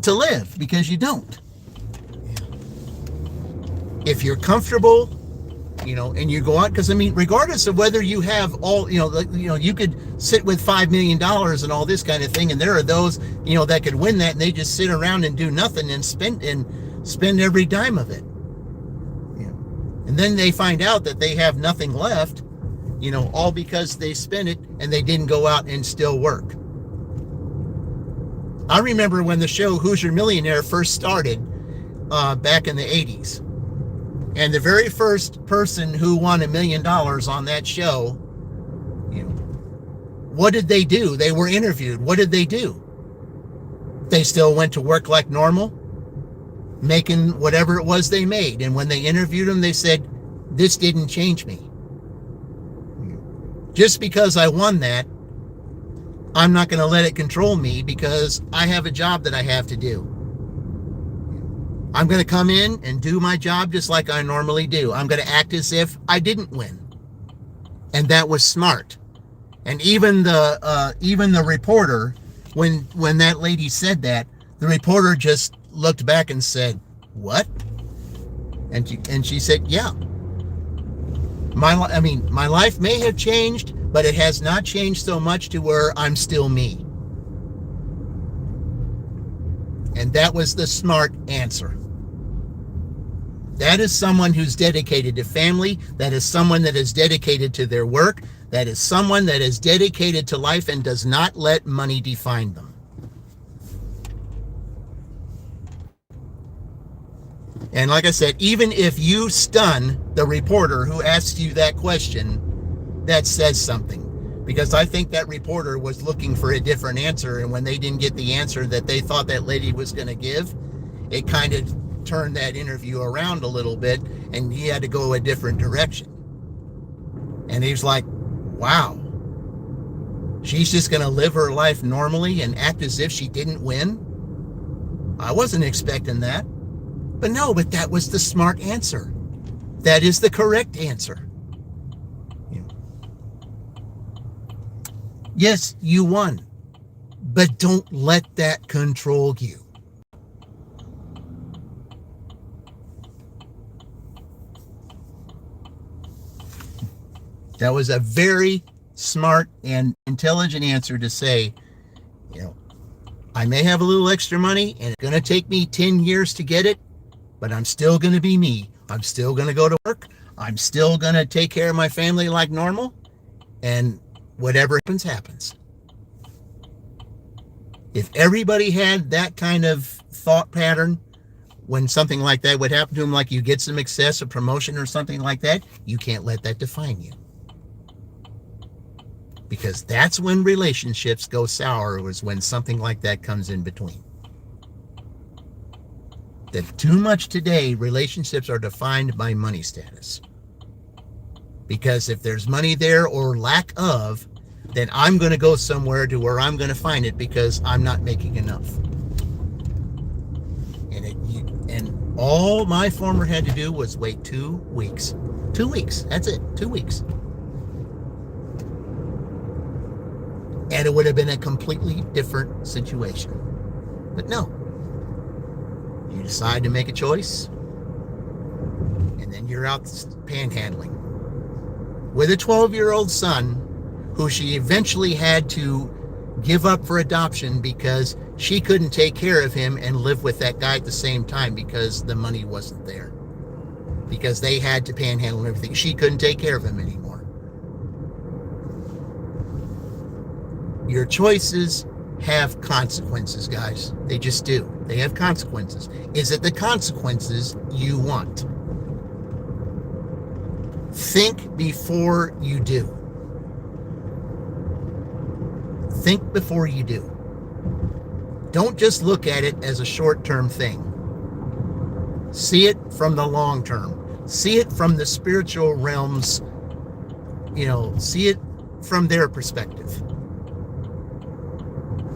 to live, because you don't. If you're comfortable, and you go out, because regardless of whether you have all, you could sit with $5 million and all this kind of thing, and there are those, that could win that, and they just sit around and do nothing and spend every dime of it. And then they find out that they have nothing left, all because they spent it and they didn't go out and still work. I remember when the show Who's Your Millionaire first started back in the 80s. And the very first person who won $1 million on that show, what did they do? They were interviewed. What did they do? They still went to work like normal, making whatever it was they made. And when they interviewed them, they said, this didn't change me. Just because I won that, I'm not going to let it control me, because I have a job that I have to do. I'm going to come in and do my job just like I normally do. I'm going to act as if I didn't win. And that was smart. And even the reporter, when that lady said that, the reporter just looked back and said, "What?" And she said, "Yeah. My life may have changed, but it has not changed so much to where I'm still me." And that was the smart answer. That is someone who's dedicated to family. That is someone that is dedicated to their work. That is someone that is dedicated to life and does not let money define them. And like I said, even if you stun the reporter who asked you that question, that says something. Because I think that reporter was looking for a different answer, and when they didn't get the answer that they thought that lady was going to give, it kind of turned that interview around a little bit, and he had to go a different direction. And he was like, wow, she's just going to live her life normally and act as if she didn't win? I wasn't expecting that. But no, but that was the smart answer. That is the correct answer. Yes, you won, but don't let that control you. That was a very smart and intelligent answer to say, you know, I may have a little extra money and it's going to take me 10 years to get it, but I'm still going to be me. I'm still going to go to work. I'm still going to take care of my family like normal. And whatever happens, happens. If everybody had that kind of thought pattern, when something like that would happen to them, like you get some excess, a promotion or something like that, you can't let that define you. Because that's when relationships go sour, is when something like that comes in between. That too much today, relationships are defined by money status. Because if there's money there or lack of, then I'm going to go somewhere to where I'm going to find it because I'm not making enough. And all my former had to do was wait 2 weeks. 2 weeks. That's it. 2 weeks. And it would have been a completely different situation. But no. You decide to make a choice, and then you're out panhandling. With a 12-year-old son who she eventually had to give up for adoption because she couldn't take care of him and live with that guy at the same time because the money wasn't there. Because they had to panhandle and everything. She couldn't take care of him anymore. Your choices have consequences, guys. They just do. They have consequences. Is it the consequences you want? Think before you do. Think before you do. Don't just look at it as a short-term thing. See it from the long term. See it from the spiritual realms. See it from their perspective.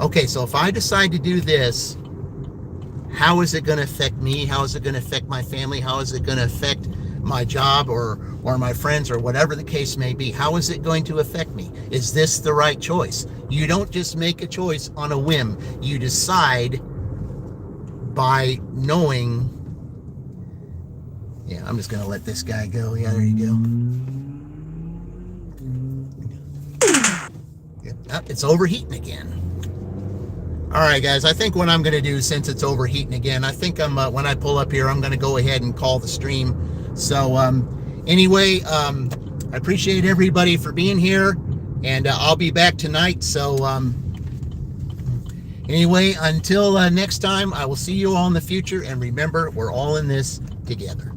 Okay, so if I decide to do this, how is it going to affect me? How is it going to affect my family? How is it going to affect my job or my friends or whatever the case may be? How is it going to affect me? Is this the right choice? You don't just make a choice on a whim. You decide by knowing. Yeah, I'm just going to let this guy go. Yeah, there you go. Yep, it's overheating again. All right, guys, I think what I'm going to do, since it's overheating again, I think when I pull up here, I'm going to go ahead and call the stream. So anyway, I appreciate everybody for being here, and I'll be back tonight. So anyway, until next time, I will see you all in the future, and remember, we're all in this together.